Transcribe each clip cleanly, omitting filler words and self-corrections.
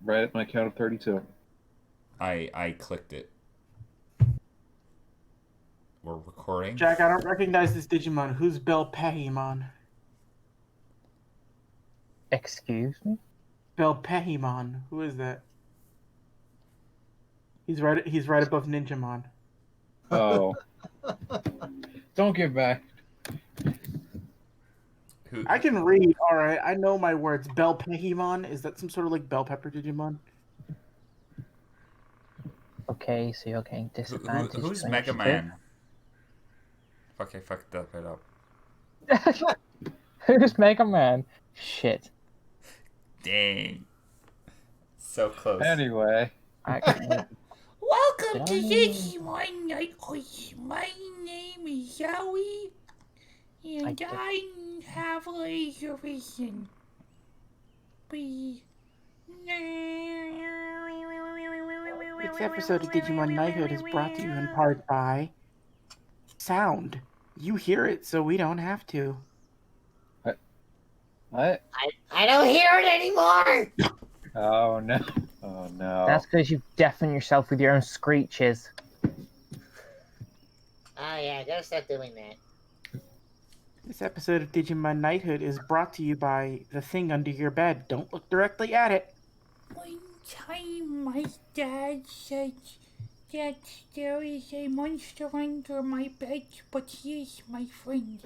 right at my count of 32. I clicked it. We're recording. Jack, I don't recognize this Digimon. Who's Belpehimon? Excuse me? Belpehimon. Who is that? He's right above Ninjamon. Oh. Don't give back. Who? I can read, alright. I know my words. Belpehimon? Is that some sort of like bell pepper Digimon? Okay, so you're getting disadvantaged. Who's to Mega initiative. Man? Fuck, I fucked that bit up. Who's Mega Man? Shit. Dang. So close. Anyway. Welcome to Digimon Knighthood. My name is Zoe, and I have laser vision. Please. This episode of Digimon Knighthood is brought to you in part by sound. You hear it, so we don't have to. What? I don't hear it anymore. Oh no. Oh no. That's because you deafen yourself with your own screeches. Oh yeah, gotta stop doing that. This episode of Digimon Knighthood is brought to you by the thing under your bed. Don't look directly at it. One time my dad said that there is a monster under my bed, but he is my friend.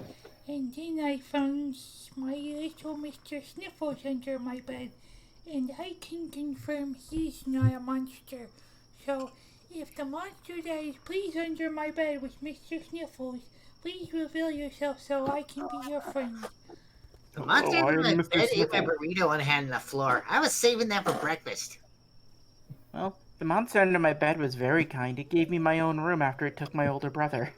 And then I found my little Mr. Sniffles under my bed, and I can confirm he's not a monster. So, if the monster that is please under my bed was Mr. Sniffles, please reveal yourself so I can be your friend. The monster Hello, I under am my Mr. bed ate my Sniffle. burrito and had on the floor. I was saving that for breakfast. Well, the monster under my bed was very kind. It gave me my own room after it took my older brother.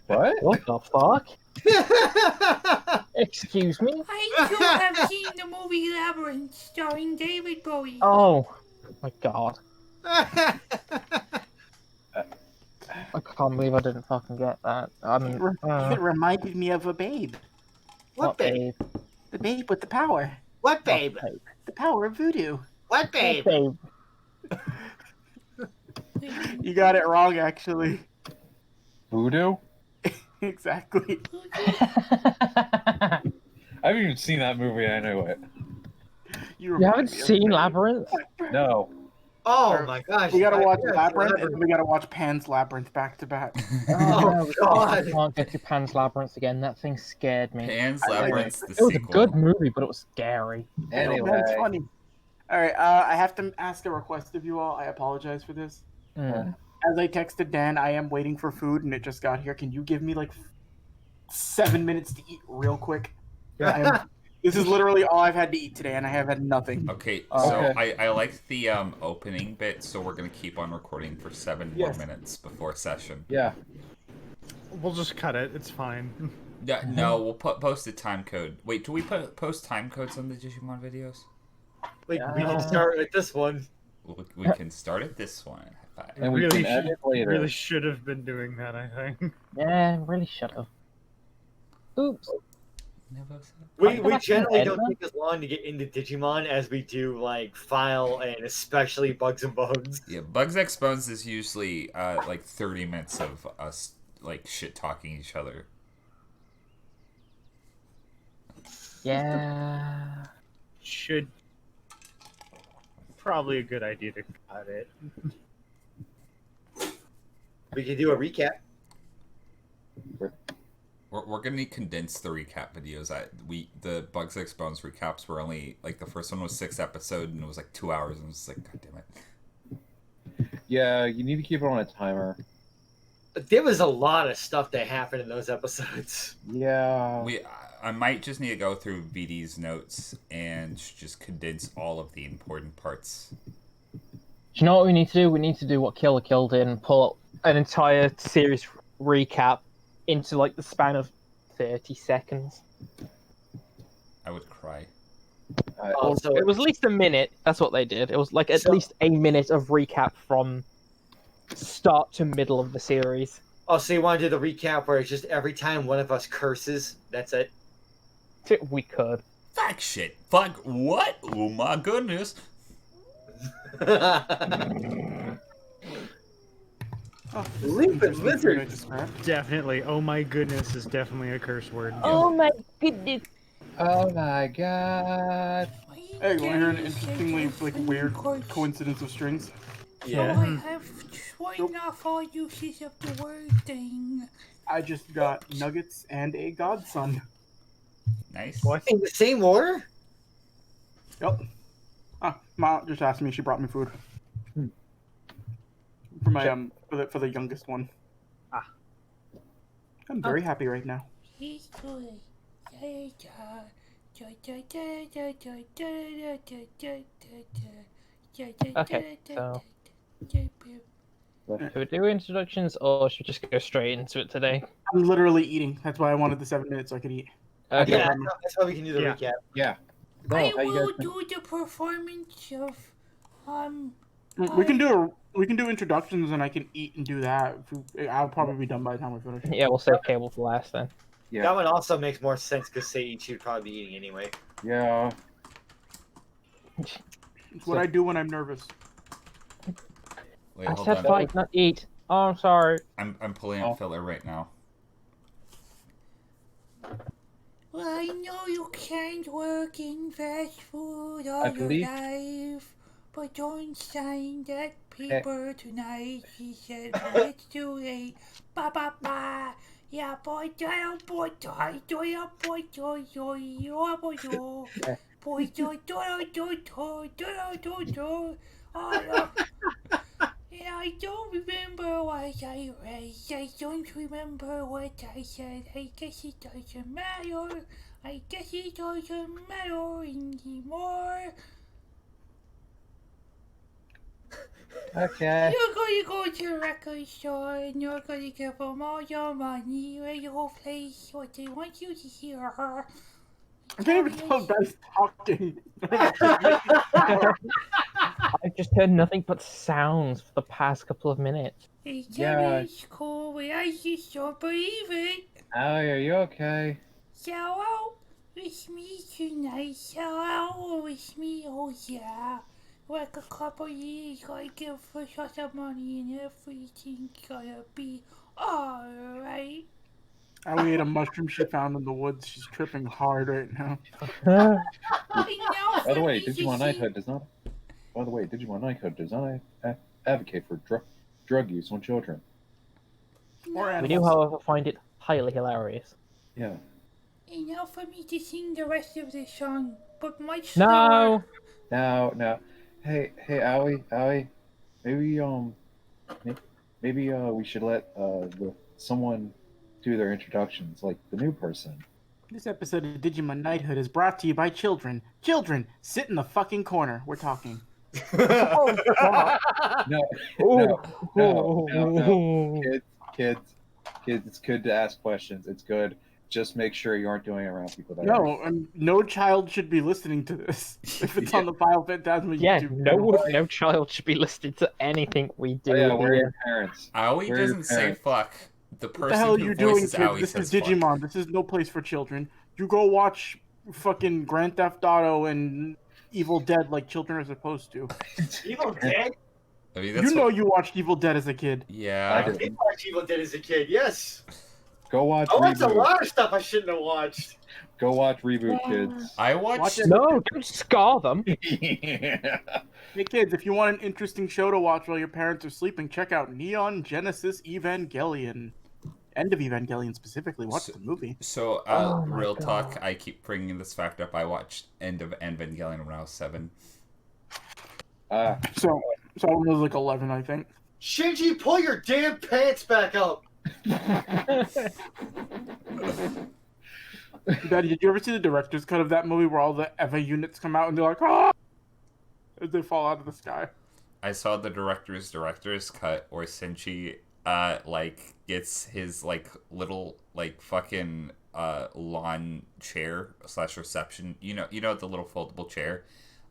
What? What the fuck? Excuse me? I too have seen the movie Labyrinth starring David Bowie. Oh my god. I can't believe I didn't fucking get that. I mean, It reminded me of a babe. What babe? The babe with the power. What babe? The power of voodoo. What babe? Babe. You got it wrong, actually. Voodoo? Exactly. I haven't even seen that movie. I know it. You haven't seen Labyrinth? No. Oh my gosh. We gotta watch Yes, Labyrinth, and then we gotta watch Pan's Labyrinth back to back. Oh, God. I can't get to Pan's Labyrinth again. That thing scared me. Pan's Labyrinth's the It was a sequel. good movie, but it was scary. Anyway. That's funny. Alright, I have to ask a request of you all. I apologize for this. Mm. As I texted Dan, I am waiting for food, and it just got here. Can you give me, like, 7 minutes to eat real quick? This is literally all I've had to eat today, and I have had nothing. Okay, Oh, so okay. I liked the opening bit, so we're gonna keep on recording for 7 more Yes. minutes before session. Yeah. We'll just cut it. It's fine. No, we'll post a time code. Wait, do we post time codes on the Digimon videos? We can start with this one. We can start at this one. High five. And we really, can edit later. really should have been doing that, I think. Yeah, really should have. Oops. We generally edit don't them? take as long to get into Digimon as we do like File and especially Bugs and Bones. Yeah, Bugs X Bones is usually like 30 minutes of us like shit talking each other. Yeah. Should probably a good idea to cut it. We can do a recap. We're gonna condense the recap videos. The Bugs X Bones recaps were only like the first one was 6 episodes and it was like 2 hours and I was like, God damn it. Yeah, you need to keep it on a timer. There was a lot of stuff that happened in those episodes. Yeah. I might just need to go through VD's notes and just condense all of the important parts. Do you know what we need to do? We need to do what Killer Kill did and pull an entire series recap into like the span of 30 seconds. I would cry. So It was at least a minute. That's what they did. It was like at least a minute of recap from start to middle of the series. Oh, so you want to do the recap where it's just every time one of us curses, that's it? We could. Fuck Fuck shit. Fuck what? Oh my goodness. Oh, this is Leaping interesting lizard. food I just grabbed. Definitely. Oh my goodness is definitely a curse word. Oh my goodness. Oh my god. Hey, you want to hear an interestingly weird coincidence of strings? So I have sworn off all uses of the word thing. I just got nuggets and a godson. Nice. What? In the same order? Yep. Mom just asked me. She brought me food. For my for the youngest one. I'm very happy right now. He's good. Okay, so should we do introductions or should we just go straight into it today? I'm literally eating. That's why I wanted the 7 minutes so I could eat. Okay. Yeah, that's how we can do the Yeah. recap. Yeah. No, I how you will guys been? do the performance of We can do introductions and I can eat and do that. I'll probably be done by the time we finish. Yeah, we'll save Cable for last then. Yeah. That one also makes more sense because Seiichi would probably be eating anyway. Yeah. It's what I do when I'm nervous. Wait, I hold said on. fight, not eat. Oh, I'm sorry. I'm pulling Oh. up filler right now. Well, I know you can't work in fast food all I your believe- life, but don't sign that paper tonight. She said, "Well, it's too late." Ba ba ba. Yeah, boy, boy, boy, boy, boy, boy, boy, boy, boy, boy, oh, yeah, I don't remember what I read. I don't remember what I said. I guess it doesn't matter. I guess it doesn't matter anymore. Okay. You're gonna go to the record store and you're gonna give them all your money where you'll play what they want you to hear. I can't even tell guys talking. I've just heard nothing but sounds for the past couple of minutes. Yeah. It's cool, but I just don't believe it. Allie, are you okay? Shout out with me tonight. Shout out with me, oh yeah. Like a couple years, I give for lots of money and everything's gonna be alright. I ate a mushroom she found in the woods. She's tripping hard right now. By the way, Digimon Knighthood does not. By the way, Digimon Knighthood does not advocate for drug use on children. Or We animals. do, however, find it highly hilarious. Yeah. And now for me to sing the rest of the song, but much No! slower. Now. Hey, Allie, maybe we should let someone do their introductions, like the new person. This episode of Digimon Knighthood is brought to you by children. Children, sit in the fucking corner. We're talking. Oh, God. No. Kids, it's good to ask questions. It's good. Just make sure you aren't doing it around people that are. No child should be listening to this. If it's on the File Phantasma Yeah, YouTube channel. no child should be listening to anything we do. Oh, yeah, where are here. your parents? Aoi Where are your doesn't say parents? fuck. The What person the hell are who you doing, voices kids? Aoi This says is fuck. Digimon. This is no place for children. You go watch fucking Grand Theft Auto and Evil Dead like children are supposed to. Evil Dead? I mean, You know you watched Evil Dead as a kid. Yeah. I I did. did watch Evil Dead as a kid, yes. Go watch I watched a Reboot. lot of stuff I shouldn't have watched. Go watch Reboot, kids. I Watch watched. it. No, don't scar them. Yeah. Hey kids, if you want an interesting show to watch while your parents are sleeping, check out Neon Genesis Evangelion. End of Evangelion specifically. Watch the movie. So, Oh my real God. talk, I keep bringing this fact up. I watched End of Evangelion when I was 7. So I was like 11, I think. Shinji, pull your damn pants back up. Daddy, did you ever see the director's cut of that movie where all the Eva units come out and they're like, ah, as they fall out of the sky? I saw the director's cut where Senshi, gets his, little, fucking, lawn chair / reception. You know the little foldable chair,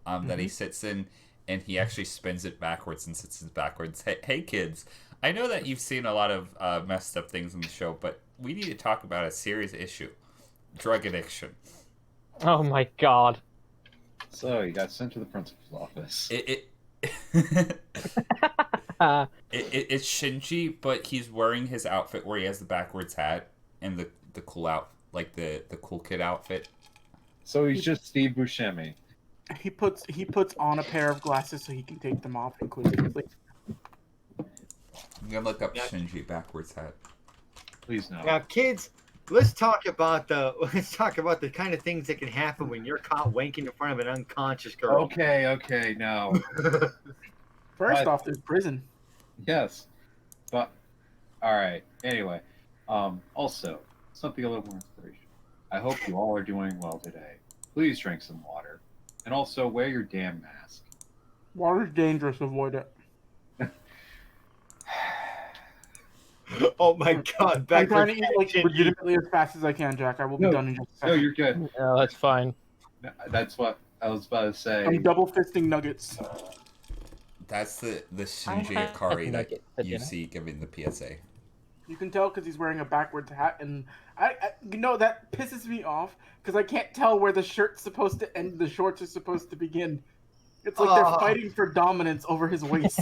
that he sits in, and he actually spins it backwards and sits in backwards. Hey kids, I know that you've seen a lot of messed up things in the show, but we need to talk about a serious issue. Drug addiction. Oh my god. So you got sent to the principal's office. It's Shinji, but he's wearing his outfit where he has the backwards hat and the cool out, like the cool kid outfit. So he's just Steve Buscemi. He puts on a pair of glasses so he can take them off inquisitively. I'm gonna look up Shinji backwards hat. Please no. Now, kids, let's talk about the kind of things that can happen when you're caught wanking in front of an unconscious girl. Okay, no. First off, there's prison. Yes. But, alright. Anyway. Also, something a little more inspirational. I hope you all are doing well today. Please drink some water. And also, wear your damn mask. Water's dangerous, avoid it. Oh my god, I'm trying to eat like legitimately as fast as I can, Jack. I will be done in just a second. No, you're good. No, that's fine. That's what I was about to say. I'm double fisting nuggets. That's the Shinji I had Ikari that nugget for you dinner. see giving the PSA. You can tell because he's wearing a backwards hat, and I that pisses me off because I can't tell where the shirt's supposed to end, the shorts are supposed to begin. It's like they're fighting for dominance over his waist.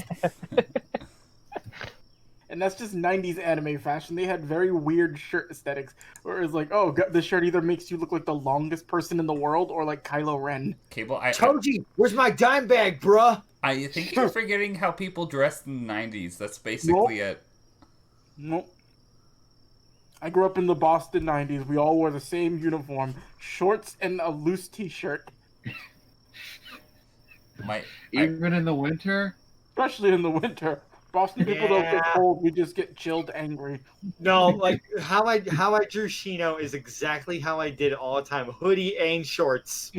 And that's just 90s anime fashion. They had very weird shirt aesthetics, where it's like, oh, the shirt either makes you look like the longest person in the world or like Kylo Ren. Cable, Toji, where's my dime bag, bruh? I think you're forgetting how people dressed in the 90s. That's basically it. Nope. I grew up in the Boston 90s. We all wore the same uniform, shorts and a loose t-shirt. Even in the winter? Especially in the winter. Boston people don't get cold. We just get chilled angry. No, like how I drew Shino is exactly how I did it all the time. Hoodie and shorts.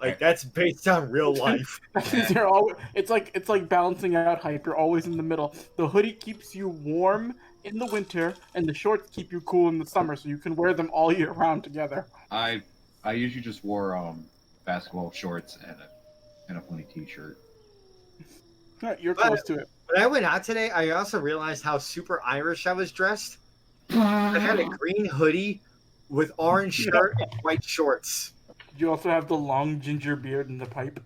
Like that's based on real life. It's like balancing out hype. You're always in the middle. The hoodie keeps you warm in the winter, and the shorts keep you cool in the summer, so you can wear them all year round together. I usually just wore basketball shorts and a funny t-shirt. You're close to it. When I went out today, I also realized how super Irish I was dressed. I had a green hoodie with orange shirt and white shorts. You also have the long ginger beard and the pipe.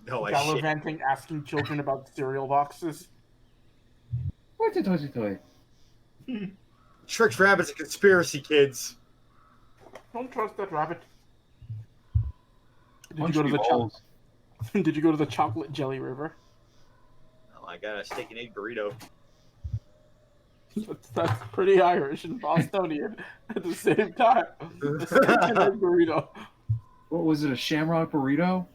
No, I Gallivanting, asking children about cereal boxes. What's a toy? Tricks Rabbit's a conspiracy, kids. Don't trust that rabbit. Did you go to the chocolate jelly river? Oh, I got a steak and egg burrito. That's pretty Irish and Bostonian at the same time. A steak and egg burrito. What was it? A shamrock burrito?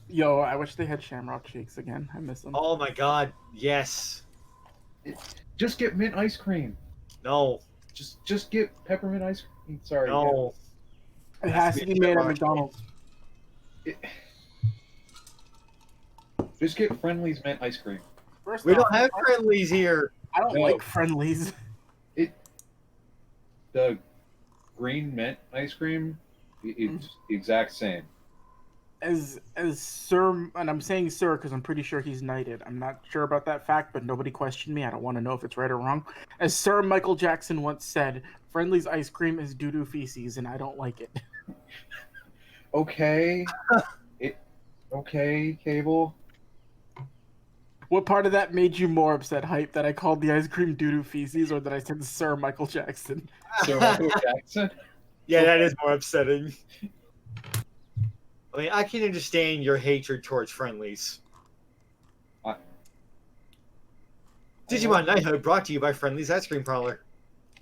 Yo, I wish they had shamrock shakes again. I miss them. Oh my god, yes. Just get mint ice cream. No. Just get peppermint ice cream. Sorry. No. It has to be made at McDonald's. Just get Friendly's mint ice cream. We don't have Friendlies here. I don't like Friendlies. The green mint ice cream, it's the exact same. As Sir, and I'm saying Sir because I'm pretty sure he's knighted. I'm not sure about that fact, but nobody questioned me. I don't want to know if it's right or wrong. As Sir Michael Jackson once said, Friendly's ice cream is doo-doo feces, and I don't like it. Okay. Okay, Cable. What part of that made you more upset, Hype? That I called the ice cream doo-doo feces, or that I said Sir Michael Jackson? Sir Michael Jackson? Yeah, that is more upsetting. I mean, I can understand your hatred towards Friendlies. Digimon Knighthood brought to you by Friendlies Ice Cream Parlor.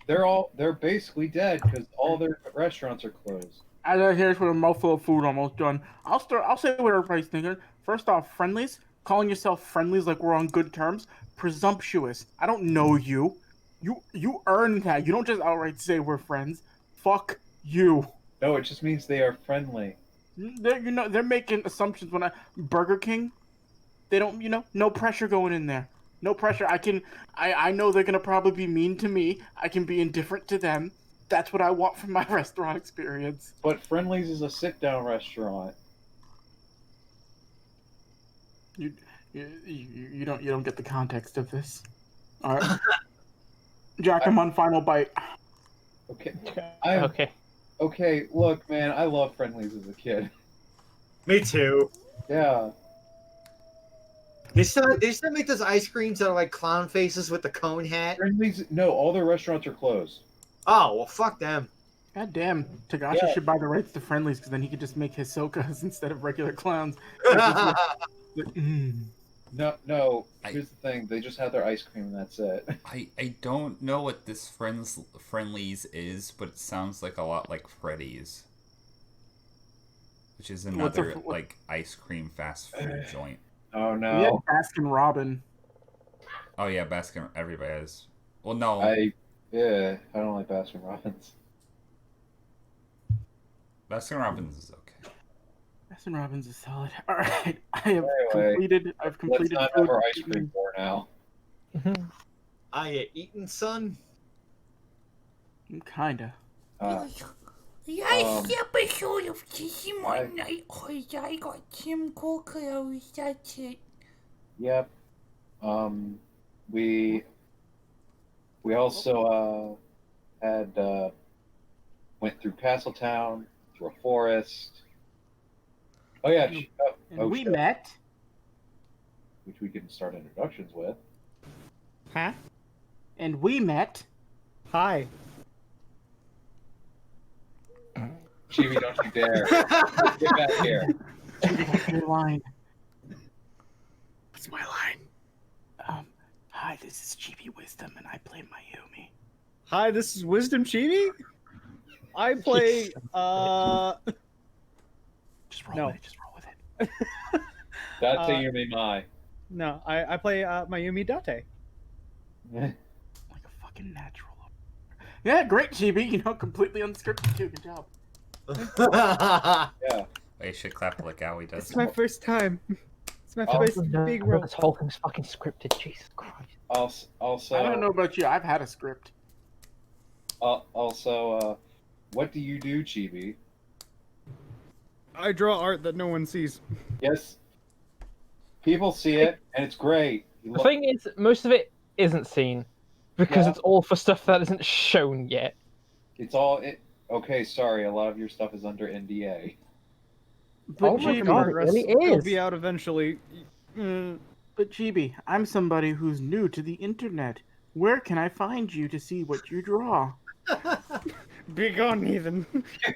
They're basically dead because all their restaurants are closed. As I hear with a mouthful of food almost done, I'll say what everybody's thinking. First off, Friendlies, calling yourself Friendlies like we're on good terms, presumptuous. I don't know you. You earned that. You don't just outright say we're friends. Fuck you. No, it just means they are friendly. They're making assumptions when Burger King, they don't, no pressure going in there. No pressure. I know they're gonna probably be mean to me. I can be indifferent to them. That's what I want from my restaurant experience. But Friendly's is a sit-down restaurant. You don't get the context of this. All right, Jack, I'm on final bite. Okay. Okay. Okay, look, man, I love friendlies as a kid. Me too. Yeah. They still make those ice creams that are like clown faces with the cone hat. Friendlies, no, all their restaurants are closed. Oh well, fuck them. God damn, Tagashi Yeah. should buy the rights to friendlies because then he could just make Hisokas instead of regular clowns. It's just No, I- here's the thing, they just have their ice cream and that's it. I don't know what this Friendlies is, but it sounds like a lot like Freddy's, which is What's a another what- like ice cream fast food joint. Oh We had no. Baskin Robin. Oh yeah, Baskin. Everybody has. Well, no. I don't like Baskin Robbins. Baskin Robbins is okay. Baskin Robbins is solid. All right, I have Anyway, completed. I've Let's completed. not food have our ice eating. cream war now. I eaten, son. Kinda. Last Um, episode of Digimon Knighthood, I got Tim Clothes. That's it. Yep. We also had went through Castletown, through a forest. Oh yeah, And we shit, met. which we can start introductions with. Huh? And we met. Hi. Chibi, don't you dare! Get back here. What's your line? What's my line? Hi, this is Chibi Wisdom, and I play Mayumi. Hi, this is Wisdom Chibi. I play Just roll No. with it. Just roll with it. That's Uh, how you made my. no, I play Mayumi Date. Like a fucking natural. Yeah, great, Chibi. You know, completely unscripted too. Good job. Yeah. I should clap like Owie does. It's my first time. It's my Oh, first No, big role. this whole thing's fucking scripted. Jesus Christ. Also, I don't know about you. I've had a script. What do you do, Chibi? I draw art that no one sees. Yes. People see it, and it's great. You The look- thing is, most of it isn't seen because Yeah. it's all for stuff that isn't shown yet. It's all it. Okay, sorry. A lot of your stuff is under NDA. But Oh my Chibi, God, it really It'll is. be out eventually. But Chibi, I'm somebody who's new to the internet. Where can I find you to see what you draw? Be gone, heathen.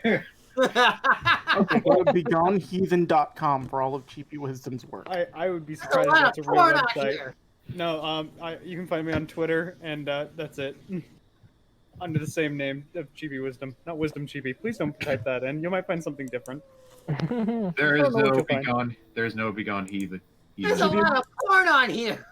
Okay, go to begoneheathen.com for all of Chibi Wisdom's work. I would be surprised if that's a real website. No, you can find me on Twitter, and that's it. Under the same name of Chibi Wisdom, not Wisdom Chibi. Please don't type that in. You might find something different. There I is don't know what no you'll find. begone. There's no begone heathen. There's a lot of porn on here.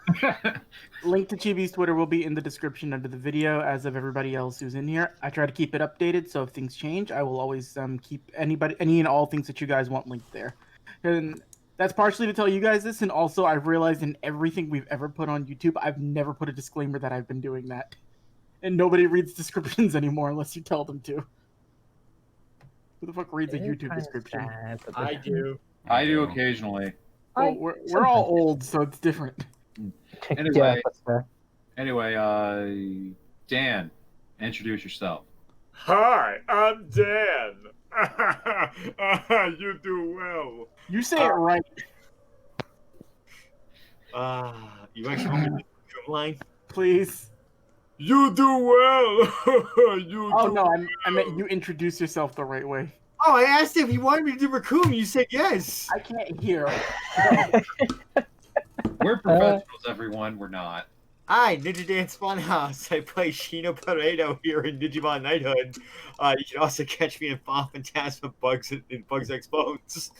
Link to Chibi's Twitter will be in the description under the video, as of everybody else who's in here. I try to keep it updated, so if things change, I will always keep any and all things that you guys want linked there. And that's partially to tell you guys this, and also I've realized in everything we've ever put on YouTube, I've never put a disclaimer that I've been doing that. And nobody reads descriptions anymore unless you tell them to. Who the fuck reads a YouTube description? I do. I do occasionally. Well, we're all old, so it's different. Anyway. Yeah, that's fair. Anyway, Dan, introduce yourself. Hi, I'm Dan. You do well. You say it right. You actually want me to do the line? Please. You do well. You Oh do no, I meant you introduce yourself the right way. Oh, I asked if you wanted me to do Raccoon. You said yes. I can't hear. We're professionals, everyone. We're not. Hi, Ninja Dance Funhouse. I play Shino Pareto here in Digimon Knighthood. You can also catch me in Phantasma Bugs in Bugs X Bones.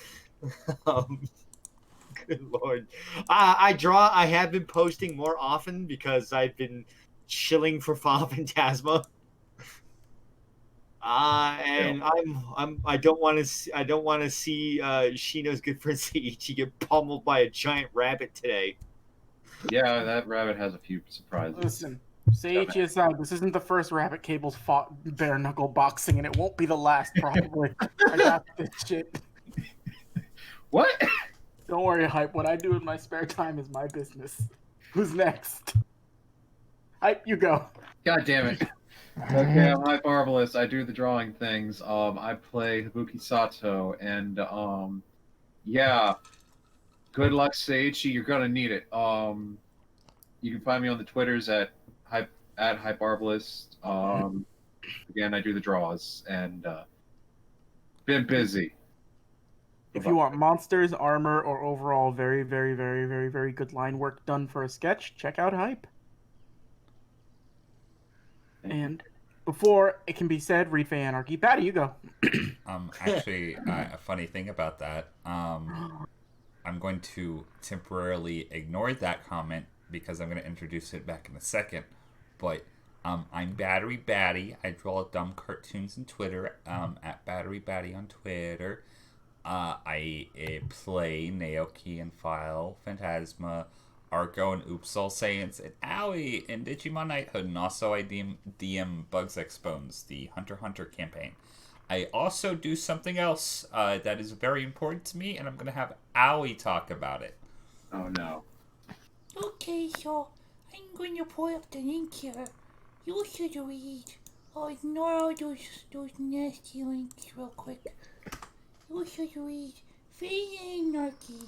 Good lord. I have been posting more often because I've been chilling for Phantasma. And I don't want to see Shino's good friend Seiichi get pummeled by a giant rabbit today. Yeah, that rabbit has a few surprises. Listen, Seiichi aside, this isn't the first Rabbit Cables fought bare knuckle boxing, and it won't be the last, probably. I got this shit. What? Don't worry, Hype. What I do in my spare time is my business. Who's next? Hype, you go. God damn it. Okay, I'm Hype Arbalist. I do the drawing things. I play Habuki Sato, and yeah. Good luck, Seiichi. You're gonna need it. You can find me on the Twitters at Hype Arbalist. Again, I do the draws, and been busy. If you want monsters, armor, or overall very, very, very, very, very good line work done for a sketch, check out Hype. And before it can be said, read Fey Anarchy. Patty, you go. Actually, a funny thing about that, I'm going to temporarily ignore that comment because I'm going to introduce it back in a second. But I'm Battery Batty. I draw dumb cartoons on Twitter. At Battery Batty on Twitter. I play Naoki and File, Phantasma, Arco, and Oops All Saiyans, and Owie in Digimon Knighthood, and also I DM Bugs X Bones, the Hunter x Hunter campaign. I also do something else that is very important to me, and I'm going to have Owie talk about it. Oh no. Okay, so I'm going to pull up the link here. You should read. I'll ignore all those nasty links real quick. You should read Fey Anarchy.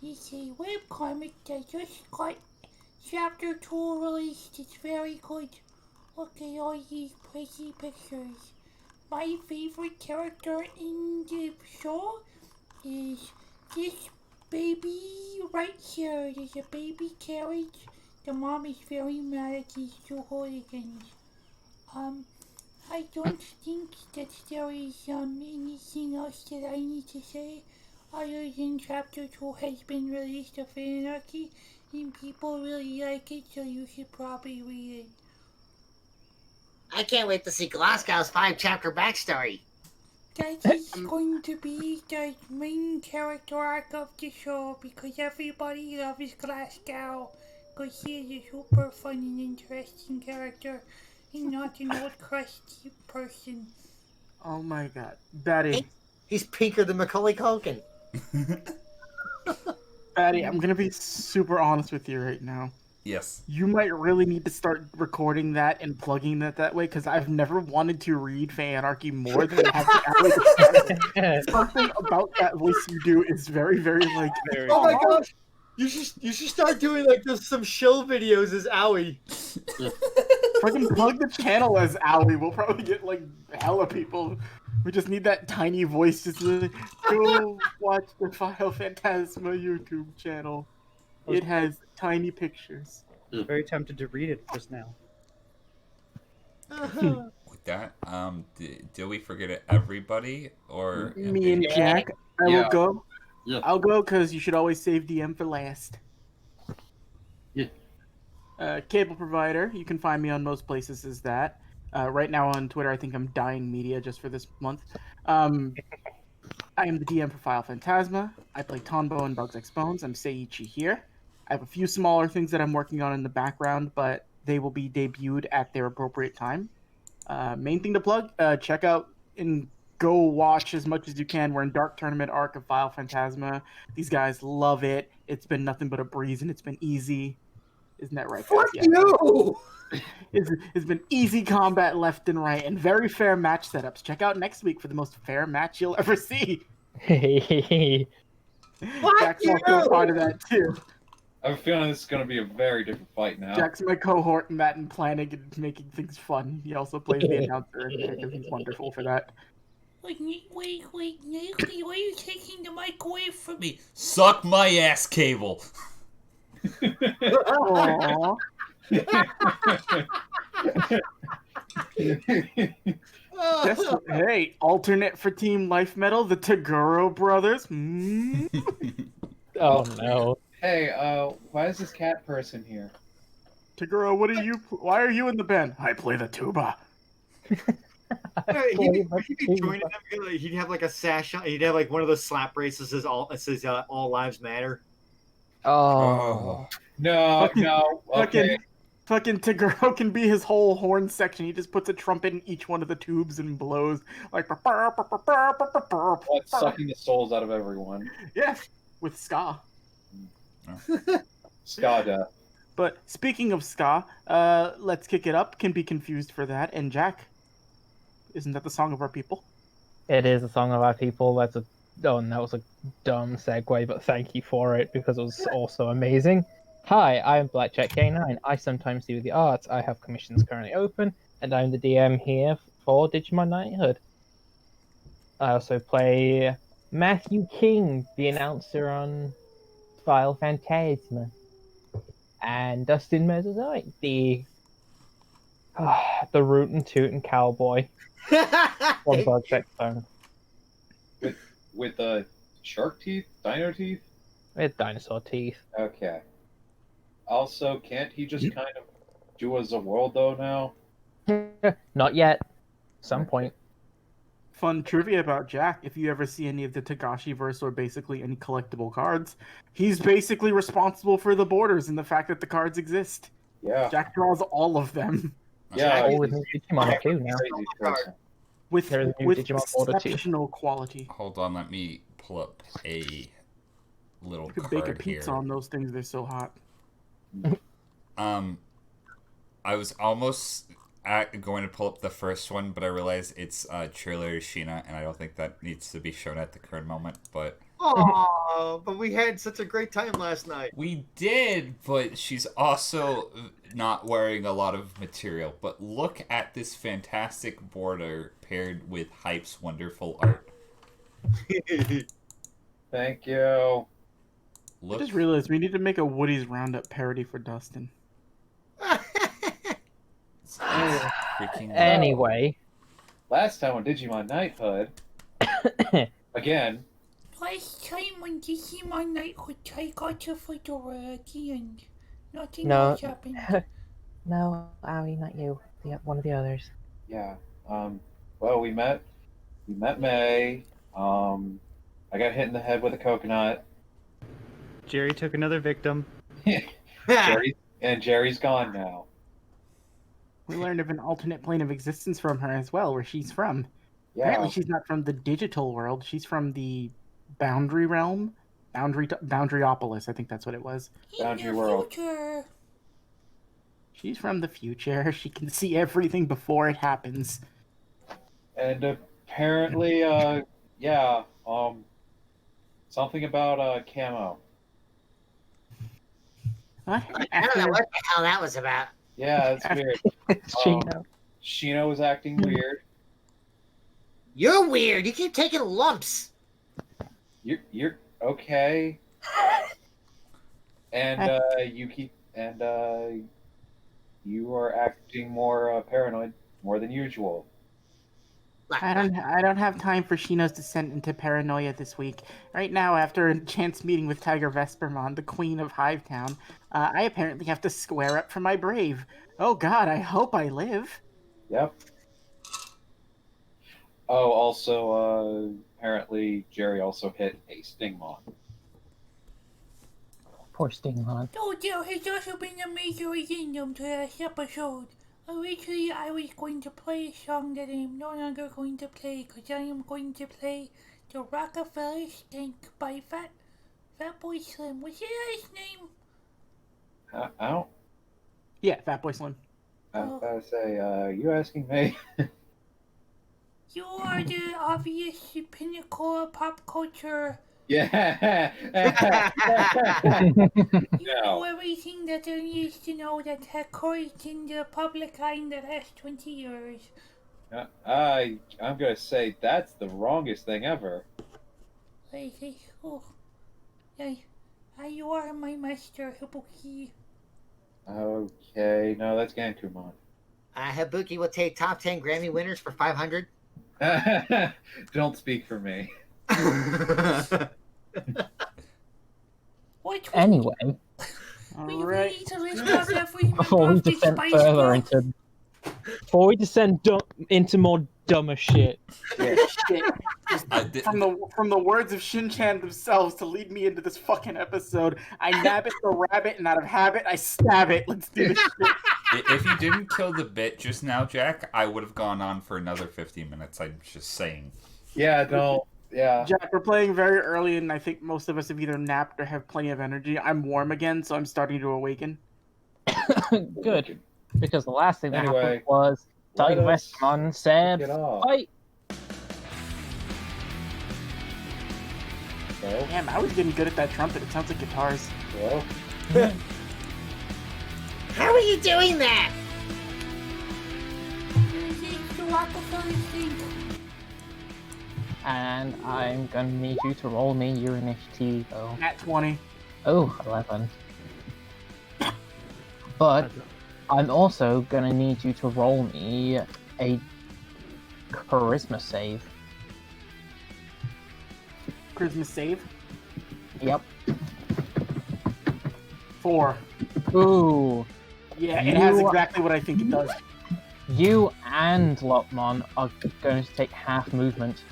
It's a webcomic that just got chapter 2 released. It's very good. Look at all these pretty pictures. My favorite character in the show is this baby right here. There's a baby carriage. The mom is very mad at these two hooligans. I don't think that there is anything else that I need to say other than chapter 2 has been released of Anarchy and people really like it, so you should probably read it. I can't wait to see Glasgow's 5-chapter backstory. That is going to be the main character arc of the show because everybody loves Glasgow because he is a super fun and interesting character and not an old crusty person. Oh my god. Batty. He's pinker than Macaulay Culkin. Batty, I'm going to be super honest with you right now. Yes. You might really need to start recording that and plugging that way because I've never wanted to read Fey Anarchy more than having something about that voice you do is very, very like. Oh my gosh! You should start doing like some shill videos as Owie. If I can plug the channel as Owie, we'll probably get like hella people. We just need that tiny voice. Just go watch the File Phantasma YouTube channel. It has tiny pictures. I'm very tempted to read it just now. With that, did we forget everybody or Me and Jack, I will go. Yeah. I'll go because you should always save DM for last. Yeah. Cable provider, you can find me on most places as that. Right now on Twitter, I think I'm Dying Media just for this month. I am the DM for File Phantasma. I play Tonbo and Bugs X Bones. I'm Seiichi here. I have a few smaller things that I'm working on in the background, but they will be debuted at their appropriate time. Main thing to plug, check out and go watch as much as you can. We're in Dark Tournament arc of File Phantasma. These guys love it. It's been nothing but a breeze and it's been easy. Isn't that right, guys? Fuck you! It's been easy combat left and right and very fair match setups. Check out next week for the most fair match you'll ever see. Jack's also part of that too. I have a feeling this is going to be a very different fight now. Jack's my cohort in that and planning and making things fun. He also plays the announcer in there because he's wonderful for that. Wait, Naoki, why are you taking the mic away from me? Suck my ass, Cable. Aww. Hey, alternate for Team Life Metal, the Taguro brothers. Oh no. Hey, why is this cat person here? Taguro, why are you in the band? I play the tuba. He'd be joining them. He'd have like a sash on. He'd have like one of those slap bracelets that says "All Lives Matter." Oh. No, okay. Fucking Taguro can be his whole horn section. He just puts a trumpet in each one of the tubes and blows like. What's sucking the souls out of everyone? Yeah, with ska. Ska death. But speaking of ska, Let's Kick It Up can be confused for that. And Jack, isn't that the song of our people? It is a song of our people. That was a dumb segue, but thank you for it because it was also amazing. Hi, I'm Blackjack K9. I sometimes do the arts. I have commissions currently open, and I'm the DM here for Digimon Knighthood. I also play Matthew King, the announcer on File Phantasma, and Dustin Mesozoic, the rootin' tootin' cowboy from Project Phone With shark teeth, dino teeth. with dinosaur teeth. Okay. Also, can't he just kind of do as a world though now? Not yet. Some point. Fun trivia about Jack: if you ever see any of the Tagashi verse or basically any collectible cards, he's basically responsible for the borders and the fact that the cards exist. Yeah. Jack draws all of them Yeah. All with new Digimon too now. Crazy person. with There's a new Digimon border too. exceptional quality. Hold on, let me pull up a little You could bake a card pizza here. on those things; they're so hot. I was almost going to pull up the first one, but I realized it's cheerleader Sheena, and I don't think that needs to be shown at the current moment. But Oh, but we had such a great time last night. we did, but she's also not wearing a lot of material. But look at this fantastic border paired with Hype's wonderful art. Thank you. I Look, just realized we need to make a Woody's Roundup parody for Dustin. it's freaking Anyway, Last time on Digimon Knighthood, again, Last time on Digimon Knighthood, I got a fedora at the end. Nothing No. else happened. no, Ari, not you. One of the others. yeah. Well, we met May. I got hit in the head with a coconut. Jerry took another victim. Jerry's gone now. We learned of an alternate plane of existence from her as well, where she's from. Yeah. Apparently, she's not from the digital world. She's from the Boundary Realm, Boundaryopolis. I think that's what it was. Boundary In the World. future. She's from the future. She can see everything before it happens. And apparently, yeah, something about camo. What? I don't know what the hell that was about. Yeah, it's weird. It's Chino. Shino was acting weird. You're weird. You keep taking lumps. You're okay. And you are acting more paranoid, more than usual. I don't have time for Shino's descent into paranoia this week. Right now, after a chance meeting with Tiger Vespermon, the queen of Hivetown, I apparently have to square up for my brave. Oh god, I hope I live. Yep. Oh, also, apparently Jerry also hit a Stingmon. Poor Stingmon. Oh, there has also been a major addendum to last episode. Originally, I was going to play a song that I am no longer going to play because I am going to play The Rockefeller Stink by Fatboy Slim. What's his last name? I don't. Yeah, Fatboy Slim. I was about to say, you asking me? You are the obvious pinnacle of pop culture. Yeah. You know everything that there needs to know that has occurred in the public eye in the last 20 years. I'm gonna say that's the wrongest thing ever. I say, oh, yeah, you are my master, Hibuki. Okay, no, that's Gankumon. Habuki will take top 10 Grammy winners for 500. Don't speak for me. What? Anyway, We Alright. need to list off every before member we of the descend Spice further Girl. into more dumber shit. Yeah, shit. From the words of Shin-chan themselves to lead me into this fucking episode, I nab it the rabbit, and out of habit, I stab it. Let's do this shit. If you didn't kill the bit just now, Jack, I would have gone on for another 15 minutes. I'm just saying. Yeah, no, yeah. Jack, we're playing very early, and I think most of us have either napped or have plenty of energy. I'm warm again, so I'm starting to awaken. Good. Because the last thing that Anyway, happened was Tiger let us Vestamon said, kick it off. fight. Well, Damn, I was getting good at that trumpet. It sounds like guitars. well, How are you doing that? It's the Rockefeller thing. And I'm gonna need you to roll me your initiative, though. Nat 20. Oh, 11. But I'm also gonna need you to roll me a charisma save. Charisma save. Yep. 4. Ooh. Yeah, it has You- exactly what I think it does. You and Lopmon are going to take half movement.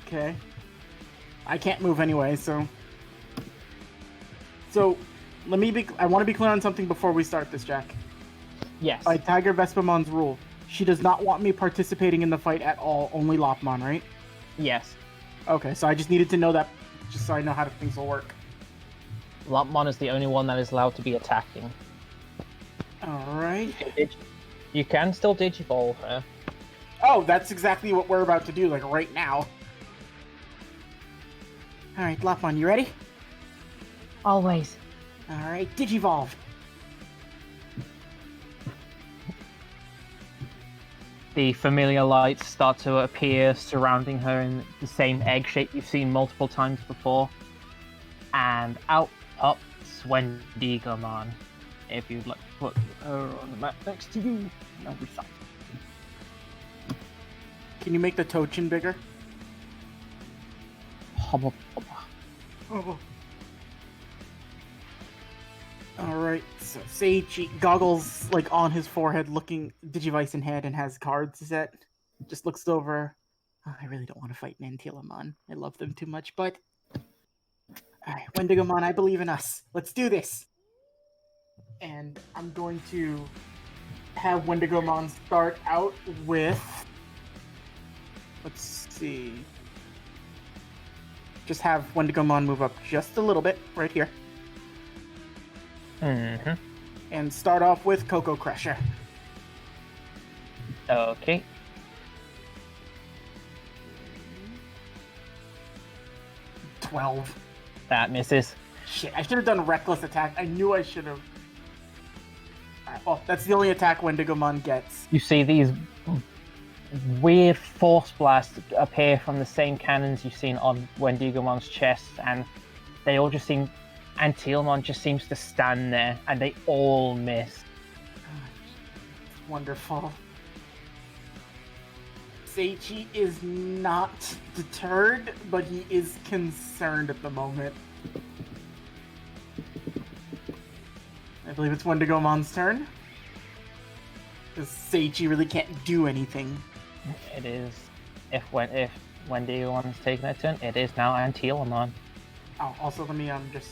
Okay. I can't move anyway, so... So, I want to be clear on something before we start this, Jack. Yes. By Tiger Vespamon's rule, she does not want me participating in the fight at all, only Lopmon, right? Yes. Okay, so I just needed to know that, just so I know how things will work. Lopmon is the only one that is allowed to be attacking. Alright. You can still Digivolve her. Oh, that's exactly what we're about to do, like right now. Alright, Lopmon, you ready? Always. Alright, Digivolve. The familiar lights start to appear surrounding her in the same egg shape you've seen multiple times before. And out pops Wendigomon. If you'd like to put her on the map next to you, that'd be fine. Can you make the Tochin bigger? Hubba hubba. Oh. Alright, so Seiichi, goggles like on his forehead, looking Digivice in hand and has cards set. Just looks over. Oh, I really don't want to fight Nantilamon. I love them too much, but... Alright, Wendigomon, I believe in us. Let's do this! And I'm going to have Wendigomon start out with... Let's see... Just have Wendigomon move up just a little bit, right here. Mm-hmm. And start off with Cocoa Crusher. Okay. 12. That misses. Shit, I should have done Reckless Attack. I knew I should have. Alright, well, that's the only attack Wendigomon gets. You see these weird force blasts appear from the same cannons you've seen on Wendigomon's chest, and they all just seem... And Tealmon just seems to stand there, and they all miss. Wonderful. Seiichi is not deterred, but he is concerned at the moment. I believe it's Wendigomon's turn. Because Seiichi really can't do anything. It is... If Wendigomon's taking a turn, it is now Antilamon. Oh, also let me just...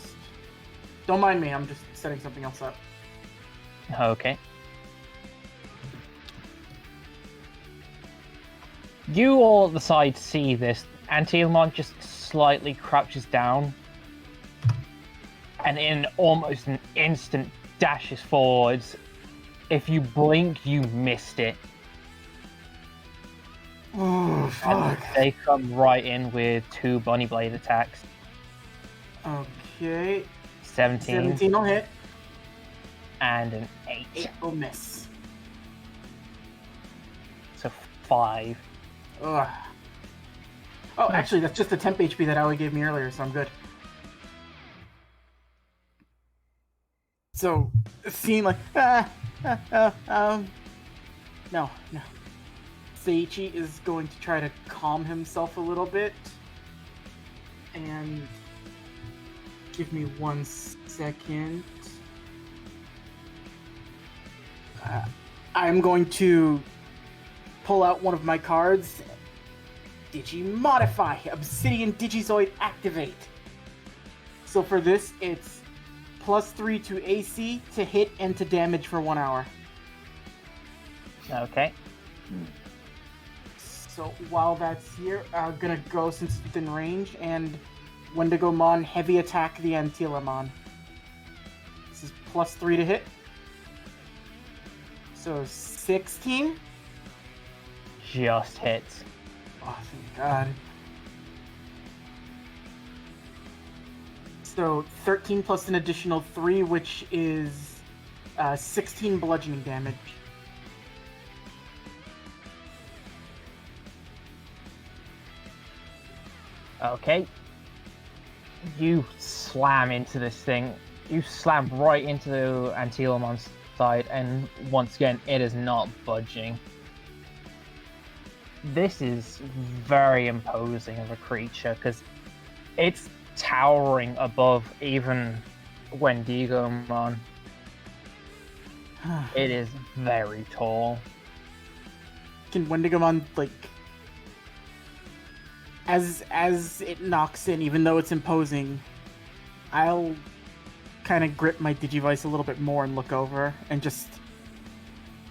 Don't mind me, I'm just setting something else up. Okay. You all at the side see this. Antilamon just slightly crouches down, and in almost an instant dashes forwards. If you blink, you missed it. Oh, fuck. And they come right in with 2 Bunny Blade attacks. Okay. 17 17 will hit. and an 8. 8 will miss. So 5. Ugh. Oh, actually, that's just the temp HP that Aoi gave me earlier, so I'm good. So, it seemed like... no. Seiichi is going to try to calm himself a little bit. And... Give me 1 second. I'm going to pull out one of my cards. Digimodify! Obsidian Digizoid Activate! So for this, it's +3 to AC, to hit, and to damage for 1 hour. Okay. So while that's here, I'm gonna go, since it's within range, and Wendigomon heavy attack the Antilamon. This is +3 to hit. So 16. Just hits. Oh, thank God. So 13 plus an additional 3, which is 16 bludgeoning damage. Okay. You slam into this thing. You slam right into the Antilomon's side, and once again, it is not budging. This is very imposing of a creature, because it's towering above even Wendigomon. It is very tall. Can Wendigomon, like, as it knocks in, even though it's imposing, I'll kind of grip my Digivice a little bit more and look over and just,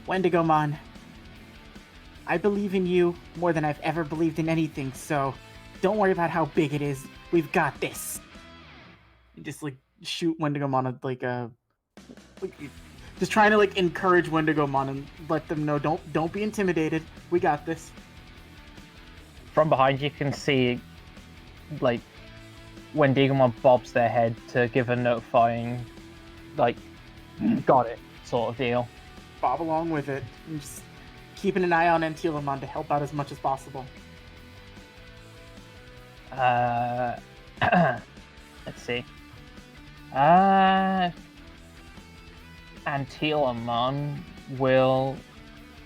Wendigomon, I believe in you more than I've ever believed in anything, so don't worry about how big it is. We've got this. And just, like, shoot Wendigomon just trying to, like, encourage Wendigomon and let them know, don't be intimidated. We got this. From behind, you can see, like, when Digimon bobs their head to give a notifying, like, got it sort of deal. Bob along with it, and just keeping an eye on Antilamon to help out as much as possible. Let's see. Antilamon will...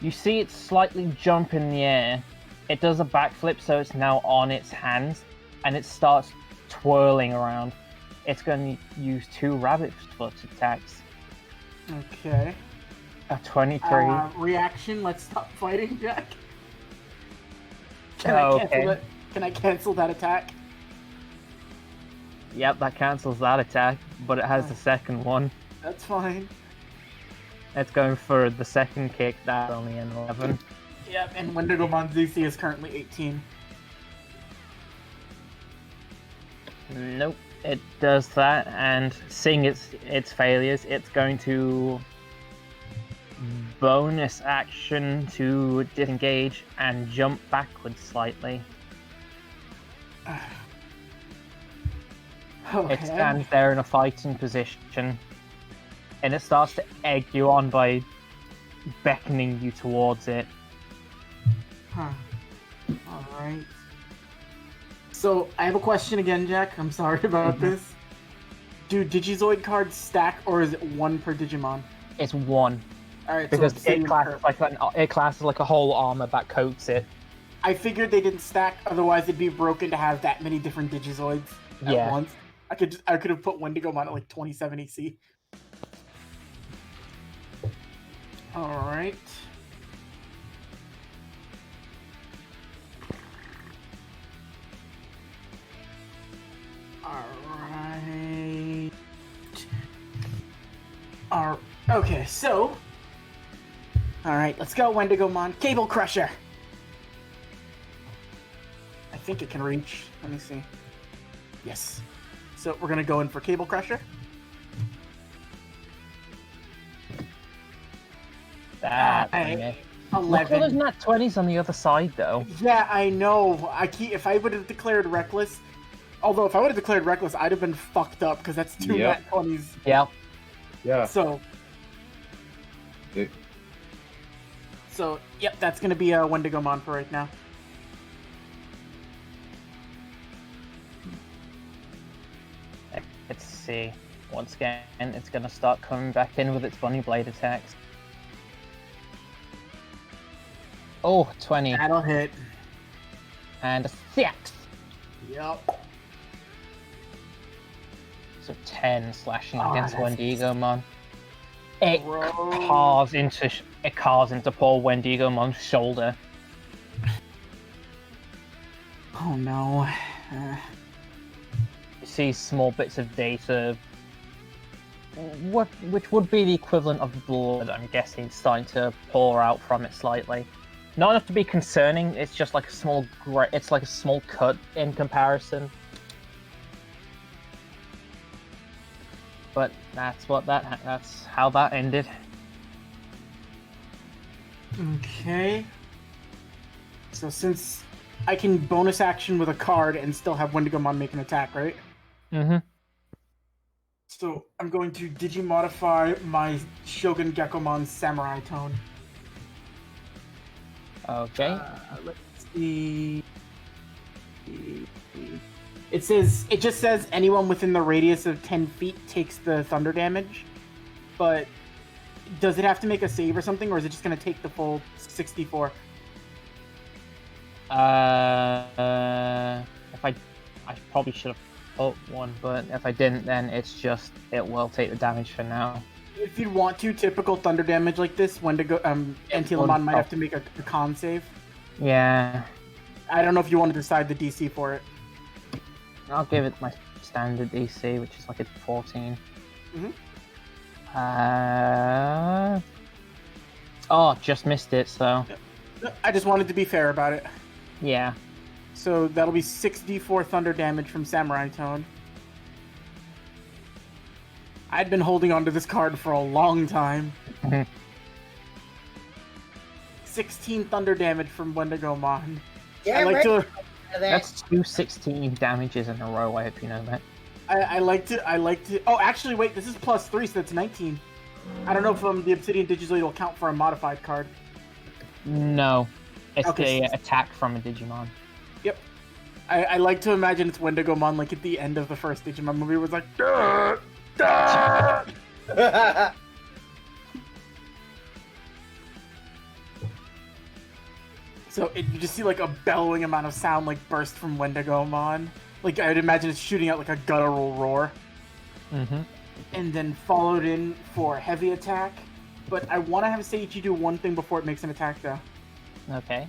You see it slightly jump in the air. It does a backflip, so it's now on its hands, and it starts twirling around. It's going to use 2 rabbit foot attacks. Okay. A 23. Reaction, let's stop fighting, Jack. Can I cancel that attack? Yep, that cancels that attack, but it has the second one. That's fine. It's going for the second kick, that's only an 11. Yep, and Wendigomon's DC is currently 18. Nope, it does that, and seeing its failures, it's going to bonus action to disengage and jump backwards slightly. Okay. It stands there in a fighting position, and it starts to egg you on by beckoning you towards it. Huh. Alright. So, I have a question again, Jack. I'm sorry about this. Do Digizoid cards stack, or is it 1 per Digimon? It's 1. Alright, Because so it classes like a whole armor that coats it. I figured they didn't stack, otherwise it'd be broken to have that many different Digizoids at once. I could have put Wendigomon at like 27 EC. Alright. Alright. Okay, so. Alright, let's go, Wendigomon. Cable Crusher! I think it can reach. Let me see. Yes. So we're gonna go in for Cable Crusher. That 11. Look, there's not 20s on the other side, though. Yeah, I know. If I would have declared Reckless, although if I would have declared Reckless, I'd have been fucked up because that's 2 nat 20s. Yeah. Yeah. So, yep, that's gonna be a Wendigomon for right now. Let's see. Once again, it's gonna start coming back in with its bunny blade attacks. Oh, 20. That'll hit. And a 6. Yep. So 10 slashing against that's Wendigomon. It gross. carves into poor Wendigomon's shoulder. Oh no. You see small bits of data, which would be the equivalent of blood, I'm guessing, starting to pour out from it slightly. Not enough to be concerning. It's just like a small cut in comparison. but that's how that ended. Okay. So since I can bonus action with a card and still have Wendigomon make an attack, right? Mm-hmm. So I'm going to Digimodify my Shogun Gekomon Samurai Tone. Okay. Let's see. It just says anyone within the radius of 10 feet takes the thunder damage, but does it have to make a save or something, or is it just going to take the full 64? If I probably should have put one, but if I didn't, then it will take the damage for now. If you want to, typical thunder damage like this, Antilamon might have to make a con save. Yeah. I don't know if you want to decide the DC for it. I'll give it my standard DC, which is like a 14. Mhm. Oh, just missed it, so... I just wanted to be fair about it. Yeah. So that'll be 6d4 thunder damage from Samurai Tone. I'd been holding on to this card for a long time. 16 thunder damage from Wendigomon. Yeah, right. That's 216 damages in a row, I hope you know that. I like to... Oh, actually, wait, this is +3, so that's 19. I don't know if the Obsidian Digiblade will count for a modified card. No. It's Okay. the attack from a Digimon. Yep. I like to imagine it's Wendigomon, like at the end of the first Digimon movie, was like... Duh! Duh! So you just see like a bellowing amount of sound like burst from Wendigomon. Like I'd imagine it's shooting out like a guttural roar. Mm-hmm. And then followed in for heavy attack. But I want to have Seiichi do one thing before it makes an attack though. Okay.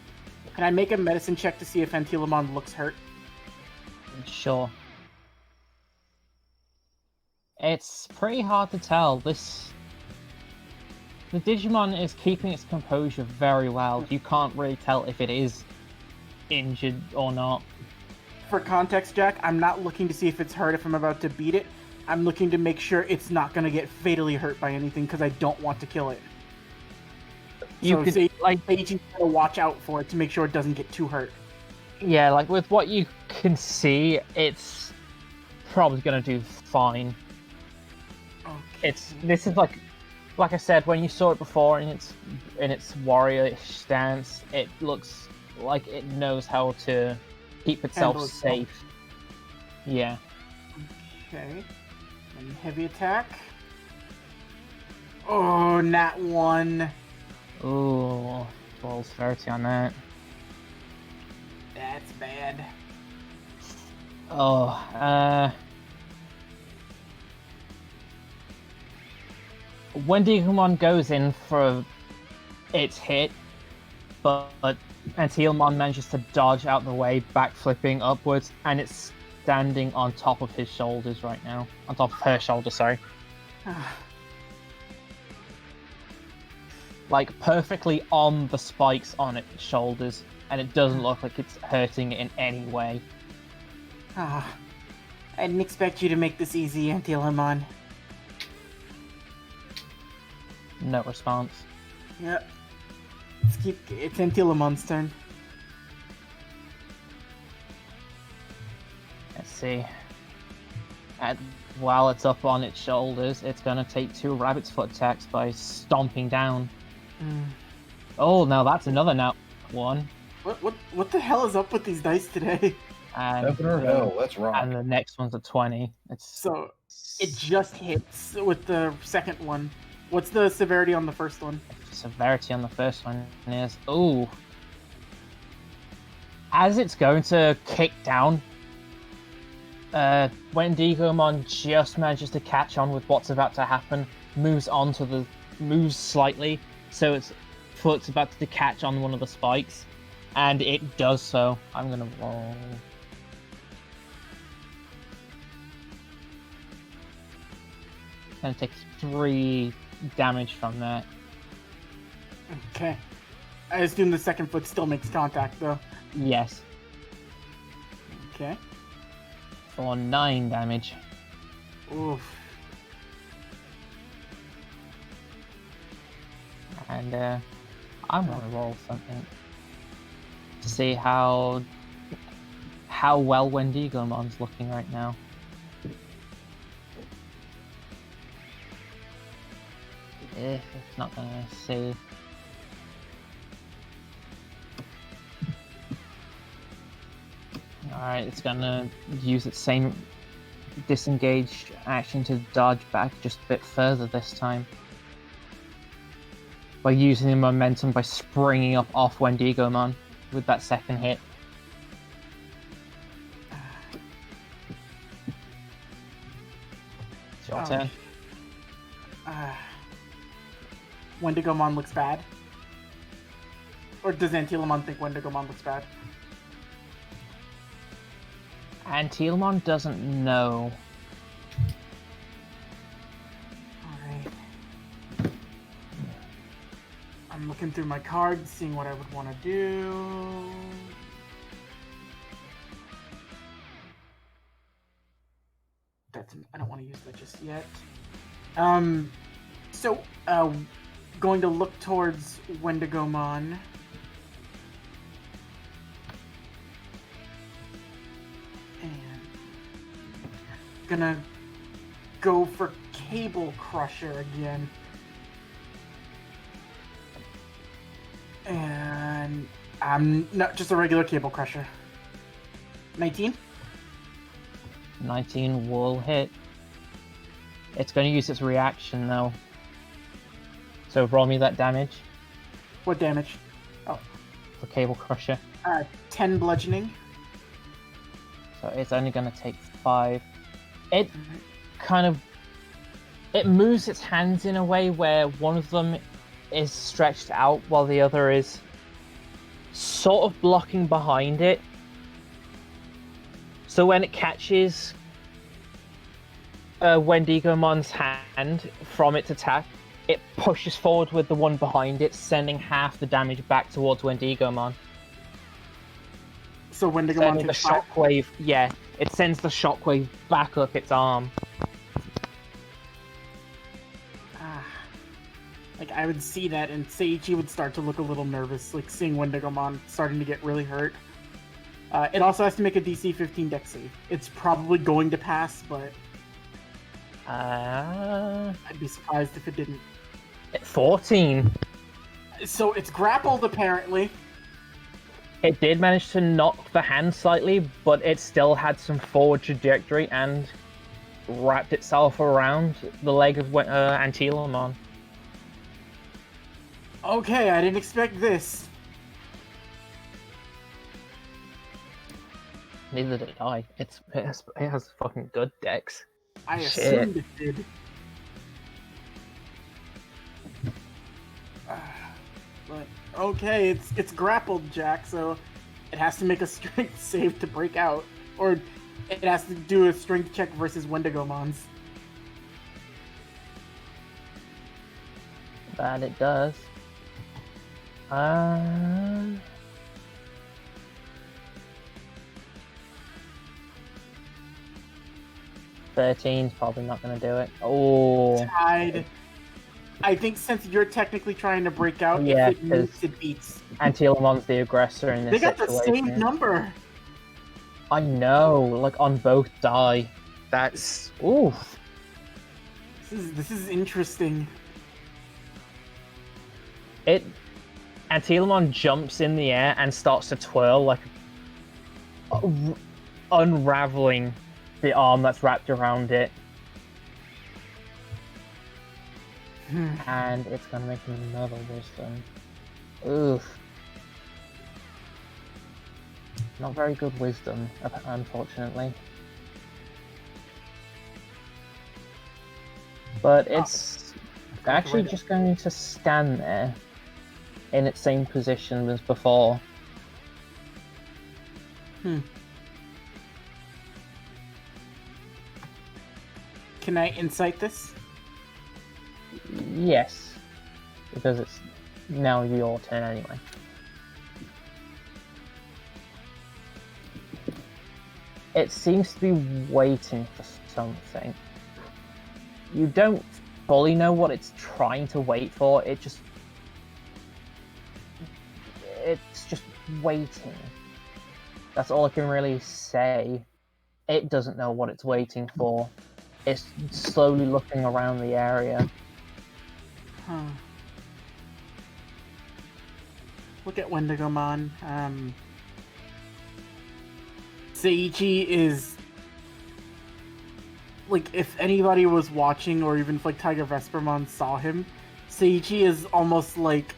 Can I make a medicine check to see if Antilamon looks hurt? Sure. It's pretty hard to tell. The Digimon is keeping its composure very well. You can't really tell if it is injured or not. For context, Jack, I'm not looking to see if it's hurt if I'm about to beat it. I'm looking to make sure it's not going to get fatally hurt by anything because I don't want to kill it. Seiichi's gotta watch out for it to make sure it doesn't get too hurt. Yeah, like with what you can see, it's probably gonna do fine. Okay. This is like I said, when you saw it before in its warrior stance, it looks like it knows how to keep itself Handle itself. safe. Yeah. Okay. And heavy attack. Oh, nat 1. Ooh, roll 30 on that. That's bad. Oh, when Digimon goes in for its hit, but Antilamon manages to dodge out the way, backflipping upwards, and it's standing on top of his shoulders right now. On top of her shoulder, sorry. Like, perfectly on the spikes on its shoulders, and it doesn't look like it's hurting it in any way. I didn't expect you to make this easy, Antilamon. No response. Yep. It's Antilamon's turn. Let's see. While it's up on its shoulders, it's gonna take 2 rabbit's foot attacks by stomping down. Oh, now that's another nat 1. What the hell is up with these dice today? And Heaven or hell, let's rock. and the next one's a 20. So it just hits with the second one. What's the severity on the first one? Severity on the first one is as it's going to kick down. When Digimon just manages to catch on with what's about to happen, moves slightly, so its foot's about to catch on one of the spikes, and it does so. I'm gonna roll. Gonna take 3 damage from that. Okay. I assume the second foot still makes contact, though. Yes, Okay. for 9 damage. Oof. And I'm gonna roll something to see how well Wendigomon's looking right now. If it's not gonna save. Alright, it's gonna use its same disengage action to dodge back just a bit further this time. By using the momentum by springing up off Wendigomon with that second hit. It's your turn. Wendigomon looks bad? Or does Antilamon think Wendigomon looks bad? Antilamon doesn't know. Alright. I'm looking through my cards, seeing what I would want to do. I don't want to use that just yet. Going to look towards Wendigomon. And gonna go for Cable Crusher again. And not just a regular Cable Crusher. 19? 19 will hit. It's going to use its reaction though. So roll me that damage. What damage? Oh. For Cable Crusher. 10 bludgeoning. So it's only going to take 5. It it moves its hands in a way where one of them is stretched out while the other is sort of blocking behind it. So when it catches Wendigomon's hand from its attack, it pushes forward with the one behind it, sending half the damage back towards Wendigomon. So Wendigomon sending the shockwave, yeah, it sends the shockwave back up its arm. Like, I would see that, and Seiichi would start to look a little nervous, like, seeing Wendigomon starting to get really hurt. It also has to make a DC 15 dex save. It's probably going to pass, but... I'd be surprised if it didn't. 14. So it's grappled, apparently. It did manage to knock the hand slightly, but it still had some forward trajectory and wrapped itself around the leg of Antilamon. Okay, I didn't expect this. Neither did I. It has fucking good dex. I assumed it did. But okay, it's grappled, Jack, so it has to make a strength save to break out, or it has to do a strength check versus Wendigomon's. That it does. 13's probably not going to do it. Oh. Tied. I think since you're technically trying to break out, yeah, if it moves, it beats. Antilamon's the aggressor in this situation. They got the same number. I know, like on both die. That's oof. This is interesting. Antilamon jumps in the air and starts to twirl, like unraveling the arm that's wrapped around it. And it's gonna make another wisdom. Oof. Not very good wisdom, unfortunately. But it's actually just going to stand there in its same position as before. Can I insight this? Yes, because it's now your turn anyway. It seems to be waiting for something. You don't fully know what it's trying to wait for. It just it's just waiting. That's all I can really say. It doesn't know what it's waiting for. It's slowly looking around the area. Huh. Look at Wendigomon. Seiichi is like, if anybody was watching, or even if like Tiger Vespermon saw him, Seiichi is almost like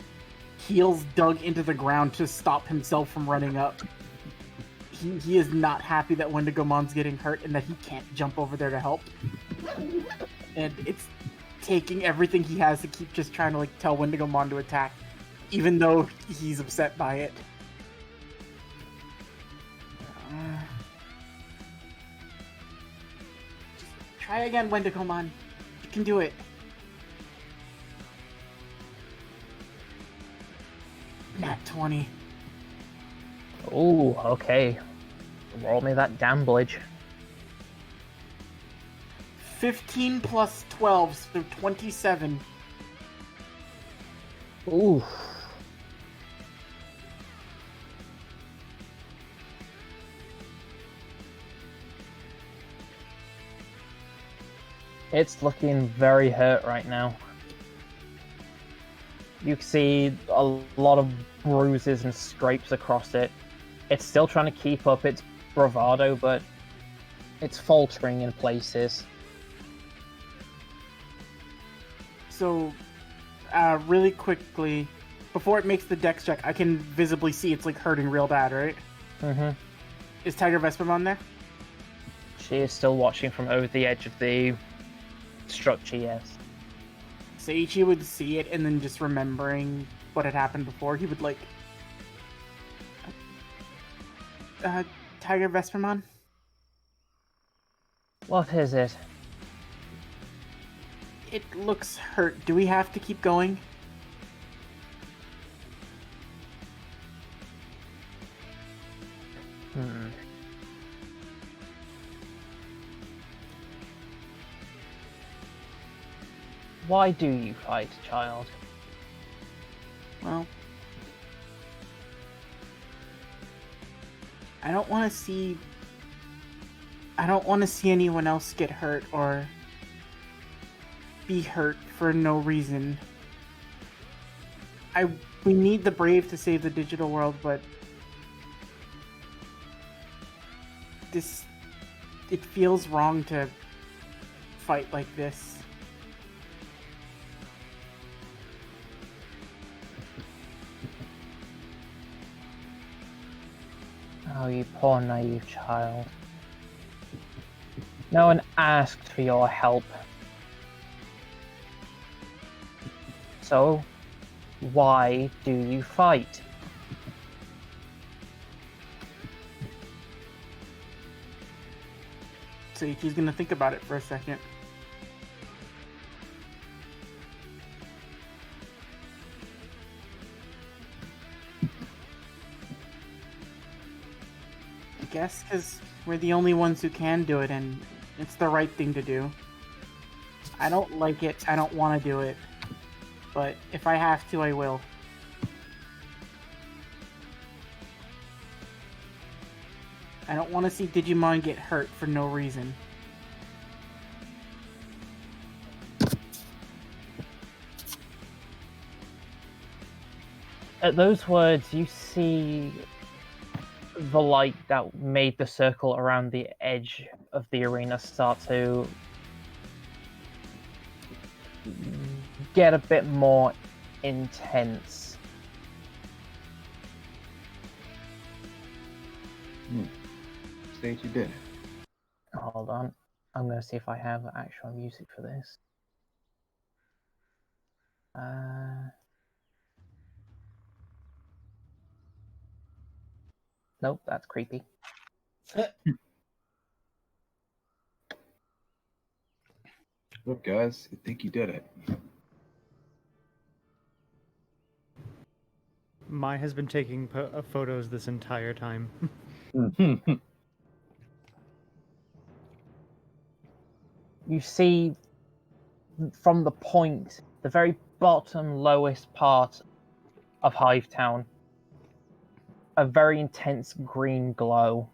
heels dug into the ground to stop himself from running up. He is not happy that Wendigomon's getting hurt and that he can't jump over there to help. And it's taking everything he has to keep just trying to like tell Wendigomon to attack, even though he's upset by it. Just try again, Wendigomon. You can do it. Nat 20. Ooh, okay. Roll me that damblage. 15 plus 12, so 27. Ooh. It's looking very hurt right now. You can see a lot of bruises and scrapes across it. It's still trying to keep up its bravado, but it's faltering in places. So, really quickly, before it makes the dex check, I can visibly see it's like hurting real bad, right? Mm-hmm. Is Tiger Vespermon there? She is still watching from over the edge of the structure, yes. Seiichi would see it, and then just remembering what had happened before, he would like... Tiger Vespermon? What is it? It looks hurt. Do we have to keep going? Why do you fight, child? Well... I don't want to see anyone else get hurt or be hurt for no reason. We need the brave to save the digital world, but it feels wrong to fight like this. Oh, you poor naive child. No one asked for your help. So, why do you fight? Seiichi's gonna think about it for a second. I guess because we're the only ones who can do it, and it's the right thing to do. I don't like it, I don't want to do it, but if I have to, I will. I don't want to see Digimon get hurt for no reason. At those words, you see the light that made the circle around the edge of the arena start to get a bit more intense. State you did it. Hold on. I'm going to see if I have actual music for this. Nope, that's creepy. Look, guys, I think you did it. Mai has been taking photos this entire time. You see from the point, the very bottom lowest part of Hivetown, a very intense green glow.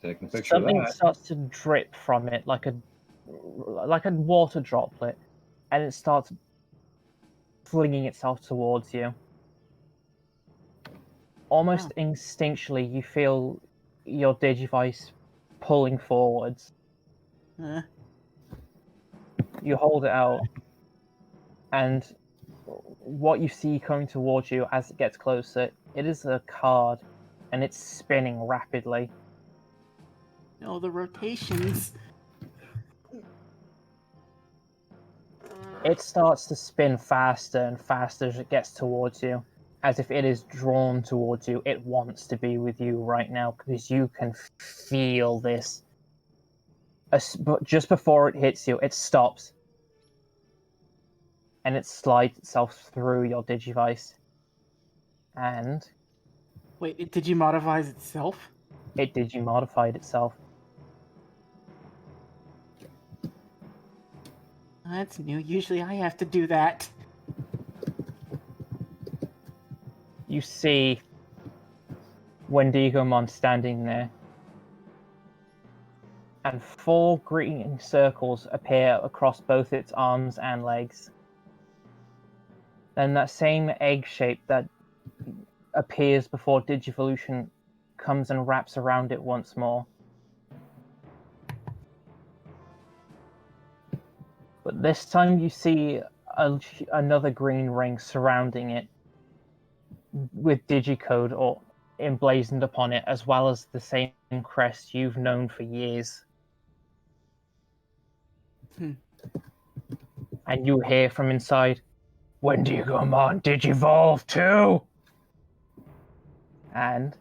Taking a picture of Something that. starts to drip from it like a water droplet, and it starts flinging itself towards you. Almost instinctually, you feel your Digivice pulling forwards. You hold it out, and what you see coming towards you as it gets closer, it is a card, and it's spinning rapidly. Oh, the rotations. It starts to spin faster and faster as it gets towards you, as if it is drawn towards you. It wants to be with you right now because you can feel this. But just before it hits you, it stops. And it slides itself through your Digivice. And Wait, it digimodifies itself? it digimodified itself. That's new. Usually I have to do that. You see Wendigomon standing there. And 4 green circles appear across both its arms and legs. Then that same egg shape that appears before Digivolution comes and wraps around it once more. But this time you see another green ring surrounding it with Digicode or emblazoned upon it, as well as the same crest you've known for years. And you hear from inside, Wendigomon Digivolve too! And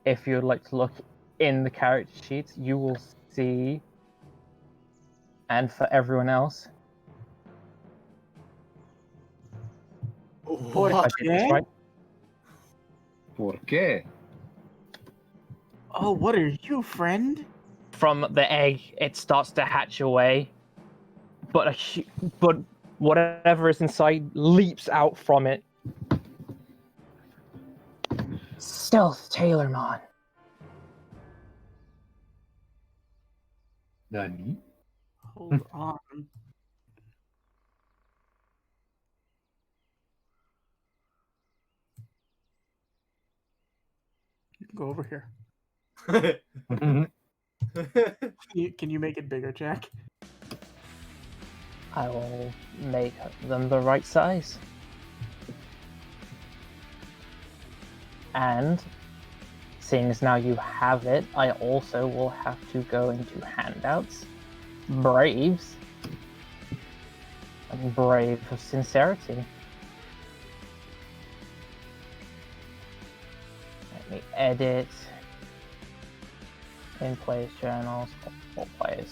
if you'd like to look in the character sheets, you will see, and for everyone else, if I did this right, ¿Por qué? Oh, what are you, friend? from the egg, it starts to hatch away, but whatever is inside leaps out from it. Stealth Tailormon. Nani? Hold on. You can go over here. Can you make it bigger, Jack? I will make them the right size. And seeing as now you have it, I also will have to go into handouts, braves, and brave of sincerity. Let me edit in players journals, all players.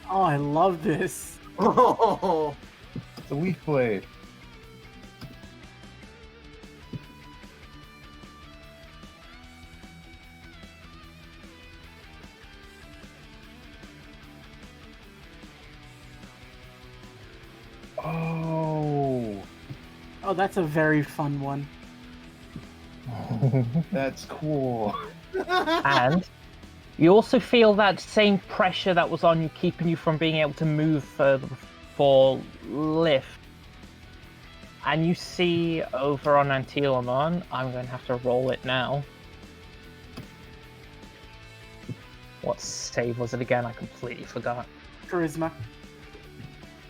Oh, I love this. Oh, It's a leaf blade. Oh, Oh, that's a very fun one. that's cool. And you also feel that same pressure that was on you, keeping you from being able to move further for lift. And you see over on Antilomon, I'm going to have to roll it now. What save was it again? I completely forgot. Charisma.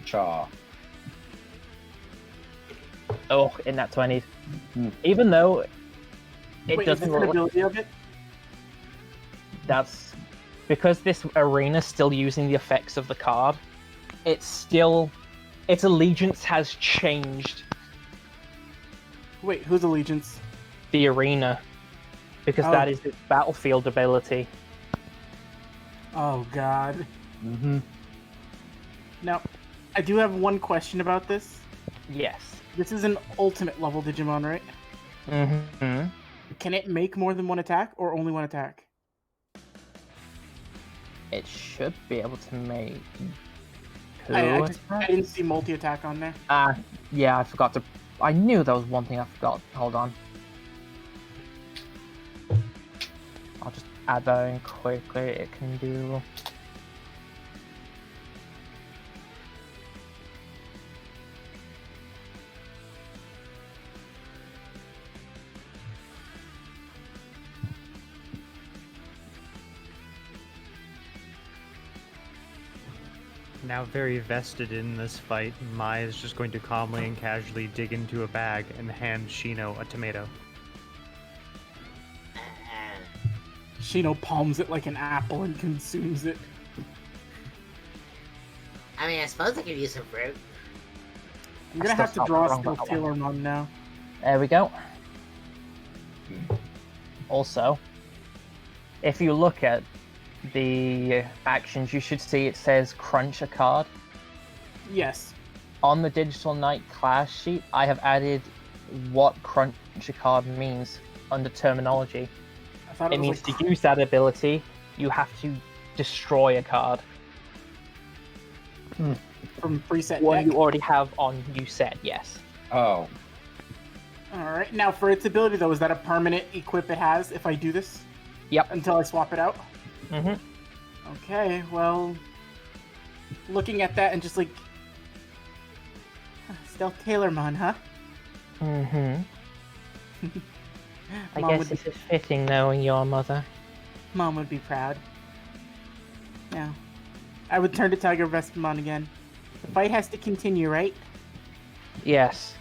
Cha. Oh, in that 20s. Even though it Wait, is doesn't this an roll, ability of it? that's because this arena's still using the effects of the card. It's still, its allegiance has changed. Wait, whose allegiance? The arena, because Oh. that is its battlefield ability. Oh, God. Mm-hmm. Now, I do have one question about this. Yes. This is an ultimate level Digimon, right? Mm-hmm. Can it make more than one attack or only one attack? It should be able to make Two. I didn't see multi-attack on there. Yeah, I forgot to. I knew there was one thing I forgot. Hold on. I'll just add that in quickly. It can do. Now very vested in this fight, Mai is just going to calmly and casually dig into a bag and hand Shino a tomato. Shino palms it like an apple and consumes it. I mean, I suppose I could use some fruit. I'm gonna have to draw a Stealth Tailormon now. There we go. Also, if you look at the actions, you should see it says crunch a card. Yes. On the Digital Knight class sheet, I have added what crunch a card means under terminology. I thought It was means like to use that ability, you have to destroy a card. from preset One deck. you already have on you set, yes. Oh, Alright, now for its ability though, is that a permanent equip it has if I do this? Yep. Until I swap it out? Mm-hmm. Okay, well... Looking at that and just like... Stealth Tailormon, huh? Mm-hmm. I Mom guess would be, this is fitting knowing your mother. Mom would be proud. Yeah. I would turn to Tiger Vestmon again. The fight has to continue, right? Yes.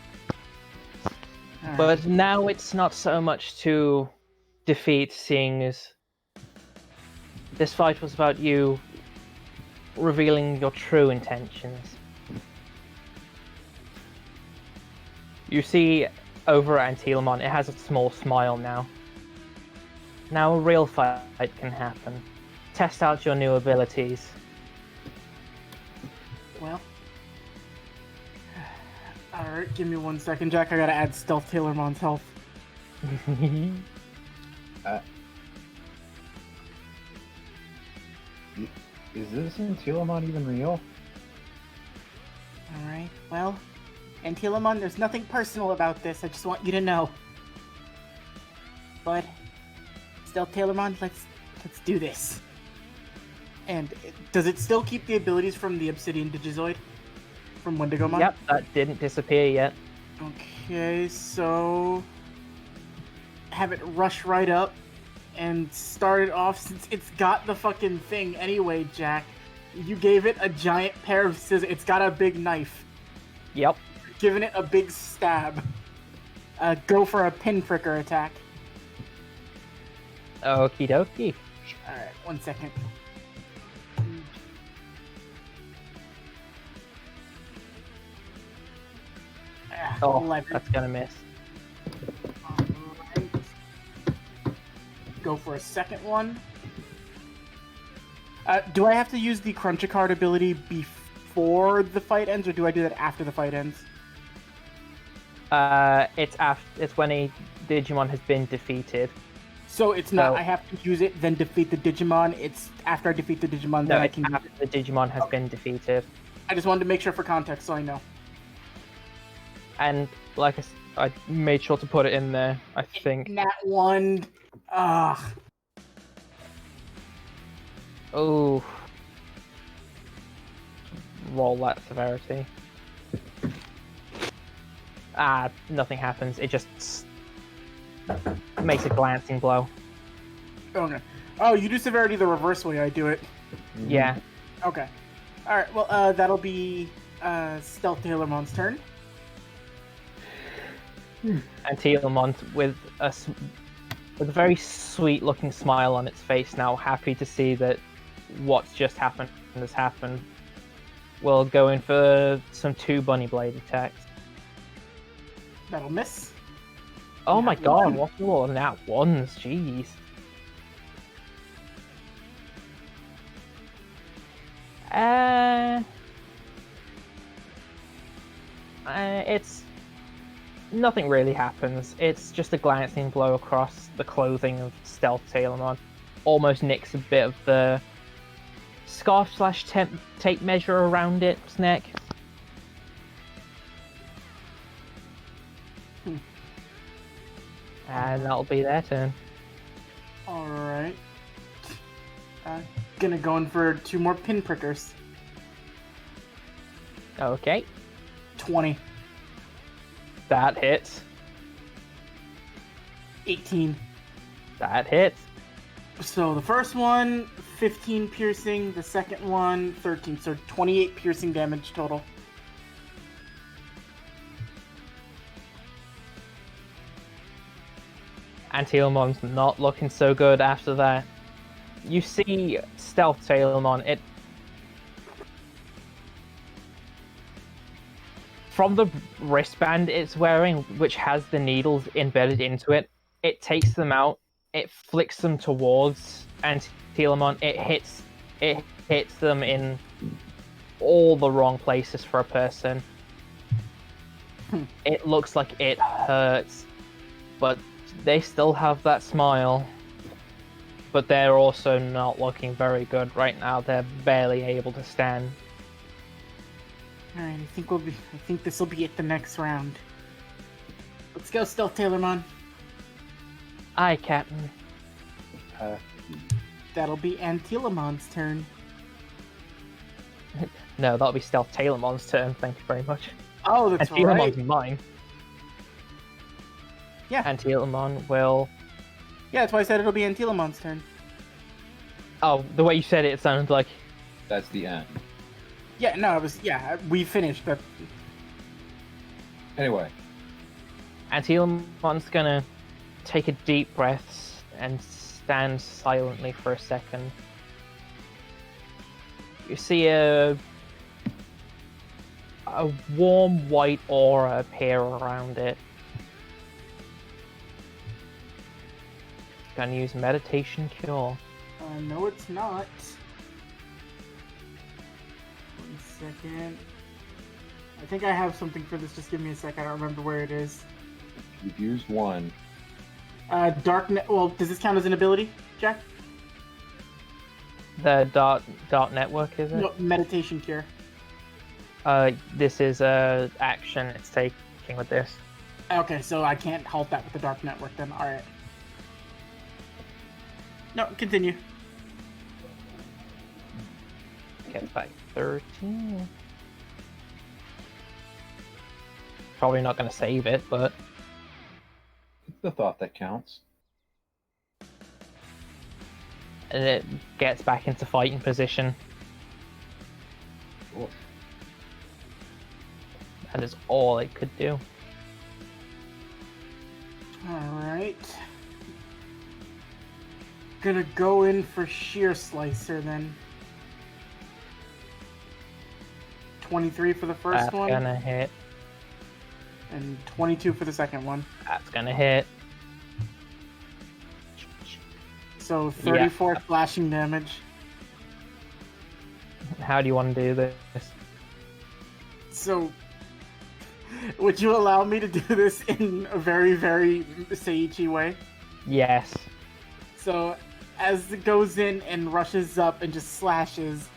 Alright. But now it's not so much to defeat, seeing as this fight was about you revealing your true intentions. You see over at Antilamon, it has a small smile now. Now a real fight can happen. Test out your new abilities. Well... Alright, give me 1 second, Jack. I gotta add Stealth Tailormon's health. is this Antilamon even real? Alright, well... Antilamon, there's nothing personal about this. I just want you to know. But... Stealth Tailormon, let's do this. And does it still keep the abilities from the Obsidian Digizoid? From Wendigomon? Yep, that didn't disappear yet. Okay, so... Have it rush right up and start it off since it's got the fucking thing anyway, Jack. You gave it a giant pair of scissors. It's got a big knife. Yep. Giving it a big stab. Go for a pinpricker attack. Okie dokie. Alright, 1 second. Oh, 11. that's gonna miss. Alright. Go for a second one. Do I have to use the Crunch a Card ability before the fight ends, or do I do that after the fight ends? It's when a Digimon has been defeated. So it's not, So- I have to use it, then defeat the Digimon. It's after I defeat the Digimon, No, then I it's can... after the Digimon has been defeated. I just wanted to make sure for context, so I know. And like I made sure to put it in there, I think. Nat 1... Ugh. Oh. Roll that severity. Nothing happens. It just makes a glancing blow. Okay. Oh, you do severity the reverse way I do it. Yeah. Okay. Alright, well, that'll be Stealth Tailormon's turn. And Telemont with a very sweet looking smile on its face now, happy to see that what's just happened has happened, will go in for some 2 Bunny Blade attacks. That'll miss. Oh my Nat god, one. what's all nat ones? Jeez. It's nothing really happens. It's just a glancing blow across the clothing of Stealth Tailormon. Almost nicks a bit of the scarf slash tape measure around its neck. And that'll be their turn. Alright. Gonna go in for 2 more pinprickers. Okay. 20. That hits. 18. That hits. So the first one, 15 piercing. The second one, 13. So 28 piercing damage total. Antilemon's not looking so good after that. You see Stealth Tailmon, it... From the wristband it's wearing, which has the needles embedded into it, it takes them out, it flicks them towards Antilemon, it hits them in all the wrong places for a person. It looks like it hurts, but they still have that smile. But they're also not looking very good right now. They're barely able to stand. Alright, I think this will be it the next round. Let's go, Stealth Tailormon. Aye, Captain. That'll be Antilemon's turn. No, that'll be Stealth Tailormon's turn. Thank you very much. Oh, that's Antilemon's right. mine. Yeah. Antilemon will... Yeah, that's why I said it'll be Antilemon's turn. Oh, the way you said it, it sounded like... That's the end. Yeah, no, it was... Yeah, we finished, but... Anyway. Antilemon's gonna take a deep breath and stand silently for a second. You see a warm white aura appear around it. Gonna use Meditation Cure. No, it's not. 1 second. I think I have something for this. Just give me a sec. I don't remember where it is. You've used one. Darknet. Well, does this count as an ability, Jack? The dark network, is it? No, Meditation Cure. This is a action it's taking with this. Okay, so I can't halt that with the Dark Network then. Alright. No, continue. Get back 13. Probably not going to save it, but... It's the thought that counts. And it gets back into fighting position. Cool. That is all it could do. Alright. Gonna go in for Shear Slicer then. 23 for the first That's one. gonna hit. And 22 for the second one. That's gonna hit. So 34 slashing damage. How do you want to do this? So, would you allow me to do this in a very, very Seiichi way? Yes. So, as it goes in and rushes up and just slashes,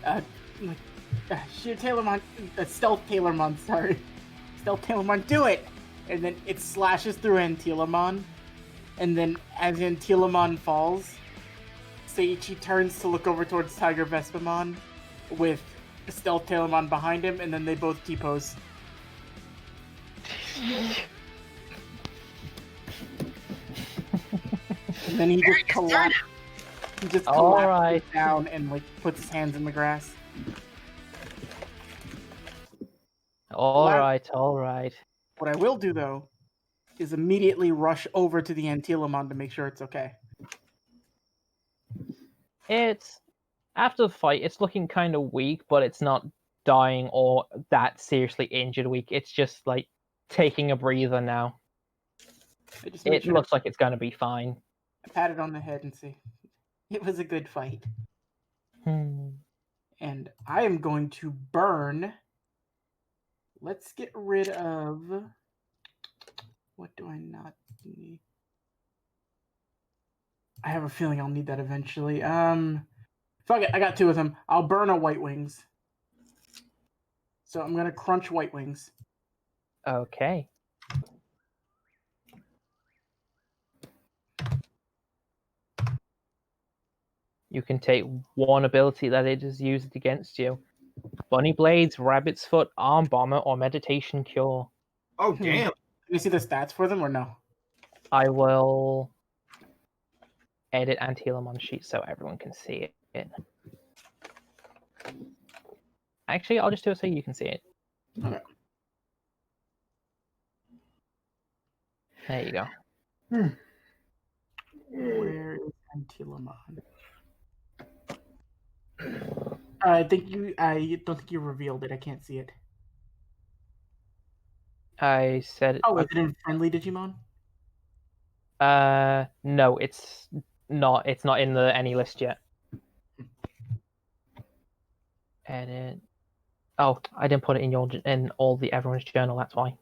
Sheer Tailormon, Stealth Tailormon, sorry. Stealth Tailormon, do it! And then it slashes through Antilemon, and then as Antilemon falls, Seiichi turns to look over towards Tiger Vespamon with Stealth Tailormon behind him, and then they both T-pose. And then he just collapses. He just collapses down and like puts his hands in the grass. Alright. What I will do though is immediately rush over to the Antilemon to make sure it's okay. It's after the fight, it's looking kind of weak, but it's not dying or that seriously injured weak. It's just like taking a breather now. It looks like it's gonna be fine. I pat it on the head and say, "It was a good fight." And I am going to burn. Let's get rid of. What do I not need? I have a feeling I'll need that eventually. Fuck it, I got 2 of them. I'll burn a White Wings. So I'm gonna crunch White Wings. Okay. You can take 1 ability that it has used against you. Bunny Blades, Rabbit's Foot, Arm Bomber, or Meditation Cure. Oh, damn. Can you see the stats for them or no? I will edit Antilamon sheet so everyone can see it. Actually, I'll just do it so you can see it. Okay. There you go. Where is Antilamon? I don't think you revealed it. I can't see it. I said. Oh, is it in friendly Digimon? No, it's not. It's not in the any list yet. Edit. Oh, I didn't put it in all the everyone's journal. That's why.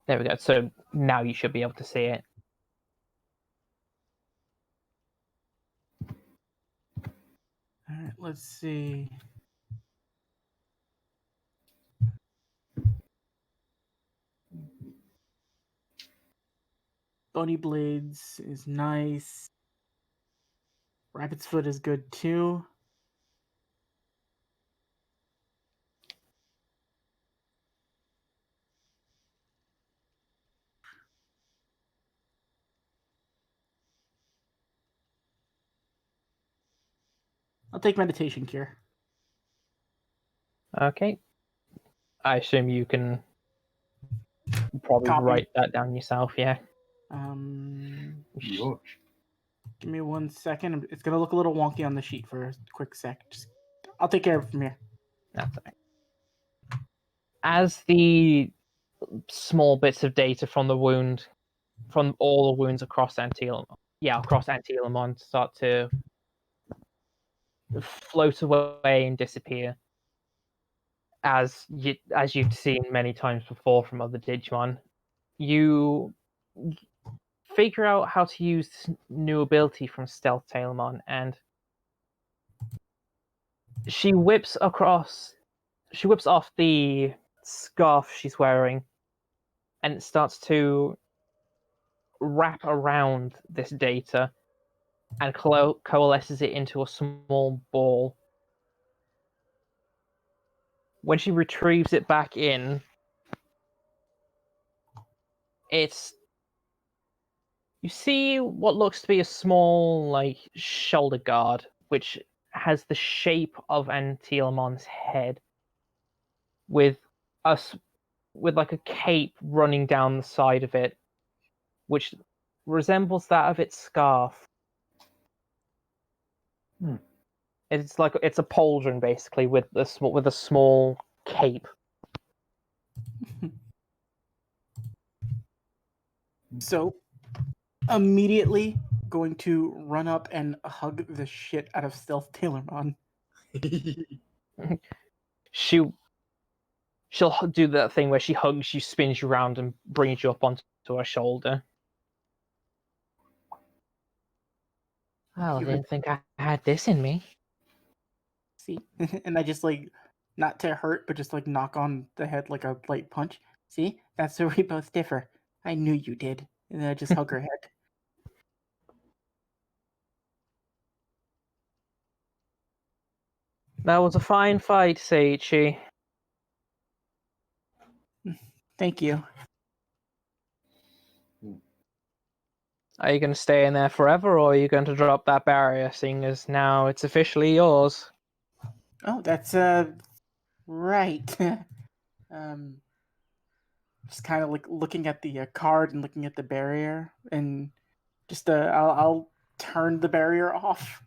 There we go. So now you should be able to see it. All right, let's see. Bunny Blades is nice. Rabbit's Foot is good too. I'll take Meditation Cure. Okay. I assume you can probably Copy. write that down yourself. Yeah. Yuck. Give me 1 second. It's gonna look a little wonky on the sheet for a quick sec. I'll take care of it from here. That's right. As the small bits of data from the wound, from all the wounds across Antilamon, start to float away and disappear, as you've seen many times before from other Digimon, you figure out how to use this new ability from Stealth Tailmon, and she whips off the scarf she's wearing, and it starts to wrap around this data and coalesces it into a small ball. When she retrieves it back in, you see what looks to be a small, like, shoulder guard, which has the shape of Antilamon's head, with like a cape running down the side of it, which resembles that of its scarf. It's a pauldron basically with a small cape. So, immediately going to run up and hug the shit out of Stealth Tailmon. She'll do that thing where she hugs you, spins you around, and brings you up onto her shoulder. Well, I didn't think I had this in me. See? And I just, like, not to hurt, but just, like, knock on the head like a light punch. See? That's where we both differ. I knew you did. And then I just hug her head. That was a fine fight, Seiichi. Thank you. Are you going to stay in there forever, or are you going to drop that barrier, seeing as now it's officially yours? Oh, that's, right. Just kind of like looking at the card and looking at the barrier, and just, I'll turn the barrier off.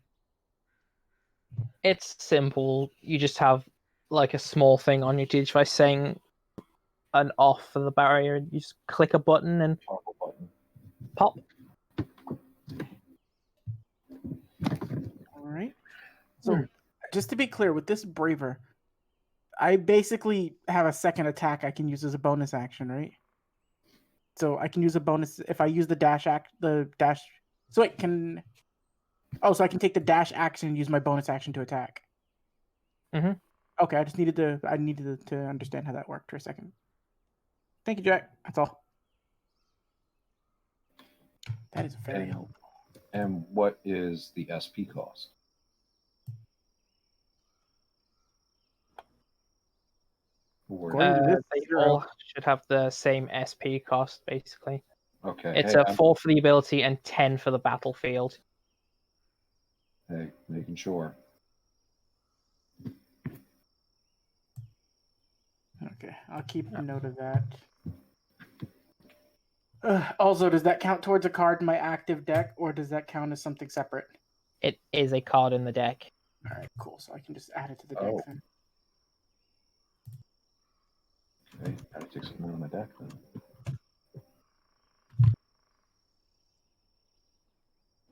It's simple. You just have like a small thing on your device saying an off for the barrier. You just click a button and pop. All right. So, just to be clear, with this Braver, I basically have a second attack I can use as a bonus action, right? So I can use a bonus if I use the dash. So wait, can Oh, so I can take the dash action and use my bonus action to attack. Mhm. Okay, I needed to understand how that worked for a second. Thank you, Jack. That's all. That is very And- helpful. And what is the SP cost? Or- According to this, They zero. all should have the same SP cost, basically. Okay. It's hey, a 4 for the ability and 10 for the battlefield. Hey, making sure. Okay, I'll keep note of that. Also, does that count towards a card in my active deck, or does that count as something separate? It is a card in the deck. All right, cool. So I can just add it to the deck Oh. then. Okay, gotta take something out of my deck then.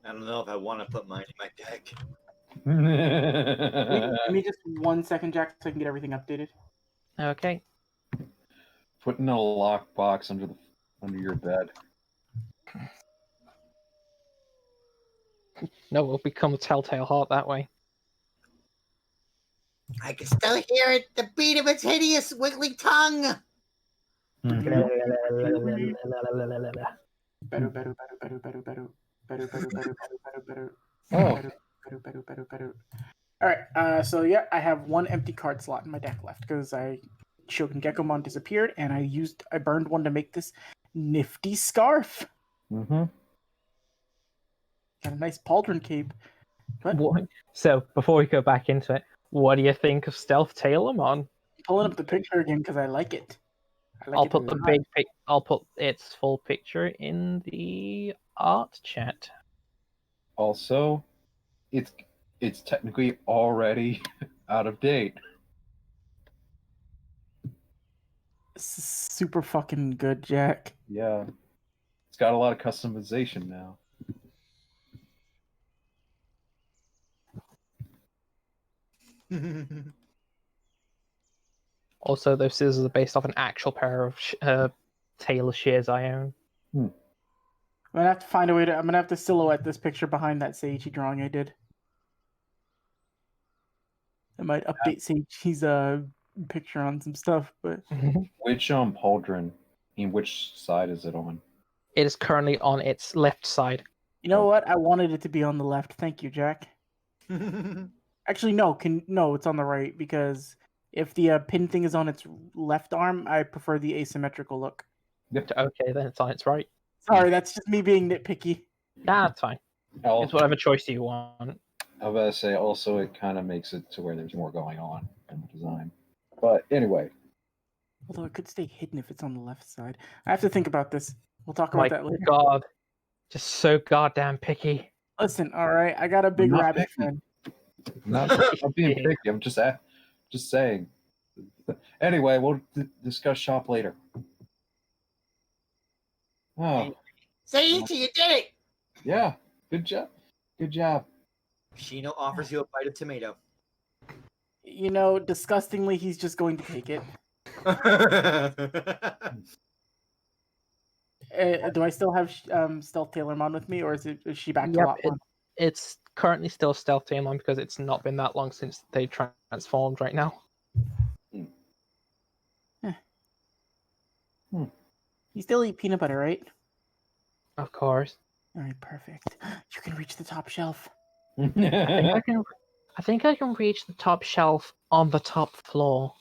I don't know if I want to put mine in my deck. Give me just 1 second, Jack, so I can get everything updated. Okay. Putting a lockbox under your bed. No, it'll become a telltale heart that way. I can still hear it, the beat of its hideous wiggly tongue. Better. Oh. All right. So yeah, I have 1 empty card slot in my deck left because Shogun Gekkomon disappeared, and I burned 1 to make this nifty scarf. Mm-hmm. Got a nice pauldron cape. So before we go back into it, what do you think of Stealth Tailormon? Pulling up the picture again because I like it. I'll put the big pic. I'll put its full picture in the art chat. Also, it's technically already out of date. Super fucking good, Jack. Yeah. It's got a lot of customization now. Also, those scissors are based off an actual pair of tailor shears I own. I'm gonna have to find a way to. I'm gonna have to silhouette this picture behind that Seiichi drawing I did. I might update Seiichi's picture on some stuff, but Which pauldron? I mean, which side is it on? It is currently on its left side. you know what? I wanted it to be on the left. Thank you, Jack. Actually, no. It's on the right because if the pin thing is on its left arm, I prefer the asymmetrical look. Yep. Okay, then it's on its right. Sorry, that's just me being nitpicky. Nah, that's fine. It's whatever choice you want. I was about to say, also, it kind of makes it to where there's more going on in the design. But anyway. Although it could stay hidden if it's on the left side. I have to think about this. We'll talk My about that later. God, just so goddamn picky. Listen, all right, I got a big not rabbit picky. friend. I'm not being picky. I'm just saying. Anyway, we'll discuss shop later. Oh, Seiichi, you did it! yeah. Good job. Good job. Shino offers you a bite of tomato. You know, disgustingly, he's just going to take it. Do I still have Stealth Tailormon with me, or is she back to lot 1? It's currently still Stealth Tailormon because it's not been that long since they transformed right now. You still eat peanut butter, right? Of course. All right, perfect. You can reach the top shelf. I think I can reach the top shelf on the top floor.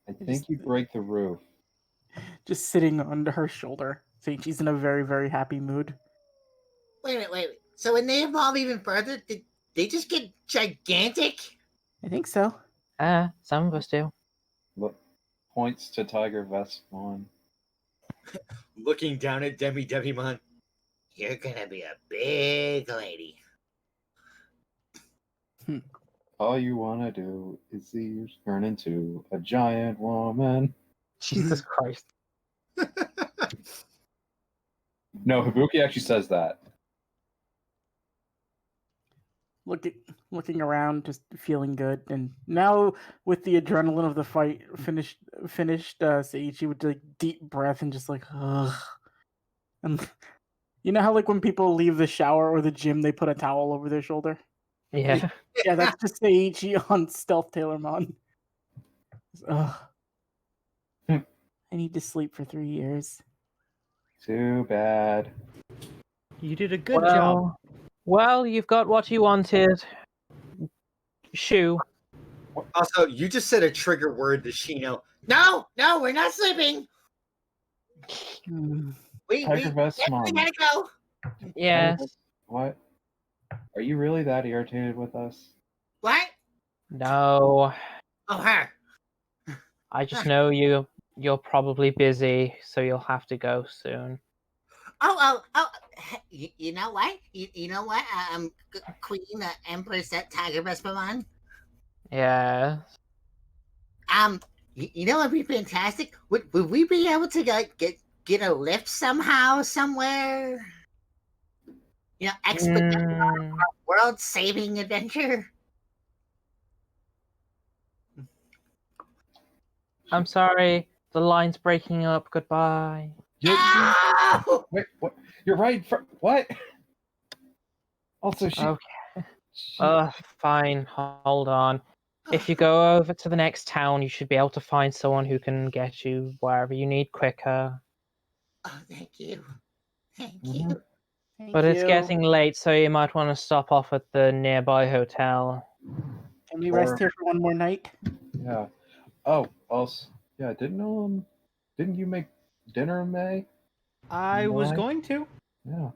I think you break the roof. Just sitting under her shoulder. Seiichi's in a very, very happy mood. Wait a minute. So when they evolve even further, did they just get gigantic? I think so. Some of us do. Look, points to Tiger Vestmon. Looking down at Devimon. You're gonna be a big lady. All you want to do is see you turn into a giant woman. Jesus Christ. No, Habuki actually says that. Looking around, just feeling good, and now with the adrenaline of the fight finished, Seiichi would take deep breath and just like, ugh, and You know how like when people leave the shower or the gym, they put a towel over their shoulder? Yeah. Yeah, that's just Seiichi on Stealth Tailormon. Ugh. Hmm. I need to sleep for 3 years. Too bad. You did a good job. Well, you've got what you wanted. Shoo. Also, you just said a trigger word to Shino. No, we're not sleeping. Hmm. We Tiger Vest we Mom. gotta go. Yes. What? Are you really that irritated with us? What? No. Oh, her. I just know you're probably busy, so you'll have to go soon. Oh. You know what? You know what? Queen Empress at Tiger Vespermon. Yeah. You know what'd be fantastic? Would we be able to get a lift somehow, somewhere? You know, expedite our world-saving adventure. I'm sorry. The line's breaking up. Goodbye. No! Wait, what? You're right. What? Also, Okay. Fine. Hold on. If you go over to the next town, you should be able to find someone who can get you wherever you need quicker. Oh, thank you. Thank Mhm. you. But it's getting late, so you might want to stop off at the nearby hotel. Can we rest here for one more night? Yeah. Oh, also, yeah. Didn't you make dinner in May? I was Why? going to. Yeah.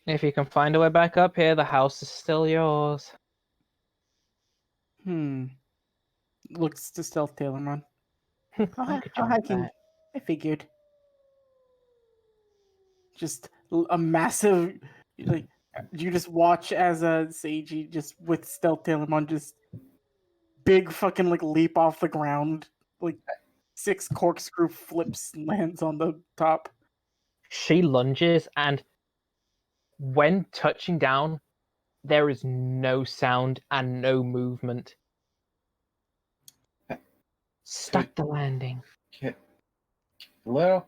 If you can find a way back up here, the house is still yours. Looks to Stealth Tailormon. I could jump hiking. that. I figured. Just a massive, like, you just watch as a Seiji just with Stealth Tailormon just big fucking like leap off the ground, like 6 corkscrew flips and lands on the top. She lunges, and when touching down, there is no sound and no movement. Stuck the landing. Little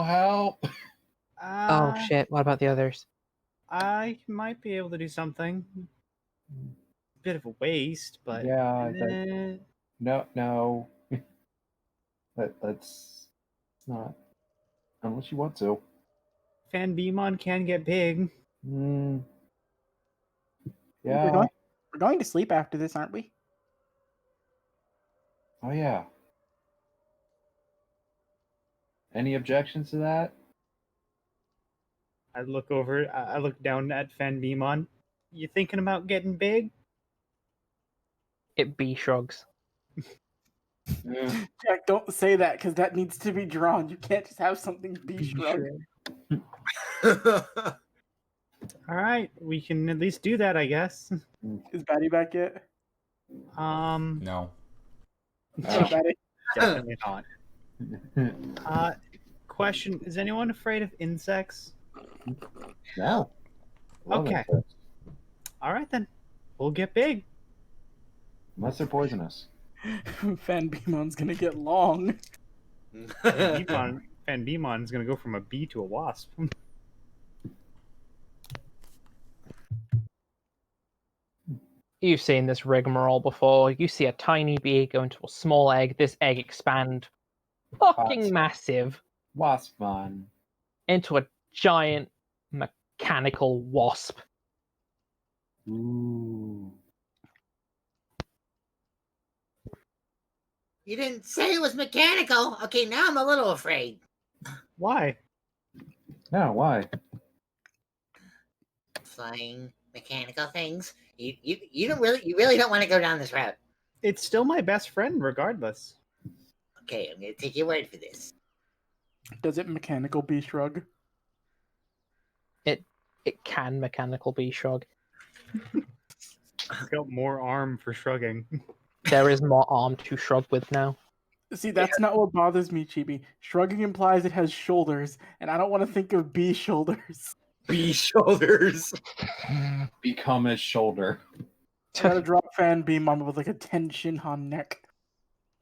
help. Oh shit, what about the others? I might be able to do something. Bit of a waste, but Yeah. No. Let's not. Unless you want to. Phantasma can get big. Yeah. We're going to sleep after this, aren't we? Oh yeah. Any objections to that? I look down at Phantasma. You thinking about getting big? It B shrugs. Jack, don't say that because that needs to be drawn. You can't just have something be shrug. All right, we can at least do that, I guess. Is Batty back yet? No. Oh, Batty. Definitely not. Question: is anyone afraid of insects? No. Love Okay. it. All right then, we'll get big. Unless they're poisonous. Fan Beamon's gonna get long. Phantasma is gonna go from a bee to a wasp. You've seen this rigmarole before. You see a tiny bee go into a small egg. This egg expand, fucking massive, Waspmon. into a giant mechanical wasp. Ooh. You didn't say it was mechanical. Okay, now I'm a little afraid. Why? No, why? Flying mechanical things. You don't really don't want to go down this route. It's still my best friend, regardless. Okay, I'm gonna take your word for this. Does it mechanical bee shrug? It can mechanical bee shrug. It's got more arm for shrugging. There is more arm to shrug with now. See, that's not what bothers me, Chibi. Shrugging implies it has shoulders, and I don't want to think of bee shoulders. Bee shoulders. Become his shoulder. I gotta drop Fan Beamon with like a 10 Shinhan neck.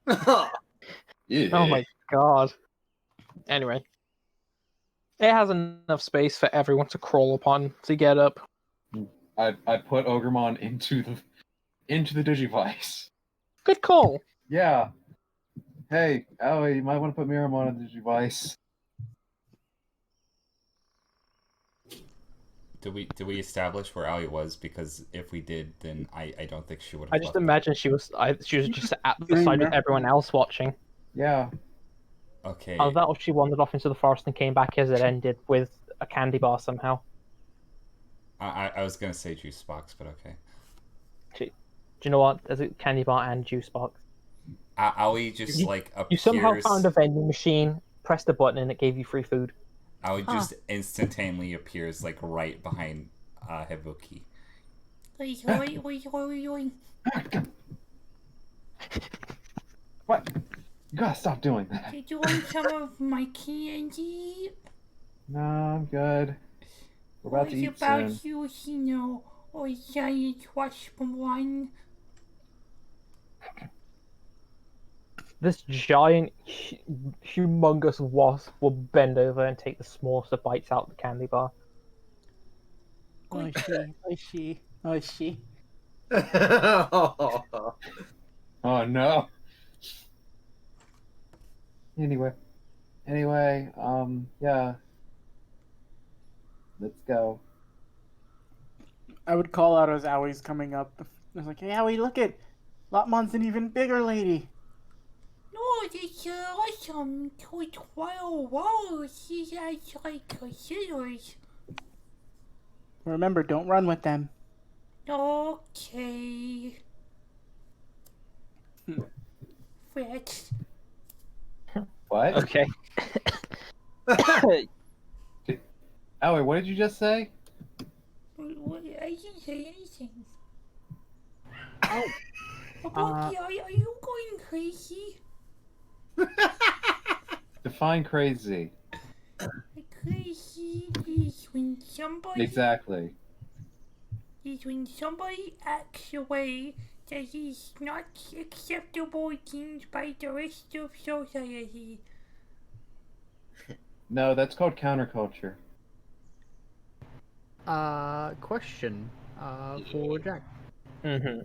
Yeah. Oh my god. Anyway. It has enough space for everyone to crawl upon to get up. I put Ogremon into the Digivice. Good call. Yeah. Hey, Aoi, you might want to put Miramon in the Digivice. Did we establish where Ali was? Because if we did, then I don't think she would have. I just imagine she was just at the Doing side with that. everyone else watching. Yeah. Okay. Either that or she wandered off into the forest and came back as it ended with a candy bar somehow. I was gonna say juice box, but okay. Do you know what? There's a candy bar and juice box. Ali just You- like appears. You somehow found a vending machine, pressed a button, and it gave you free food. Ali just instantaneously appears like right behind Hibuki. What? You gotta stop doing that. Did you want some of my candy? No, I'm good. We're about to eat about soon. you, or giant wasp one? This giant, humongous wasp will bend over and take the smallest of bites out of the candy bar. I see. Oh no. Anyway, yeah. Let's go. I would call out as Aoi's coming up. I was like, hey, Aoi, look it. Lotmon's an even bigger lady. No, it's awesome. It's wow. She has like scissors. Remember, don't run with them. Okay. Fetch. What? Okay. Aoi, what did you just say? What? I didn't say anything. Oh. Abuki, are you going crazy? Define crazy. Crazy is when somebody acts a way that is not acceptable deemed by the rest of society. No, that's called counterculture. Question. For Jack. Mm-hmm.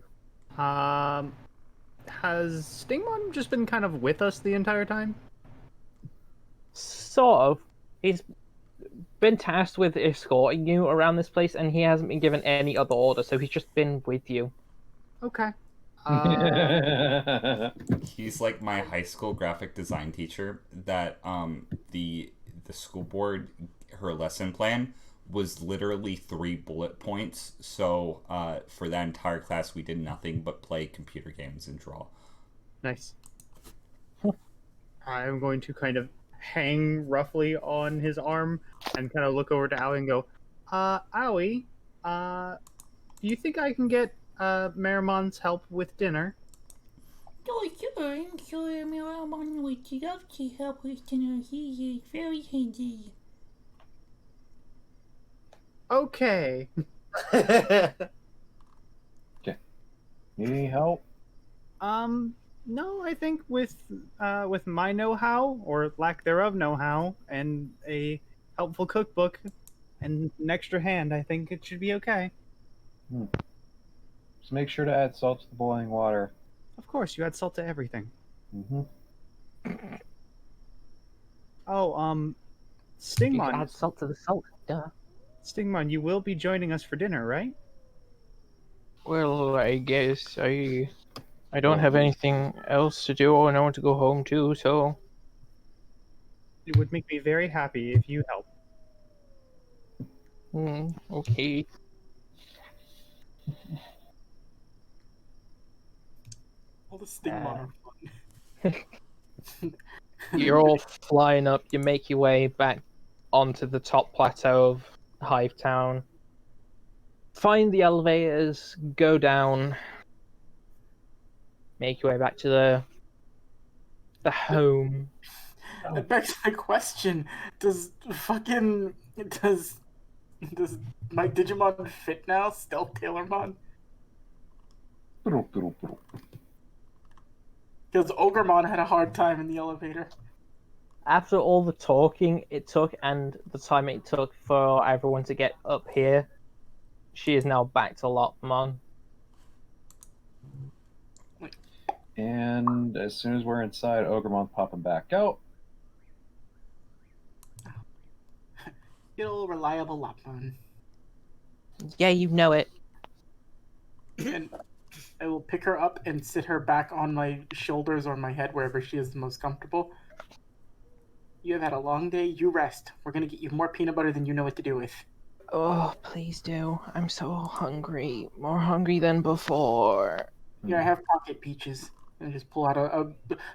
Has Stingmon just been kind of with us the entire time? Sort of. He's been tasked with escorting you around this place, and he hasn't been given any other order, so he's just been with you. Okay. He's like my high school graphic design teacher that the school board, her lesson plan was literally 3 bullet points. So for that entire class we did nothing but play computer games and draw. Nice. I'm going to kind of hang roughly on his arm and kind of look over to Aoi and go, Aoi, do you think I can get Maramon's help with dinner? Oh, sure, I'm sure Miramon would love to help with dinner. He is very handy. Okay. Need any help? No, I think with my know-how or lack thereof know-how and a helpful cookbook and an extra hand, I think it should be okay. Just make sure to add salt to the boiling water. Of course, you add salt to everything. Mm-hmm. Oh, You Stingmon. add salt to the salt, duh. Stingmon, you will be joining us for dinner, right? Well, I guess I don't have anything else to do, and I want to go home too, so... It would make me very happy if you help. Okay. All the Stingmon are fun. You're all flying up, you make your way back onto the top plateau of Hive Town. Find the elevators, go down, make your way back to the home. It begs the question: Does my Digimon fit now? Stealth Tailormon? Because Ogremon had a hard time in the elevator. after all the talking it took and the time it took for everyone to get up here, she is now back to Lopmon. And as soon as we're inside, Ogremon's popping back out. Good old reliable Lopmon. Yeah, you know it. And I will pick her up and sit her back on my shoulders or my head, wherever she is the most comfortable. You have had a long day. You rest. We're going to get you more peanut butter than you know what to do with. Oh, please do. I'm so hungry. More hungry than before. Yeah, I have pocket peaches. And just pull out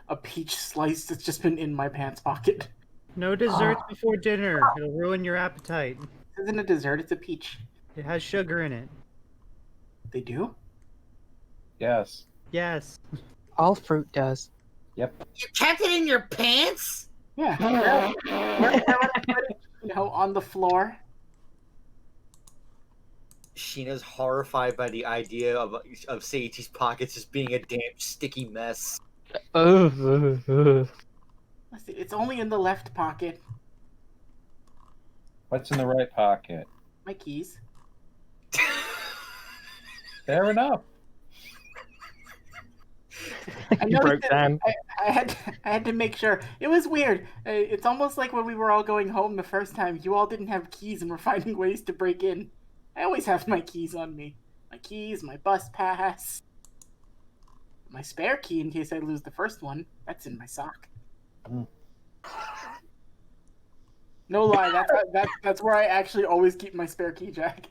a peach slice that's just been in my pants pocket. No desserts before dinner. It'll ruin your appetite. This isn't a dessert, it's a peach. It has sugar in it. They do? Yes. Yes. All fruit does. Yep. You kept it in your pants? Yeah. On the floor. Sheena's horrified by the idea of Seiichi's pockets just being a damn sticky mess. Let's see, it's only in the left pocket. What's in the right pocket? My keys. Fair enough. You broke down. I had to make sure. It was weird. It's almost like when we were all going home the first time. You all didn't have keys and were finding ways to break in. I always have my keys on me. My keys, my bus pass. My spare key in case I lose the first one. That's in my sock. Mm. No lie, that's where I actually always keep my spare key, Jack.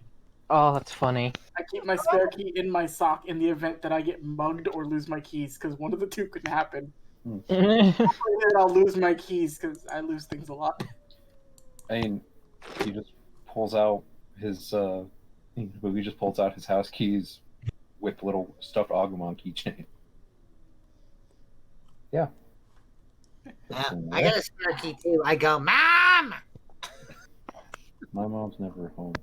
Oh, that's funny. I keep my spare key in my sock in the event that I get mugged or lose my keys, because one of the two could happen. Or I'll lose my keys, because I lose things a lot. I mean, he just pulls out his he just pulls out his house keys with little stuffed Agumon keychain. Yeah. I got a spare key too. I go, Mom! My mom's never home.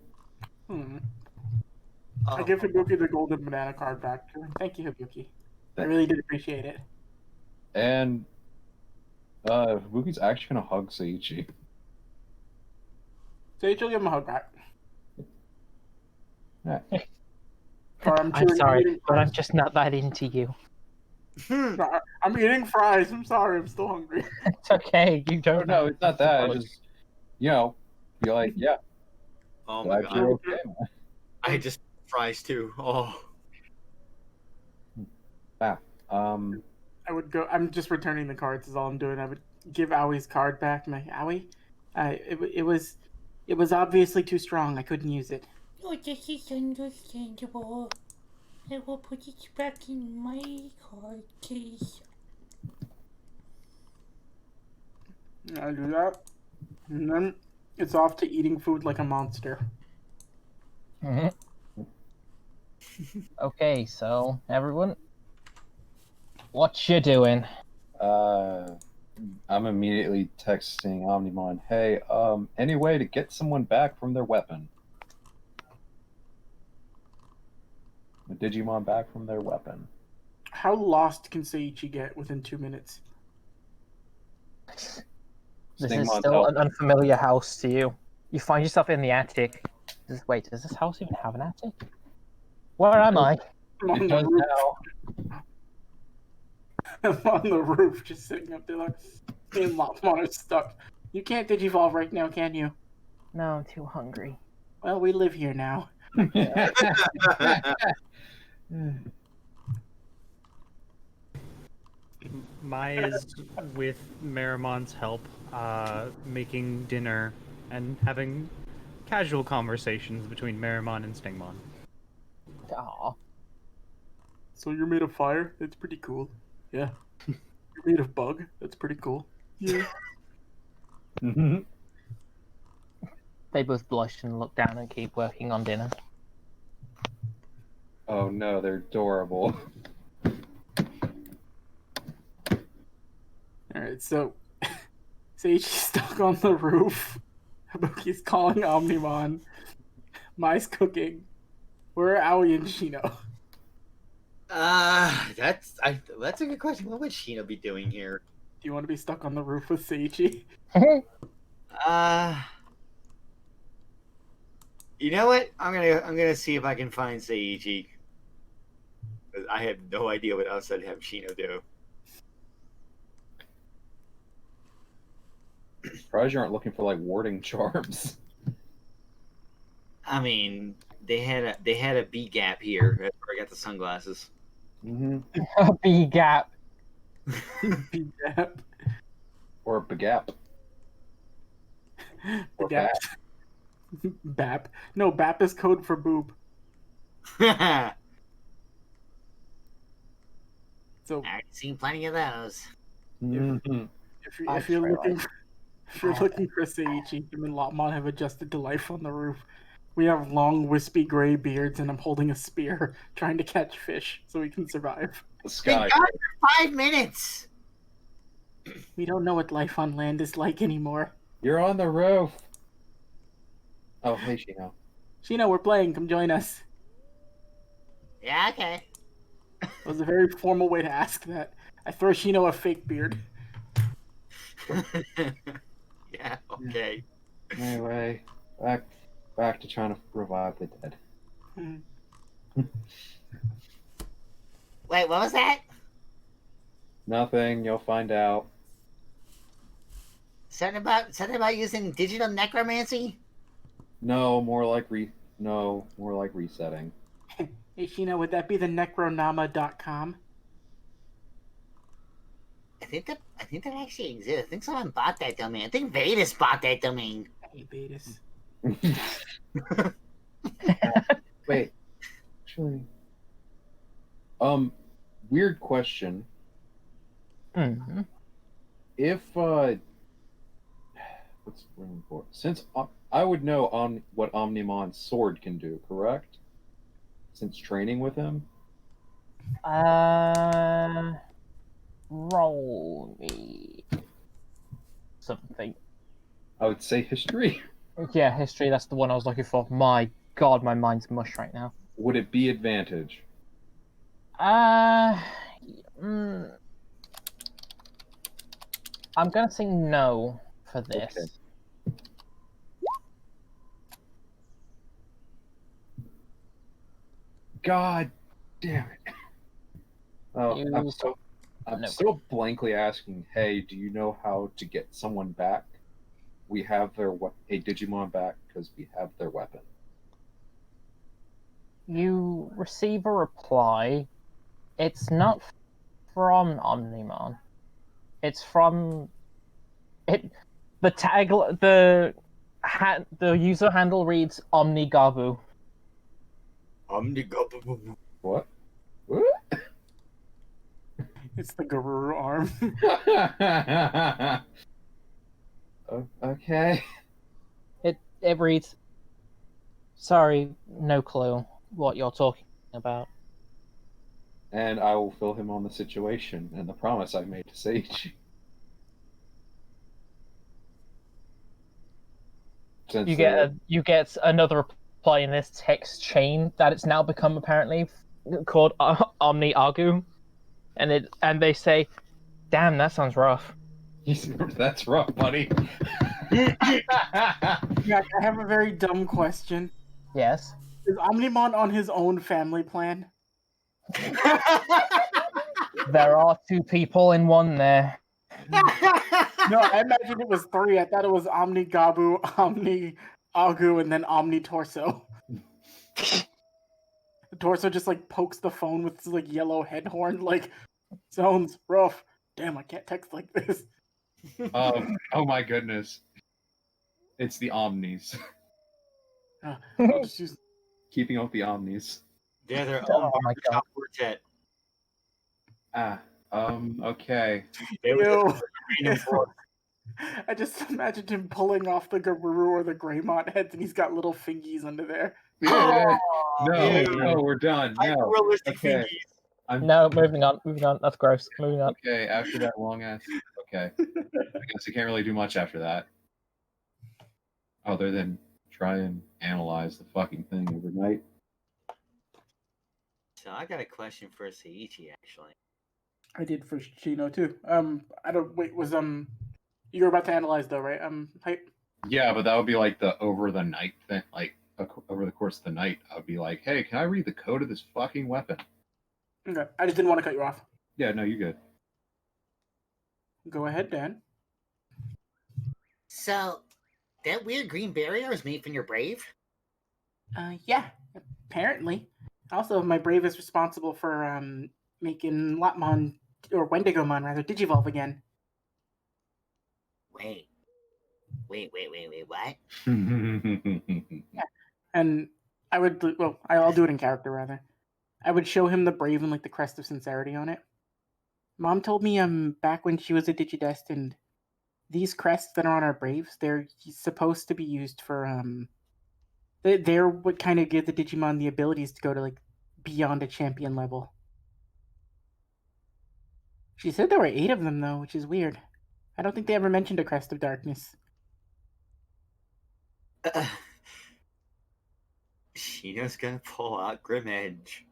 I give Hibuki the golden banana card back. Thank you, Hibuki. I really did appreciate it. And Hibuki's actually gonna hug Seiichi. Seiichi will give him a hug back. Yeah. Or I'm sorry, but I'm just not that into you. I'm eating fries. I'm sorry. I'm still hungry. It's okay. You don't No, it's not that. It's just, you're like, yeah. Oh my Glad you're god. okay, man. I just fries too. Oh. I would go. I'm just returning the cards. Is all I'm doing. I would give Awie's card back. My Aoi, it was obviously too strong. I couldn't use it. Oh, this is understandable. I will put it back in my card case. I do that, and then it's off to eating food like a monster. Okay, so everyone, what you doing? I'm immediately texting Omnimon, hey, any way to get someone back from their weapon? The Digimon back from their weapon. How lost can Seiichi get within 2 minutes? This Stingmon's is still an unfamiliar house to you. You find yourself in the attic. Wait, does this house even have an attic? Where am I? I'm on the roof. I'm on the roof, just sitting up there like, being Lopmon is stuck. You can't digivolve right now, can you? No, I'm too hungry. Well, we live here now. Maya's with Maramon's help, making dinner and having casual conversations between Maramon and Stingmon. Aw. So you're made of fire? That's pretty cool. Yeah. You're made of bug? That's pretty cool. Yeah. They both blush and look down and keep working on dinner. Oh no, they're adorable. Alright, so Seiichi's stuck on the roof. Hibuki's calling Omnimon. Mai's cooking. Where are Aoi and Shino? That's a good question. What would Sheena be doing here? Do you want to be stuck on the roof with Seiichi? You know what? I'm gonna see if I can find Seiichi. 'Cause I have no idea what else I'd have Shino do. Surprised you aren't looking for like warding charms. I mean, they had a B gap here. That's where I got the sunglasses. Mm-hmm. B gap. Begap. Or Bagap. Or Begap. Bap. No, Bap is code for boob. So I've seen plenty of those. Mm-hmm. if you're looking for Seiichi, him and Lopmon have adjusted to life on the roof. We have long, wispy gray beards, and I'm holding a spear, trying to catch fish so we can survive. The Been sky. gone for 5 minutes. We don't know what life on land is like anymore. You're on the roof. Oh, hey, Shino. Shino, we're playing. Come join us. Yeah, okay. That was a very formal way to ask that. I throw Shino a fake beard. Yeah. Okay. Anyway, back to trying to revive the dead. Wait, what was that? Nothing. You'll find out. Something about using digital necromancy? No, more like resetting. Hey, Shino, would that be the necronama.com? I think that actually exists. I think someone bought that domain. I think Vedas bought that domain. Hey, Betis. Wait. Actually. Weird question. Mm-hmm. If what's room for? Since I would know on what Omnimon's sword can do, correct? Since training with him. Roll me something. I would say history. Yeah, history. That's the one I was looking for. My God, my mind's mush right now. Would it be advantage? I'm gonna say no for this. Okay. God damn it. Oh, I'm still blankly asking, hey, do you know how to get someone back? We have a Digimon back because we have their weapon. You receive a reply. It's not from Omnimon. It's from it. The tag, the user handle reads Omnigabu. Omnigabu. What? What? It's the Garuru arm. Okay. It reads, sorry, no clue what you're talking about. And I will fill him on the situation and the promise I made to Sage. Since You get another reply in this text chain that it's now become apparently called Omni Argu, and they say, "Damn, that sounds rough." That's rough, buddy. Yeah, I have a very dumb question. Yes. Is Omnimon on his own family plan? There are two people in one there. No, I imagined it was 3. I thought it was Omni Gabu, Omni Agu, and then Omni Torso. The Torso just like pokes the phone with his like yellow head horn, like, sounds rough. Damn, I can't text like this. Oh my goodness. It's the Omnis. I'll just use... Keeping up with the Omnis. They're their Oh own my God. quartet. Okay. They were Ew. the Random Four. I just imagined him pulling off the Garuru or the Greymont heads, and he's got little fingies under there. Yeah. yeah. No, we're done. No. Realistic Okay. thingies. No, moving on. That's gross. Moving on. Okay, after that long ass. Okay. I guess I can't really do much after that. Other than try and analyze the fucking thing overnight. So I got a question for Seiichi, actually. I did for Chino too. I don't wait. Was you were about to analyze though, right? Hype. Yeah, but that would be like the over the night thing. Like over the course of the night, I would be like, "Hey, can I read the code of this fucking weapon?" Okay, I just didn't want to cut you off. Yeah, no, you're good. Go ahead, Dan. So, that weird green barrier is made from your brave? Yeah, apparently. Also, my brave is responsible for making Lotmon or Wendigomon rather Digivolve again. Wait, what? Yeah, and I would I'll do it in character rather. I would show him the brave and like the crest of sincerity on it. Mom told me back when she was a digidestined, these crests that are on our braves, they're supposed to be used for they're what kind of give the Digimon the abilities to go to like beyond a champion level. She said there were 8 of them though, which is weird. I don't think they ever mentioned a crest of darkness. Shino's gonna pull out Grim Edge.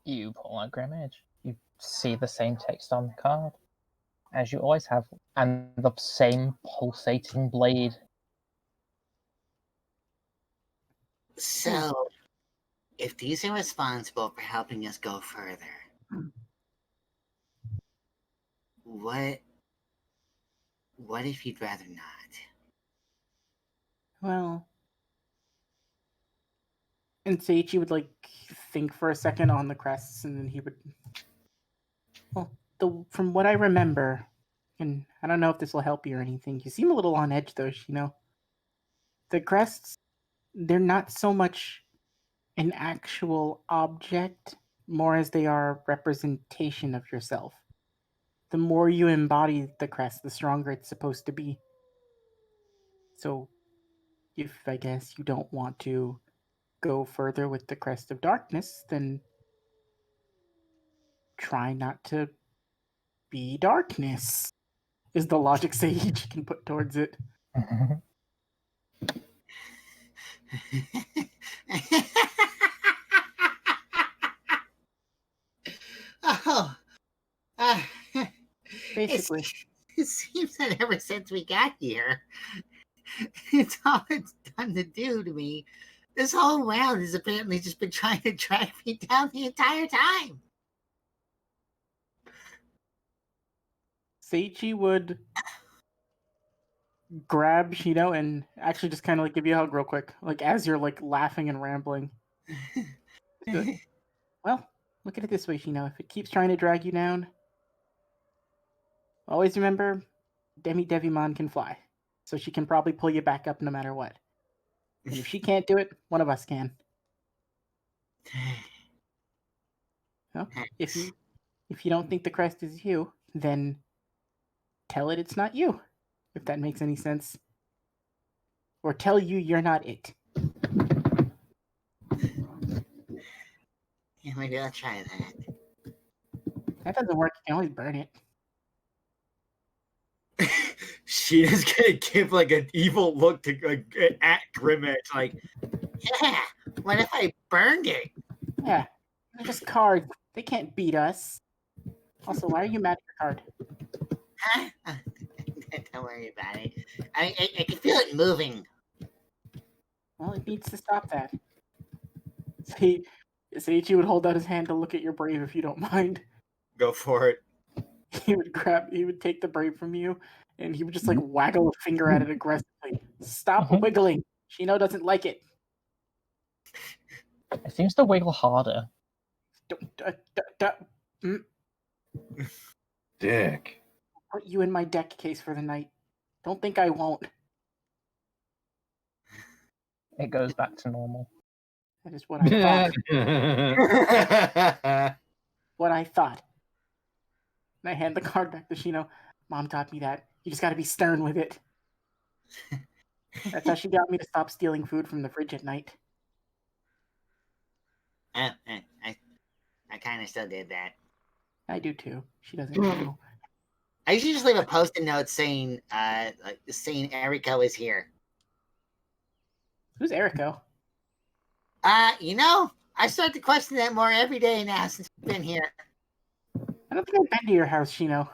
You pull out Grim Edge. You see the same text on the card, as you always have, and the same pulsating blade. So, if these are responsible for helping us go further, what if you'd rather not? Well, and Seiichi would like think for a second on the crests, and then he would. Well, from what I remember, and I don't know if this will help you or anything. You seem a little on edge though, Shino. The crests, they're not so much an actual object, more as they are representation of yourself. The more you embody the crest, the stronger it's supposed to be. So, if I guess you don't want to go further with the crest of darkness, then try not to be darkness, is the logic Sage can put towards it. Oh, Basically. It seems that ever since we got here, it's all it's done to do to me. This whole world has apparently just been trying to drag me down the entire time. Seiichi would grab Shino and actually just kind of like give you a hug real quick, like as you're like laughing and rambling. Well, look at it this way, Shino. If it keeps trying to drag you down, always remember, Devimon can fly, so she can probably pull you back up no matter what. And if she can't do it, one of us can. Well, if you don't think the crest is you, then tell it it's not you, if that makes any sense. Or tell you you're not it. Yeah, maybe I'll try that. That doesn't work. You can always burn it. Shino's gonna give like an evil look to at Grim Edge, like, Yeah, what if I burned it? Yeah, they're just cards. They can't beat us. Also, why are you mad at your card? Huh? Don't worry about it. I can feel it moving. Well, it needs to stop that. Seiichi would hold out his hand to look at your brave if you don't mind. go for it. He would take the brave from you, and he would just like waggle a finger at it aggressively. Stop wiggling. Shino doesn't like it. It seems to wiggle harder. Dick. Put you in my deck case for the night. Don't think I won't. It goes back to normal. That is what I thought. What I thought. And I hand the card back to Shino. Mom taught me that. You just gotta be stern with it. That's how she got me to stop stealing food from the fridge at night. I kind of still did that. I do too. She doesn't know. I usually just leave a post-it note saying Eriko is here. Who's Eriko? You know, I start to question that more every day now since I've been here. I don't think I've been to your house, Shino.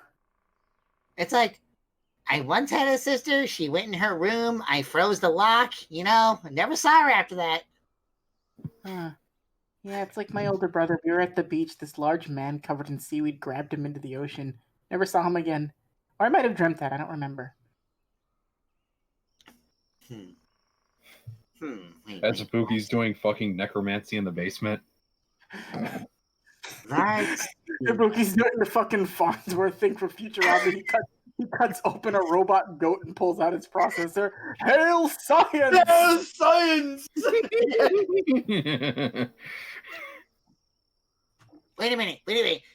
It's like, I once had a sister. She went in her room. I froze the lock. I never saw her after that. Yeah, it's like my older brother. We were at the beach. This large man covered in seaweed grabbed him into the ocean. Never saw him again. Or I might have dreamt that. I don't remember. As Ibuki's doing fucking necromancy in the basement. That's Ibuki's doing the fucking Farnsworth thing for Futurama. He cuts open a robot goat and pulls out its processor. Hail science! Hail science! Wait a minute.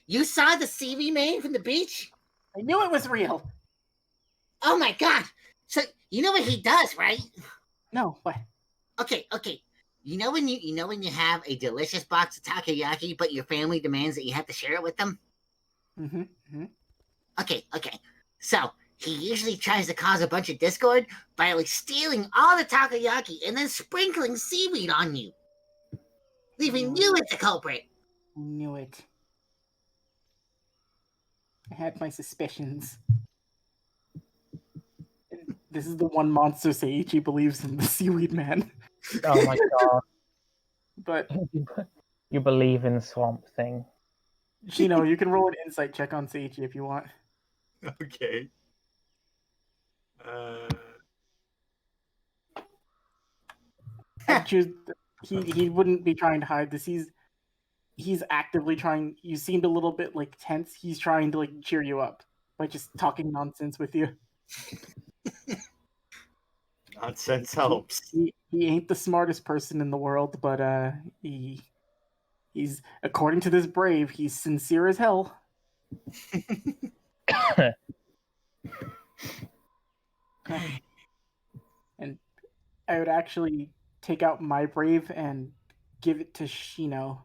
You saw the CV man from the beach? I knew it was real. Oh my god! So you know what he does, right? No, what? Okay. You know when you have a delicious box of takoyaki, but your family demands that you have to share it with them? Mm-hmm. Okay. So he usually tries to cause a bunch of discord by stealing all the takoyaki and then sprinkling seaweed on you, leaving you as the culprit. I knew it. I had my suspicions. This is the one monster Seiichi believes in, the seaweed man. Oh my god. But you believe in Swamp Thing. Shino, you can roll an insight check on Seiichi if you want. Okay. I choose. He wouldn't be trying to hide this. He's actively trying. You seemed a little bit tense. He's trying to cheer you up by just talking nonsense with you. Nonsense helps. He ain't the smartest person in the world, but he's according to this brave, he's sincere as hell. And I would actually take out my brave and give it to Shino.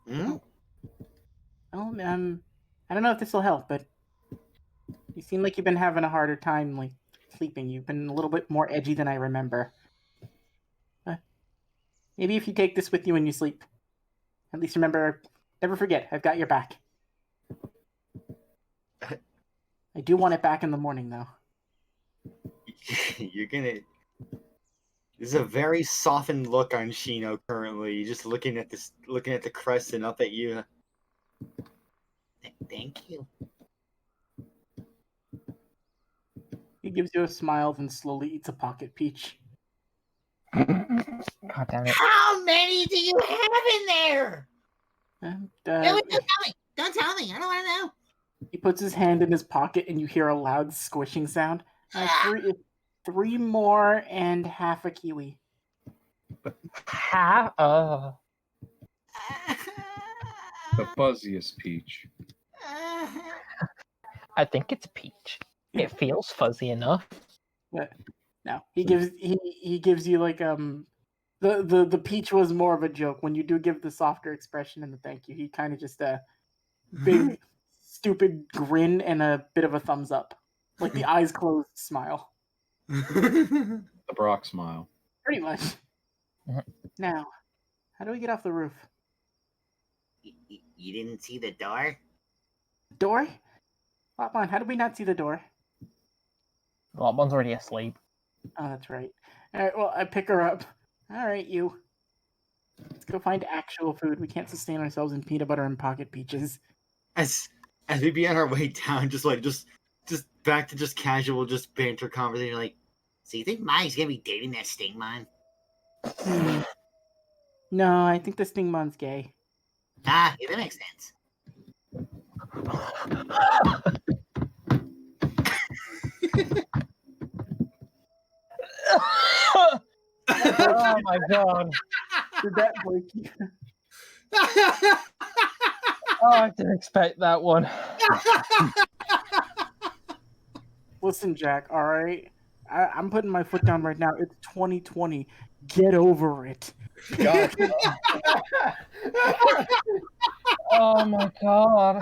Hmm? Oh, I don't know if this will help, but you seem like you've been having a harder time sleeping. You've been a little bit more edgy than I remember. Maybe if you take this with you when you sleep. At least remember, never forget, I've got your back. I do want it back in the morning, though. You're gonna... There's a very softened look on Shino currently. Just looking at the crest and up at you. Thank you. He gives you a smile, then slowly eats a pocket peach. God damn it. How many do you have in there? And, No, don't tell me. Don't tell me. I don't want to know. he puts his hand in his pocket, and you hear a loud squishing sound. Three more and half a kiwi. The fuzziest peach. I think it's peach. It feels fuzzy enough. But no, he gives you the peach was more of a joke. When you do give the softer expression and the thank you, he kind of just big stupid grin and a bit of a thumbs up, like the eyes closed smile. The Brock smile. Pretty much. Now, how do we get off the roof? You didn't see the door? Door? Lopmon, how did we not see the door? Lopmon's already asleep. Oh, that's right. All right, well, I pick her up. All right, you. Let's go find actual food. We can't sustain ourselves in peanut butter and pocket peaches. As we be on our way down, just back to just casual, just banter conversation. So you think Mai's gonna be dating that Stingmon? No, I think the Stingmon's gay. Ah, yeah, that makes sense. Oh my god. Did that break you? Oh, I didn't expect that one. Listen, Jack, all right? I'm putting my foot down right now. It's 2020. Get over it. God. Oh my god.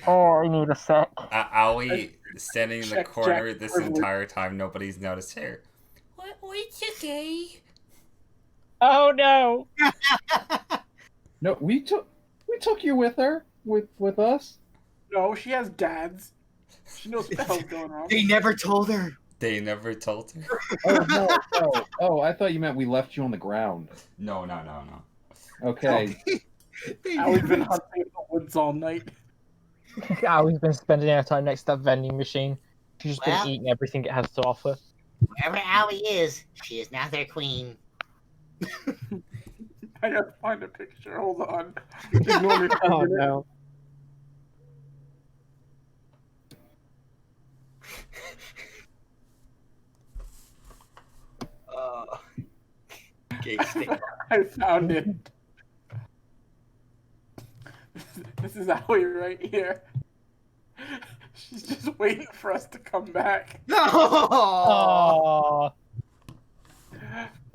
Oh, I need a sec. Aoi standing in the Check, corner Jack, this privilege. entire time. Nobody's noticed her. What's okay? Oh no! No, we took you with her, with us. No, she has dads. She knows what the hell's going on. They never told her. They never told her. Oh no, no. Oh, I thought you meant we left you on the ground. No. Okay. Allie's been hunting in the woods all night. Allie's been spending our time next to that vending machine. She's just Well. been eating everything it has to offer. Wherever Allie is, she is now their queen. I gotta find a picture. Hold on. Ignore me for a Oh minute. no. Gay stick. I found it. This is Allie right here. She's just waiting for us to come back. Oh.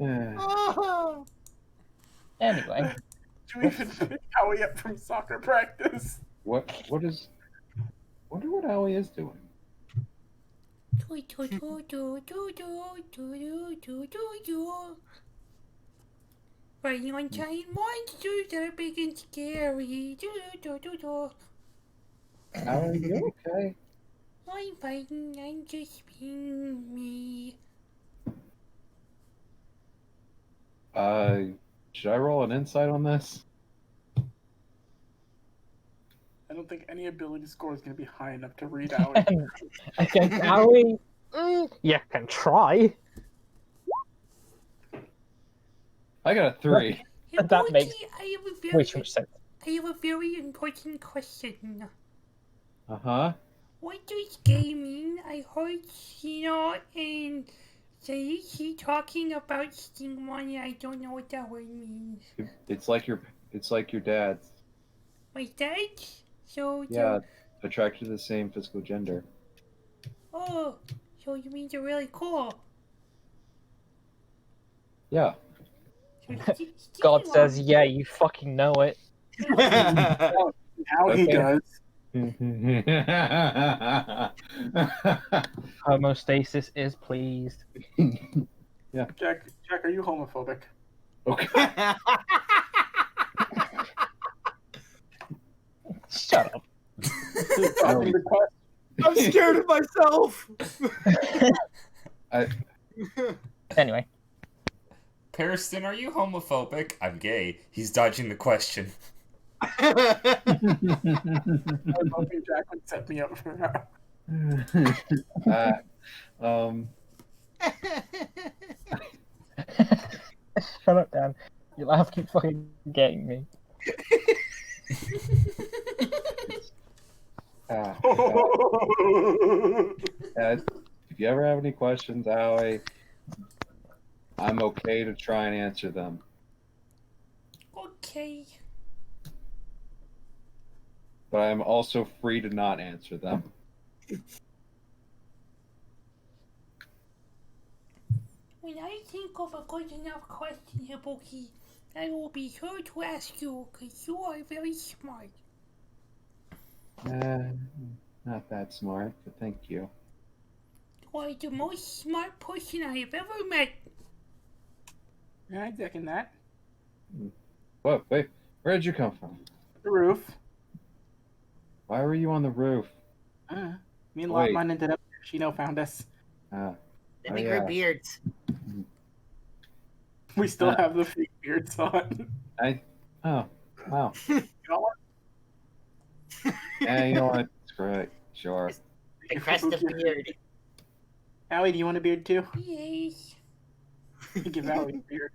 Oh. Anyway, Do we even pick Allie up from soccer practice? What is? Wonder what Allie is doing. Fighting on giant monsters that are big and scary. Allie, you okay? I'm fighting, I'm just being me. Should I roll an insight on this? I don't think any ability score is going to be high enough to read Allie. against Allie, you can try. I got a 3. That makes I have a way very, too much sense. I have a very important question. Uh-huh. What does gaming? I heard and say she talking about Stingmon, and I don't know what that word means. It's like your dad's. My dad? So Yeah, attracted to the same physical gender. oh, so you mean they're really cool? Yeah. So God says, yeah, you fucking know it. Now he Okay. does. Homostasis is pleased. Jack, are you homophobic? Okay. Shut up. Stopping the quest. I'm scared of myself. Anyway, Periston, are you homophobic? I'm gay. He's dodging the question. I was hoping Jack would set me up for that. shut up, Dan. Your laugh keeps fucking getting me. If you ever have any questions, Allie, I'm okay to try and answer them. okay. But I'm also free to not answer them. When I think of a good enough question, Hibuki, I will be sure to ask you, because you are very smart. Not that smart, but thank you. You are the most smart person I have ever met. Yeah, I second that. Whoa, wait, where did you come from? The roof. Why were you on the roof? Me and Wait. Lotmon ended up. Shino found us. Then Oh, we yeah. grew beards. We still have the fake beards on. Oh, wow. You know what? Yeah, you know what? Screw it. Sure. The crest of beard. Allie, do you want a beard too? Yes, Give Allie a beard.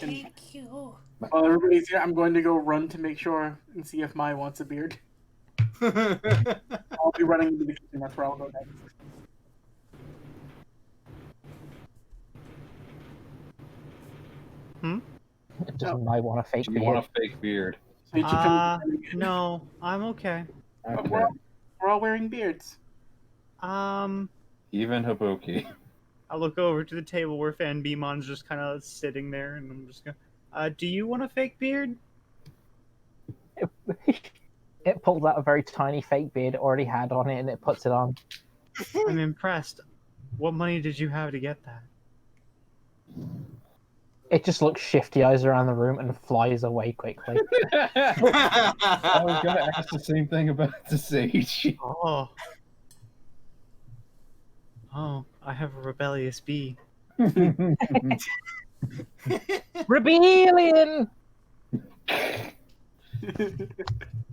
And thank you. while everybody's here, I'm going to go run to make sure and see if Mai wants a beard. I'll be running into the kitchen. That's where I'll go next. Does Mai want a fake You beard? want a fake beard. So you should come No, I'm okay. But Okay. we're all wearing beards. Um, Even Habuki. I look over to the table where Fan Beemon's just kind of sitting there, and I'm just going, do you want a fake beard? It pulls out a very tiny fake beard it already had on it, and it puts it on. I'm impressed. What money did you have to get that? It just looks shifty eyes around the room and flies away quickly. I was gonna ask the same thing about the sage. Oh. Oh, I have a rebellious bee. Rebellion!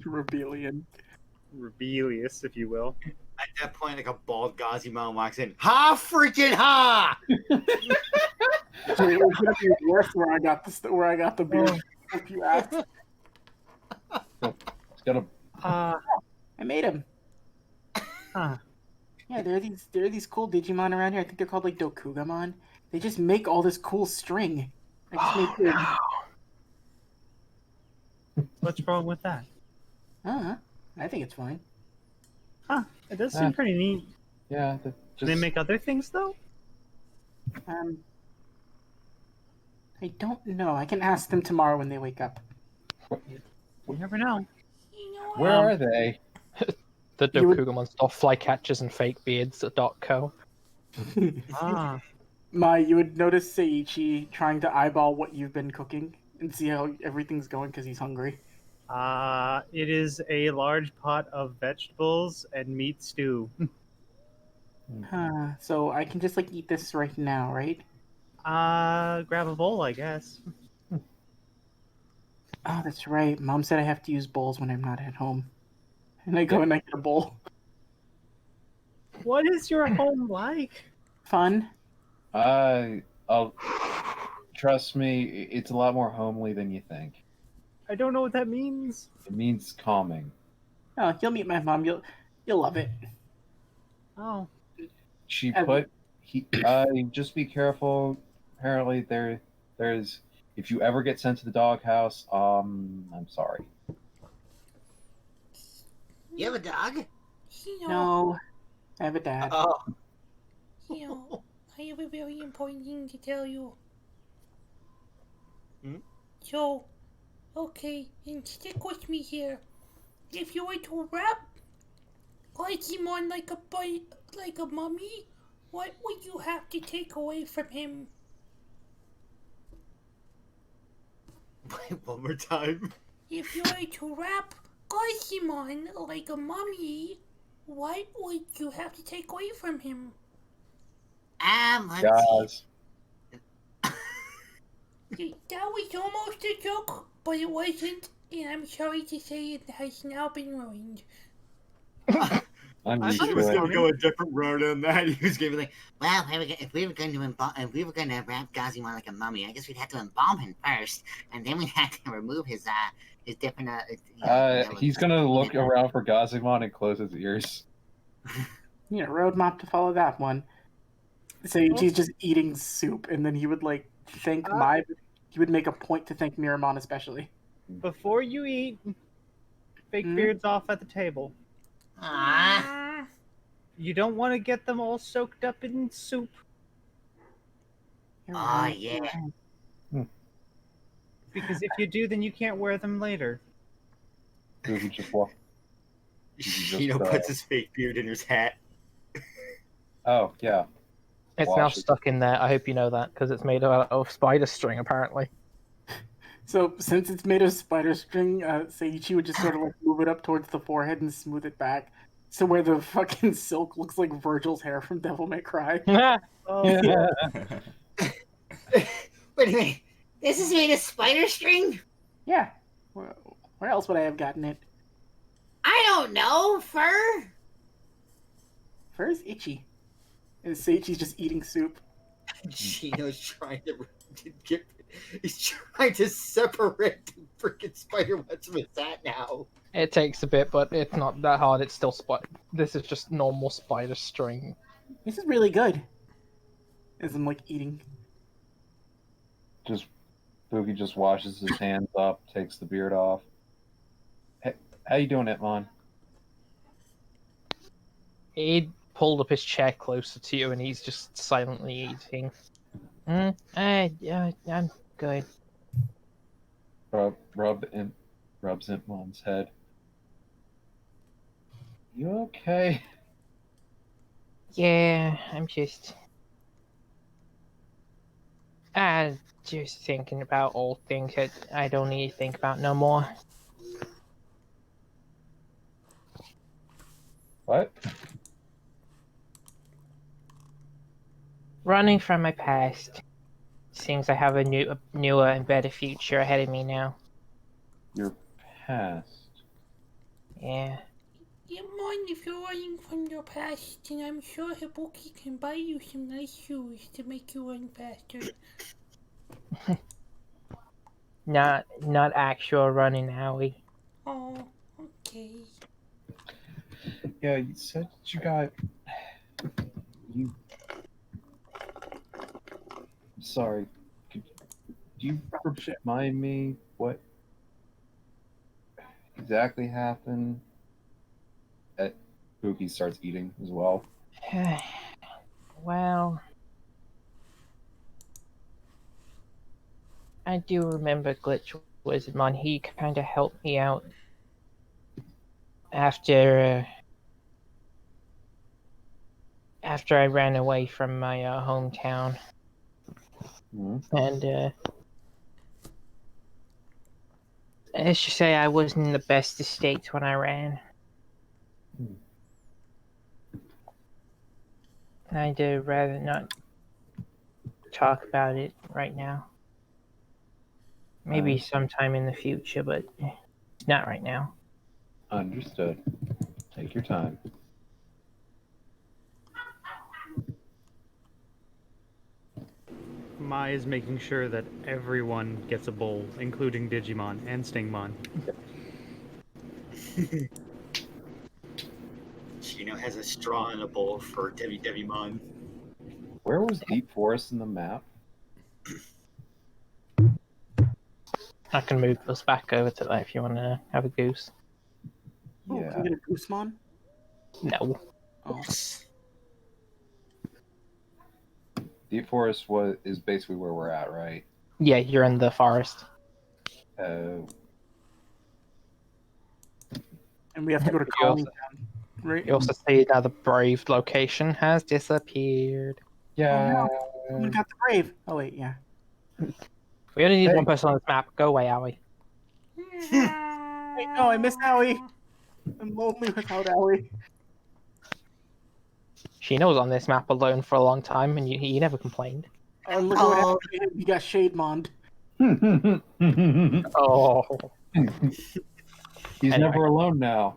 Rebellion. Rebellious, if you will. At that point, like a bald Gazimon walks in. Ha freaking ha! So it was gonna be worse where I got the beard. If you ask, It's got a I made him. Huh. Yeah, there are these cool Digimon around here. I think they're called like Dokugamon. They just make all this cool string. I just made it. What's wrong with that? I think it's fine. Huh. It does seem pretty neat. yeah. Do they make other things, though? I don't know. I can ask them tomorrow when they wake up. You never know. You know Where are they? The You would- Dokugamon stuff, flycatchers and fake beards.co. Ah. Mai, you would notice Seiichi trying to eyeball what you've been cooking and see how everything's going because he's hungry. It is a large pot of vegetables and meat stew. So I can just like eat this right now, right? Grab a bowl, I guess. Oh, that's right. Mom said I have to use bowls when I'm not at home. And I go and I get a bowl. What is your home like? Fun. I'll trust me. It's a lot more homely than you think. I don't know what that means. It means calming. Oh, you'll meet my mom. You'll love it. Oh. She And- put just be careful. Apparently there's if you ever get sent to the doghouse, I'm sorry. You have a dog? You know, No, I have a dad. Oh, you know, I have a very important thing to tell you. So, okay, and stick with me here. If you were to wrap Digimon like a mummy, what would you have to take away from him? wait, one more time. If you were to wrap Digimon like a mummy, what would you have to take away from him? Let's see. Guys, That was almost a joke, but it wasn't, and I'm sorry to say it has now been ruined. I'm He used was to going it. to go a different road on that. He was going to be like, Well, if we were going to wrap Gazimon like a mummy, I guess we'd have to embalm him first, and then we'd have to remove his different. He's gonna look around for Gazimon and close his ears. Yeah, roadmap to follow that one. Seiichi's just eating soup, and then he would like thank Mai. He would make a point to thank Miramon especially. Before you eat, fake beards off at the table. Ah, You don't want to get them all soaked up in soup. You're oh right. yeah. Because if you do, then you can't wear them later. Dude, he just walk. Shino puts his fake beard in his hat. Oh yeah. It's now Wash it. stuck in there. I hope you know that, because it's made out of spider string, apparently. So since it's made of spider string, Seiichi would just sort of like move it up towards the forehead and smooth it back, so where the fucking silk looks like Virgil's hair from Devil May Cry. Oh, Wait a minute. This is made of spider string? Yeah. Where else would I have gotten it? I don't know. Fur? Fur's itchy. And Seiichi's just eating soup. Shino's trying to get. He's trying to separate the freaking spider webs from his hat now. It takes a bit, but it's not that hard. It's still This is just normal spider string. This is really good. As I'm like eating. Just Boogie just washes his hands up, takes the beard off. Hey, how you doing, Itmon? He pulled up his chair closer to you, and he's just silently eating. Yeah, I'm good. Rubs Itmon's head. You okay? Yeah, I'm just. Just thinking about old things that I don't need to think about no more. What? Running from my past. Seems I have a newer and better future ahead of me now. Your past. Yeah. Digimon, if you're running from your past, then I'm sure Hibuki can buy you some nice shoes to make you run faster. Not actual running, Howie. Oh, okay. Yeah, you said you got. You. Sorry. Could you remind me what exactly happened? Pookie starts eating as well. Well, I do remember Glitch Wizardmon. He kind of helped me out after I ran away from my hometown, and let's just say I wasn't in the best of states when I ran. I'd rather not talk about it right now. Maybe sometime in the future, but not right now. Understood. Take your time. Mai is making sure that everyone gets a bowl, including Digimon and Stingmon. Shino has a straw and a bowl for Devimon. Where was Deep Forest in the map? I can move us back over to that if you want to have a goose. Oh, Yeah. can you get a Goosemon? No. Oh. Deep Forest is basically where we're at, right? Yeah, you're in the forest. Oh. And we have to go to You also- Colony Town, right? You also see that the Brave location has disappeared. Yeah. We got the Brave. Oh wait, yeah. We only need Hey. one person on this map. Go away, Howie. Wait, no, I miss Howie. I'm lonely without Howie. Shino was on this map alone for a long time, and he never complained. Oh, and look at what happened to him. He got Shade Mond. Oh. He's Anyway. never alone now.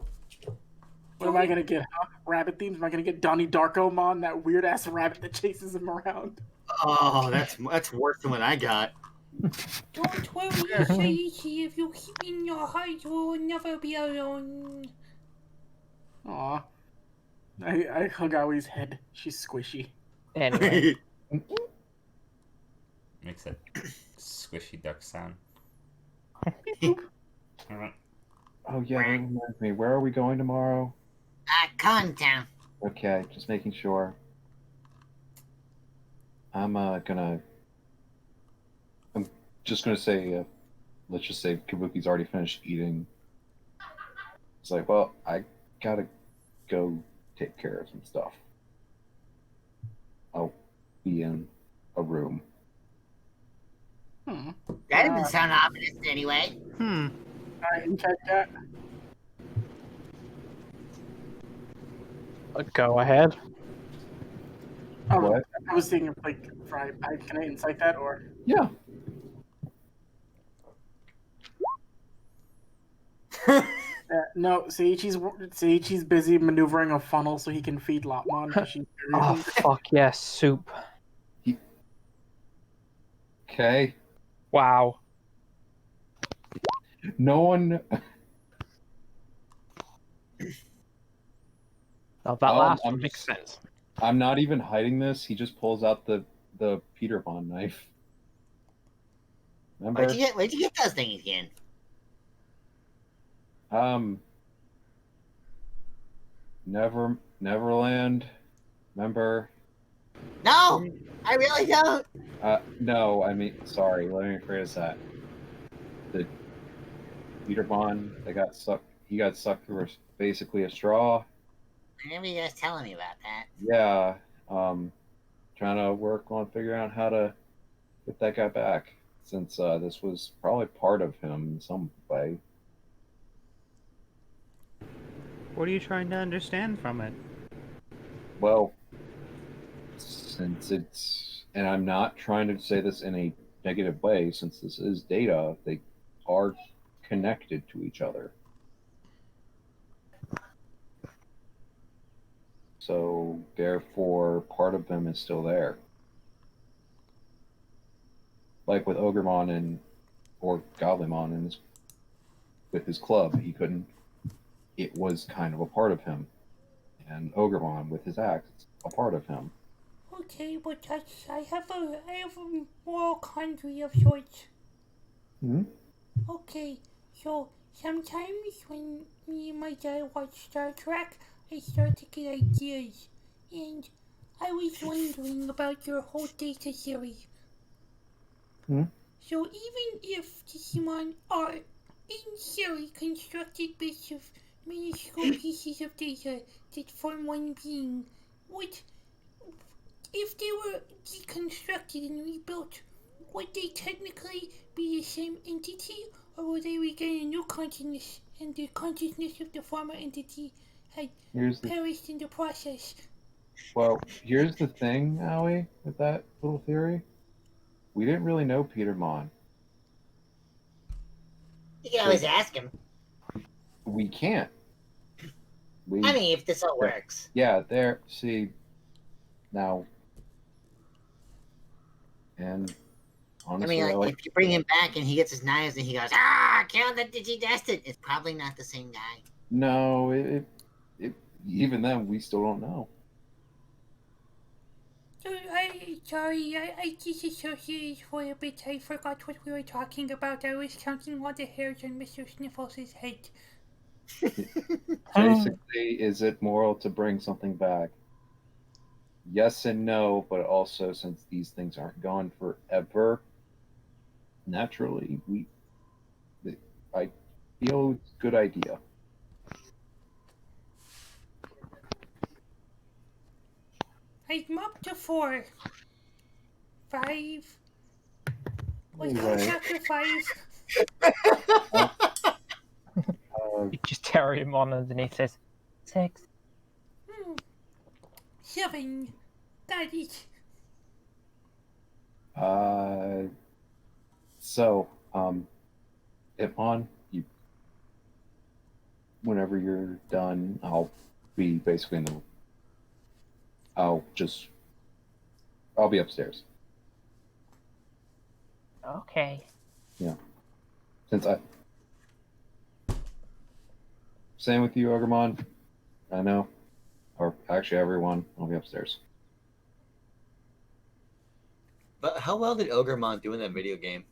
What am I gonna get? Huh? Rabbit themes? Am I gonna get Donnie Darko Mon, that weird ass rabbit that chases him around? Oh, that's worse than what I got. Don't worry, Saichi. If you keep in your heart, you will never be alone. Aw. I hug Howie's head. She's squishy. Anyway. Makes a squishy duck sound. Alright. Oh yeah, that reminds me. Where are we going tomorrow? Colony Town. Okay, just making sure. I'm just gonna say, let's just say Kabuki's already finished eating. It's like, well, I gotta go take care of some stuff. I'll be in a room. Hmm. That didn't sound ominous anyway. Alright, you check that. Go ahead. What? I was thinking, like, can I insight that, or? Yeah. No, Seiichi's busy maneuvering a funnel so he can feed Lopmon. 'Cause she's very Oh, hungry. fuck yes, soup. Okay. Wow. No one. Oh, that last one makes sense. I'm not even hiding this. He just pulls out the Peter Bond knife. Remember? Where'd you get those things again? Neverland. Remember? No, I really don't. No. I mean, sorry. Let me rephrase that. The Peter Bond. They got sucked. He got sucked through basically a straw. I remember you guys telling me about that. Yeah. Trying to work on figuring out how to get that guy back, since this was probably part of him in some way. What are you trying to understand from it? Well, since it's, and I'm not trying to say this in a negative way, since this is data, they are connected to each other. So, therefore, part of them is still there. Like with Ogremon or Goblymon with his club, he couldn't. It was kind of a part of him, and Ogremon with his axe, it's a part of him. Okay, but I have a moral quandary of sorts. Hmm? Okay, so sometimes when me and my dad watch Star Trek, I start to get ideas, and I was wondering about your whole data theory. Hmm? So even if Digimon are, in theory, constructed bits of minuscule pieces of data that form one being, would, if they were deconstructed and rebuilt, would they technically be the same entity, or would they regain a new consciousness and the consciousness of the former entity had perished in the process? Well, here's the thing, Howie, with that little theory. We didn't really know Petermon. You can always ask him. We can't. I mean, if this all works. Yeah, there. See, now, and honestly, I mean, like, if you bring him back and he gets his knives and he goes, kill the digidestined, it's probably not the same guy. No, even then, we still don't know. Sorry, I disassociated for a bit. I forgot what we were talking about. I was counting all the hairs on Mr. Sniffles' head. Basically, is it moral to bring something back? Yes and no, but also since these things aren't gone forever, naturally, I feel it's a good idea. I'm up to 4. 5. What's Anyway. chapter 5? You just carry him on underneath says 6. 7. Got it. So, Ipon, whenever you're done, I'll be basically in the. I'll be upstairs. Okay. Yeah. Same with you, Ogremon. I know. Or actually, everyone. I'll be upstairs. But how well did Ogremon do in that video game?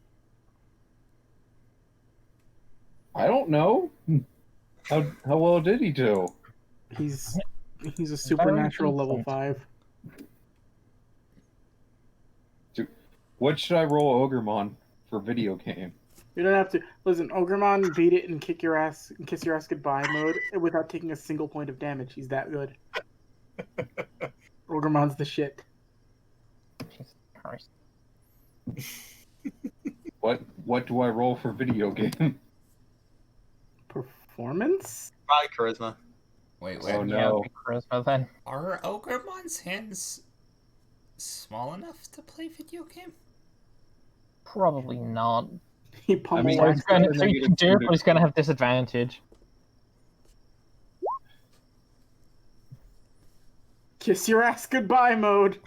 I don't know. How well did he do? He's a supernatural level 5. What should I roll Ogremon for video game? You don't have to listen. Ogremon beat it in kick your ass goodbye mode without taking a single point of damage. He's that good. Ogremon's the shit. Jesus Christ. What do I roll for video game? Performance? Probably charisma. Wait. Oh no. Charisma then. Are Ogremon's hands small enough to play video game? Probably not. He pummels. So he can do it, but he's going to have disadvantage. Kiss your ass goodbye mode.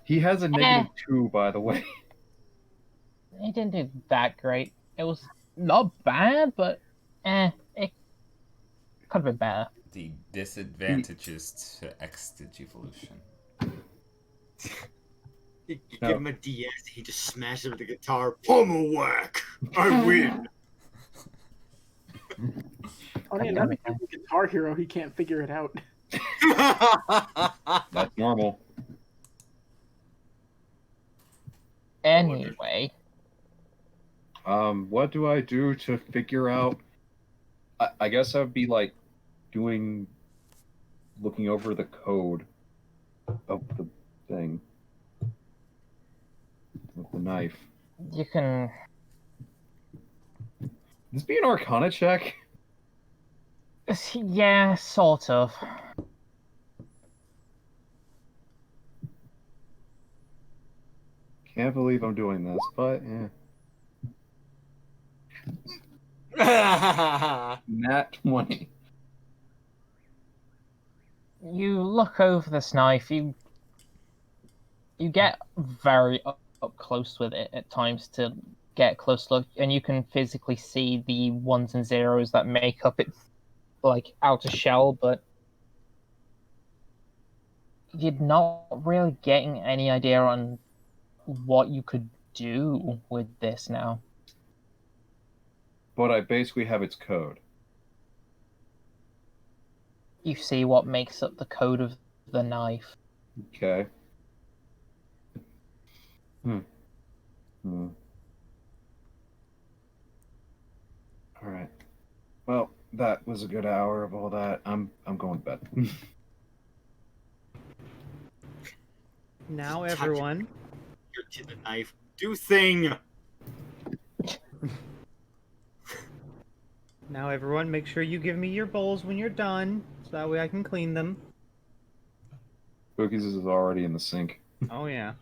He has a -2, by the way. He didn't do that great. It was not bad, but it could have been better. The disadvantages to X Digivolution. You give him a DS, he just smashes it with the guitar. Pummel whack! I win! Funny enough, he's a Guitar Hero. He can't figure it out. That's normal. Anyway. What do I do to figure out? I guess I'd be like looking over the code of the thing. with the knife. You can. This be an Arcana check? Yeah, sort of. Can't believe I'm doing this, but yeah. Nat 20. You look over this knife. You get very up close with it at times to get a close look, and you can physically see the ones and zeros that make up its like outer shell, but you're not really getting any idea on what you could do with this now. But I basically have its code. You see what makes up the code of the knife. Okay. Alright. Well, that was a good hour of all that. I'm going to bed. Now, everyone. To the knife. Do thing! Now, everyone, make sure you give me your bowls when you're done, so that way I can clean them. Cookies is already in the sink. Oh, yeah.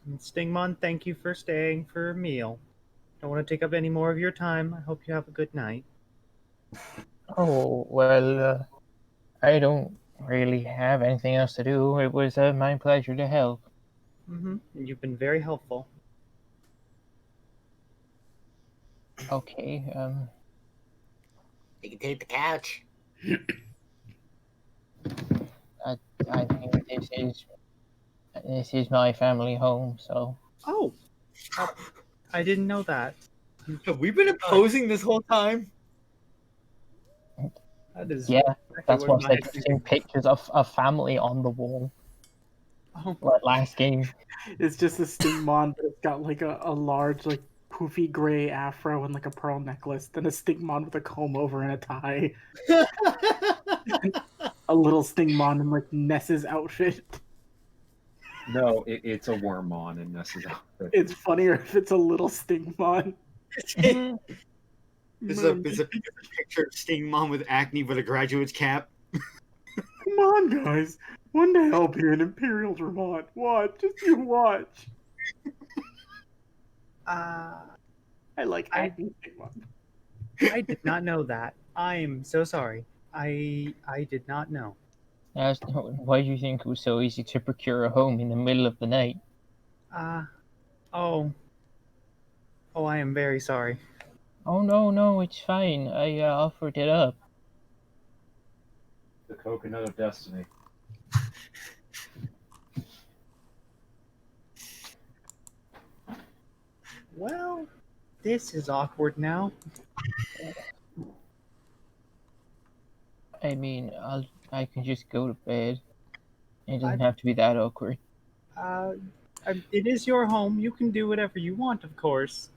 And Stingmon, thank you for staying for a meal. Don't want to take up any more of your time. I hope you have a good night. Oh, well, I don't really have anything else to do. It was my pleasure to help. Mm-hmm. And you've been very helpful. Okay, You can take the couch. I think this is my family home, so Oh! I didn't know that. Have we been opposing this whole time? That is yeah, exactly that's what why my I said seeing pictures of a family on the wall. Oh. Like last game. It's just a Stingmon, but it's got like a large, like poofy gray afro and like a pearl necklace, then a Stingmon with a comb over and a tie. A little Stingmon in like Ness's outfit. No, it's a Wormmon in Ness's outfit. It's funnier if it's a little Stingmon. There's a picture of Stingmon with acne with a graduate's cap. Come on, guys. One day I'll be in Imperial Vermont. Watch. Just you watch. I like acne Stingmon. I did not know that. I'm so sorry. I did not know. Why do you think it was so easy to procure a home in the middle of the night? Oh, I am very sorry. Oh no, it's fine. I offered it up. The coconut of destiny. Well, this is awkward now. I mean, I can just go to bed. It doesn't have to be that awkward. It is your home. You can do whatever you want, of course.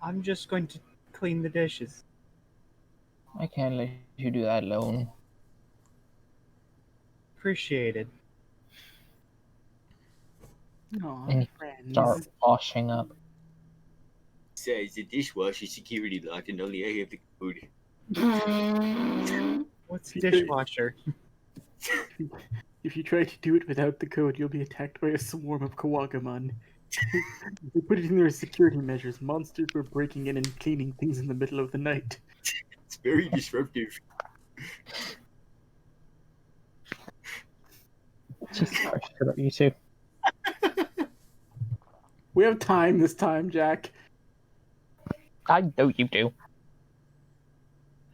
I'm just going to clean the dishes. I can't let you do that alone. Appreciated. Aw, And friends. start washing up. Says the dishwasher security locked and only I have the code. What's dishwasher? If you try to do it without the code, you'll be attacked by a swarm of Kawagamon. They put it in their security measures. Monsters were breaking in and cleaning things in the middle of the night. It's very disruptive. Just sorry, shut up, you two. We have time this time, Jack. I know you do.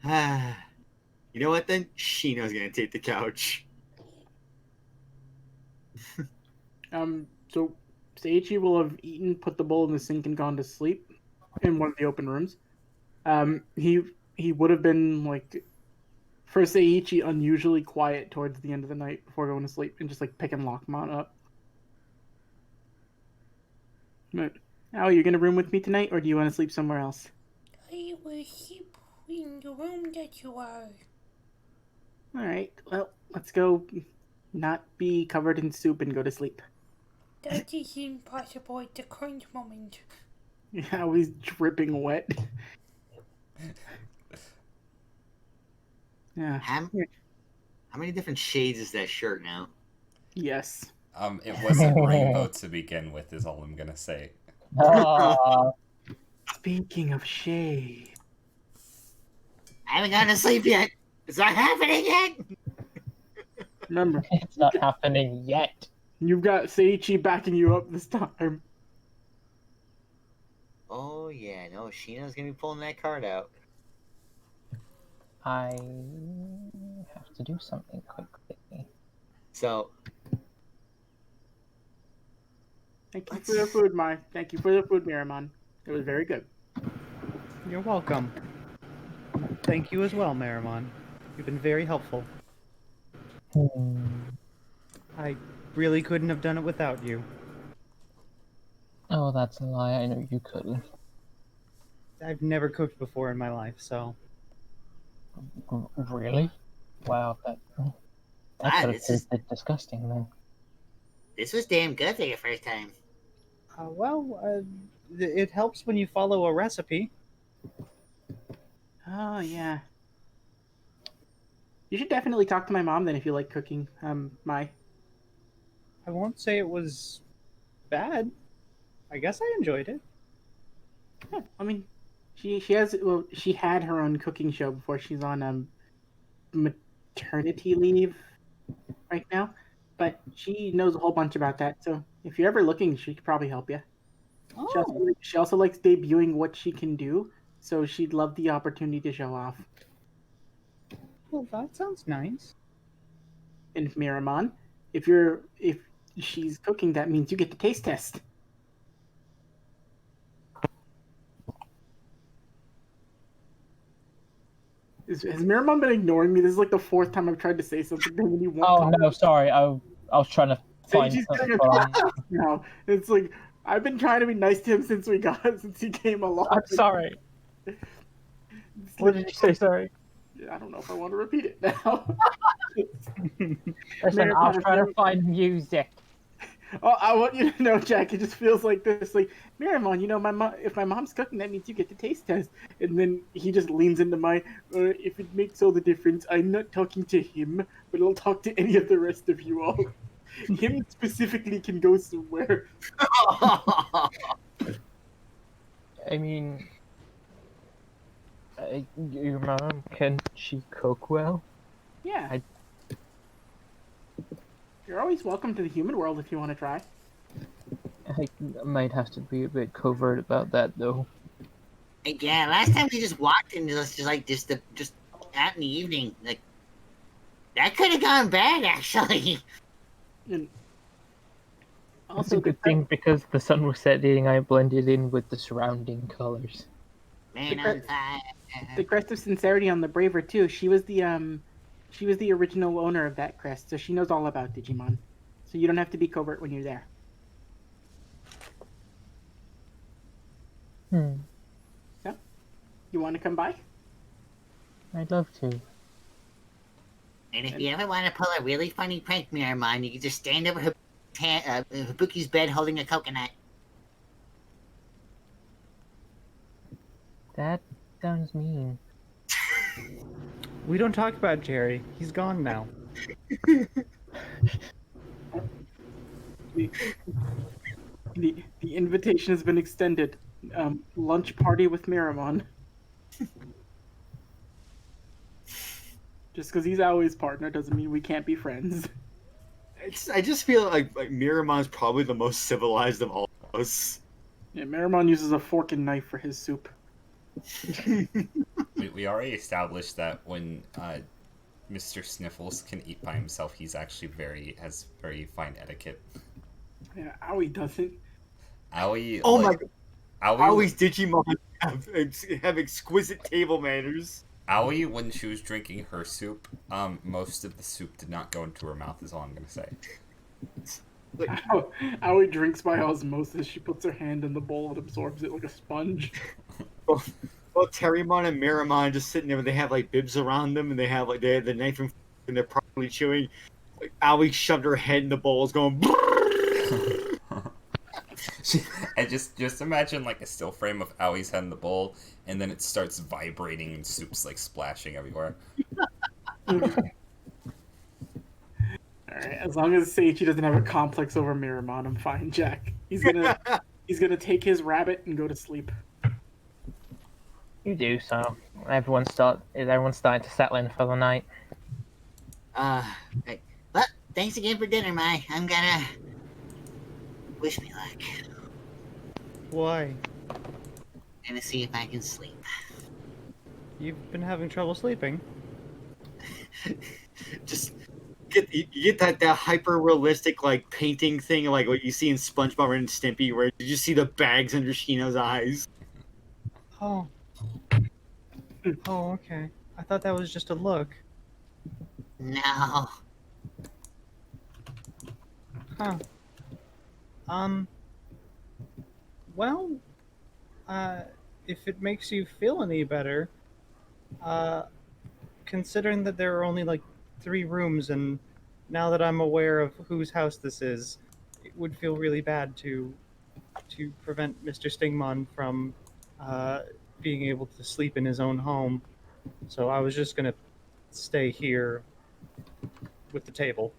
You know what then? Shino's gonna take the couch. So Seiichi will have eaten, put the bowl in the sink, and gone to sleep in one of the open rooms. He would have been like, for Seiichi, unusually quiet towards the end of the night before going to sleep, and just like picking Lockmon up. But, Al, you gonna room with me tonight, or do you want to sleep somewhere else? I will sleep in the room that you are. All right. Well, let's go. Not be covered in soup and go to sleep. That is impossible at the current moment. How he's dripping wet. Yeah. How many different shades is that shirt now? Yes. It wasn't rainbow to begin with, is all I'm gonna say. Ah, Speaking of shade. I haven't gone to sleep yet. It's not happening yet. Remember, it's not happening yet. you've got Seiichi backing you up this time. Oh yeah, no, Shino's gonna be pulling that card out. I have to do something quickly. So Thank you for the food, Mai. Thank you for the food, Miramon. It was very good. You're welcome. Thank you as well, Marimon. You've been very helpful. I really couldn't have done it without you. Oh, that's a lie. I know you couldn't. I've never cooked before in my life, so Really? Wow, that Wow, could have this is- tasted disgusting then. This was damn good for your first time. it helps when you follow a recipe. Oh, yeah. You should definitely talk to my mom then if you like cooking, Mai. I won't say it was bad. I guess I enjoyed it. Yeah, I mean, she had her own cooking show before she's on maternity leave right now, but she knows a whole bunch about that. So if you're ever looking, she could probably help you. She also likes debuting what she can do, so she'd love the opportunity to show off. Well, that sounds nice. And Miramon, if she's cooking, that means you get the taste test. Has Miramon been ignoring me? This is like the fourth time I've tried to say something to him and he won't. Oh no, sorry. I was trying to find Seiji's something. doing it now. It's like I've been trying to be nice to him since he came along. I'm sorry. It's What like- did you say? Sorry. I don't know if I want to repeat it now. Listen, I was trying to find music. Oh, I want you to know, Jack. It just feels like this. Like Miramon, if my mom's cooking, that means you get the taste test. And then he just leans into if it makes all the difference, I'm not talking to him, but I'll talk to any of the rest of you all. Him specifically can go somewhere. I mean, your mom, can she cook well? Yeah. You're always welcome to the human world if you want to try. I might have to be a bit covert about that, though. Yeah, last time we just walked in, just out in the evening, like that could have gone bad actually. And It's also, a good thing because the sun was setting. I blended in with the surrounding colors. Man on fire. the crest of sincerity on the Braver too. She was the original owner of that crest, so she knows all about Digimon. So you don't have to be covert when you're there. So, you want to come by? I'd love to. And if you ever want to pull a really funny prank, Miramon, you can just stand over Habuki's bed holding a coconut. That sounds mean. We don't talk about Jerry. He's gone now. The invitation has been extended. Lunch party with Miramon. Just because he's Aoi's partner doesn't mean we can't be friends. I just feel like Miramon's probably the most civilized of all of us. Yeah, Miramon uses a fork and knife for his soup. We already established that when Mr. Sniffles can eat by himself, he's actually has very fine etiquette. Yeah, Aoi doesn't. Aoi, Oh my god. Aoi, Always Digimon have exquisite table manners. Aoi, when she was drinking her soup, most of the soup did not go into her mouth, is all I'm going to say. Aoi drinks by osmosis. She puts her hand in the bowl and absorbs it like a sponge. Well, Terrymon and Miramon just sitting there, and they have like bibs around them, and they have the knife and they're probably chewing. Like Aoi shoved her head in the bowl, is going. And just imagine like a still frame of Aui's head in the bowl, and then it starts vibrating and soup's like splashing everywhere. Alright, as long as Seiichi doesn't have a complex over Miramon, I'm fine, Jack. He's gonna take his rabbit and go to sleep. You do so. Everyone's starting to settle in for the night. Right. Well, thanks again for dinner, Mai. I'm gonna wish me luck. Why? Gonna see if I can sleep. You've been having trouble sleeping. Just you get that hyper realistic like painting thing like what you see in SpongeBob and Stimpy, where you just see the bags under Shino's eyes. Oh. Oh, okay. I thought that was just a look. No. Huh. Well, if it makes you feel any better, considering that there are only like 3 rooms, and now that I'm aware of whose house this is, it would feel really bad to prevent Mr. Stingmon from being able to sleep in his own home. So I was just gonna stay here with the table.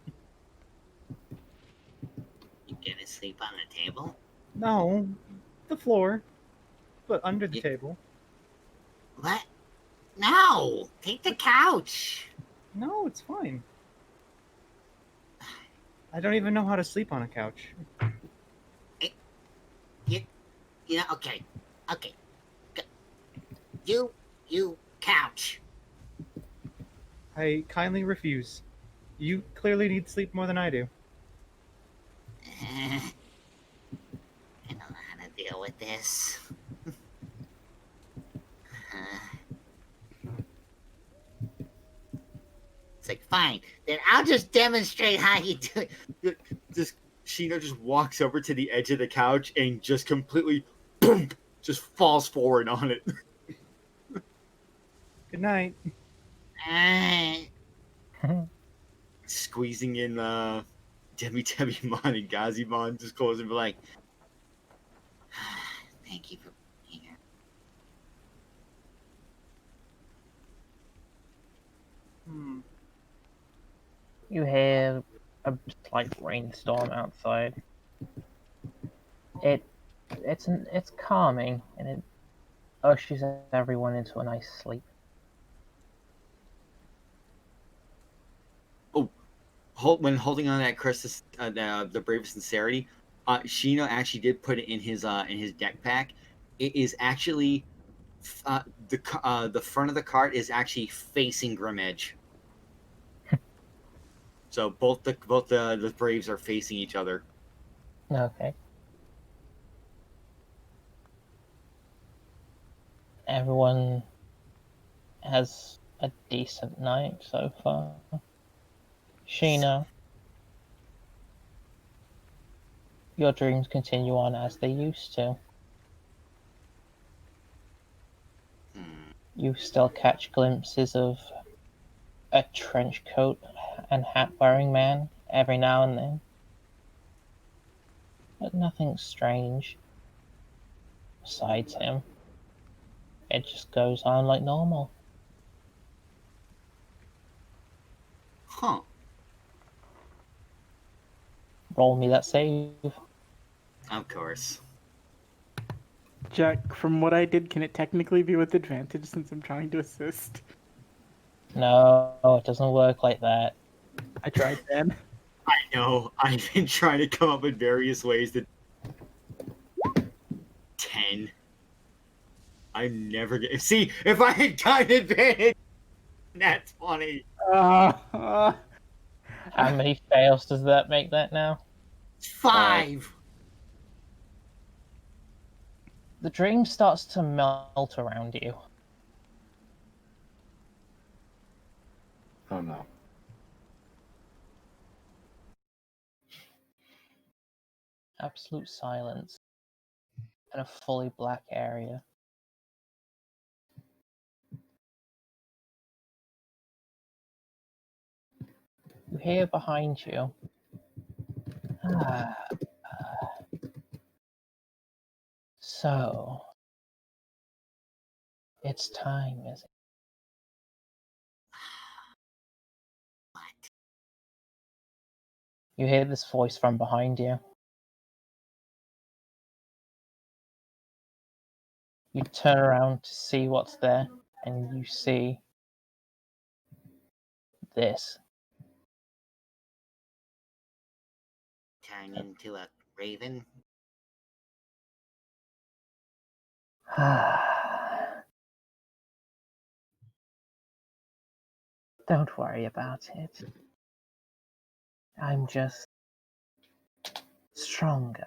You gonna sleep on the table? No, the floor, but under the table. What? No! Take the couch! No, it's fine. I don't even know how to sleep on a couch. You know, okay. Okay. You couch. I kindly refuse. You clearly need sleep more than I do. I don't know how to deal with this. It's like, fine, then I'll just demonstrate how you do it. Just Shino just walks over to the edge of the couch and just completely boom, just falls forward on it. Good night. Squeezing in Demimon and Gazimon just close and be like, Thank you for being here. You hear a slight rainstorm outside. It's calming, and it ushers everyone into a nice sleep. when holding on to that Christus, the Brave Sincerity, Shino actually did put it in his deck pack. It is actually the front of the card is actually facing Grim Edge. So both the Braves are facing each other. Okay. Everyone has a decent night so far. Sheena, your dreams continue on as they used to. You still catch glimpses of a trench coat and hat wearing man every now and then. But nothing strange besides him. It just goes on like normal. Huh. Roll me that save. Of course. Jack, from what I did, can it technically be with advantage since I'm trying to assist? No, it doesn't work like that. I tried, Dan. I know. I've been trying to come up with various ways to 10. I'm never gonna see if I had gotten advantage. That's funny. How many fails does that make that now? 5. The dream starts to melt around you. Oh no. Absolute silence. And a fully black area. You hear behind you. So, it's time, is it? What? You hear this voice from behind you. You turn around to see what's there, and you see this. Turn into a raven? Don't worry about it. I'm just stronger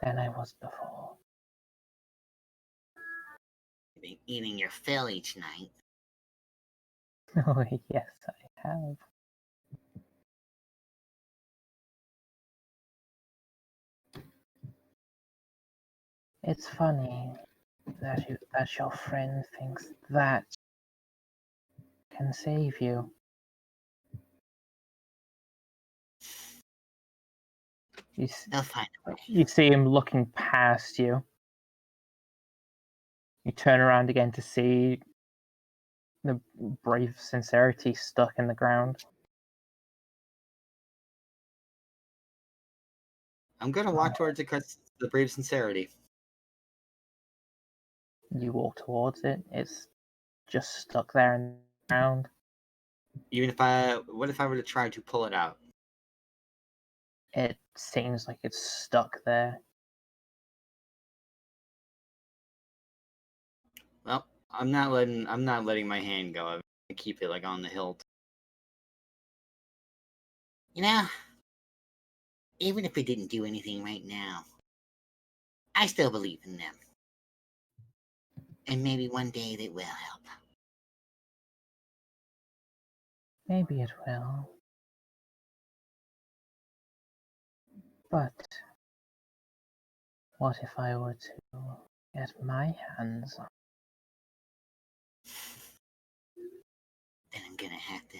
than I was before. You've been eating your fill each night. Oh, yes, I have. It's funny that your friend thinks that can save you. They'll find a way. You see him looking past you. You turn around again to see the brave sincerity stuck in the ground. I'm gonna walk towards the brave sincerity. You walk towards it. It's just stuck there in the ground. What if I were to try to pull it out? It seems like it's stuck there. Well, I'm not letting my hand go. I'm gonna keep it like on the hilt. You know, even if they didn't do anything right now, I still believe in them. And maybe one day they will help. Maybe it will. But what if I were to get my hands on? Then I'm gonna have to.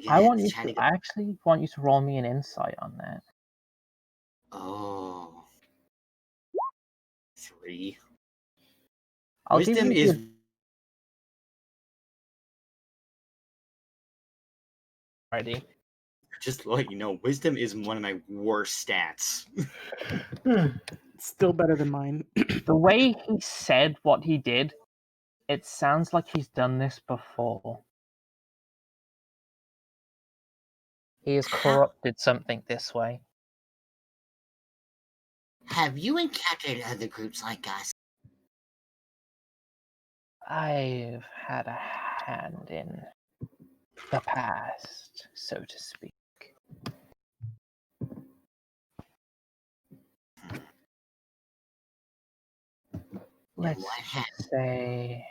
I actually want you to roll me an insight on that. Oh. 3. I'll Wisdom give you is ready. just to let you know, wisdom is one of my worst stats. Still better than mine. The way he said what he did, it sounds like he's done this before. He has corrupted something this way. Have you encountered other groups like us? I've had a hand in the past, so to speak. Let's what happened? say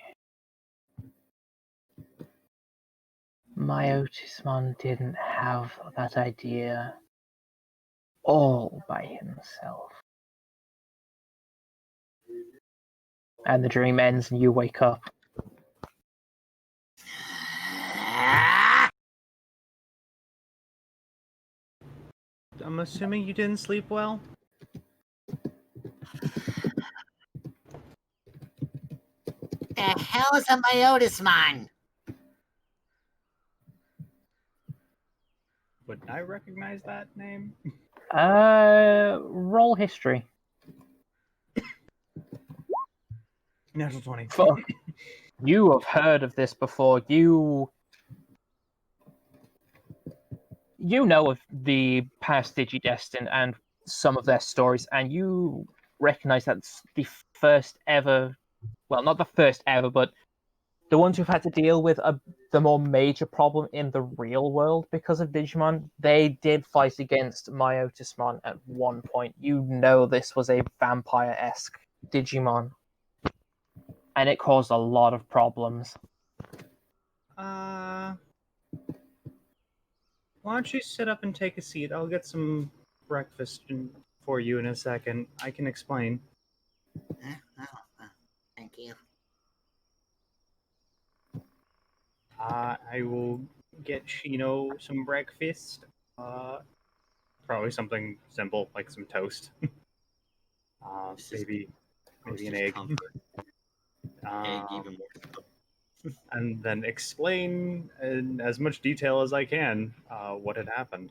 my Otismon didn't have that idea all by himself. And the dream ends and you wake up. I'm assuming you didn't sleep well? The hell is a Myotismon? Would I recognize that name? Roll history. Natural 20. Fuck. You have heard of this before. You know of the past Digidestined and some of their stories, and you recognize that's the first ever, well, not the first ever, but the ones who've had to deal with the more major problem in the real world because of Digimon. They did fight against Myotismon at one point. You know this was a vampire-esque Digimon, and it caused a lot of problems. Why don't you sit up and take a seat? I'll get some breakfast for you in a second. I can explain. Thank you. I will get Shino some breakfast. Probably something simple like some toast. Maybe an Just egg. comfort. Egg, even more so. And then explain in as much detail as I can what had happened.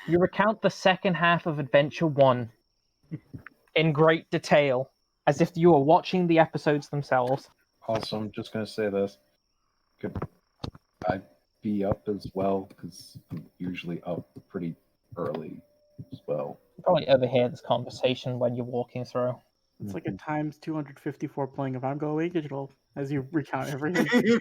You recount the second half of Adventure 1 in great detail, as if you were watching the episodes themselves. Also, I'm just gonna say this: could I be up as well? Because I'm usually up pretty early as well. You probably overhear this conversation when you're walking through. It's like a times 254 playing of I'm Going Digital as you recount everything.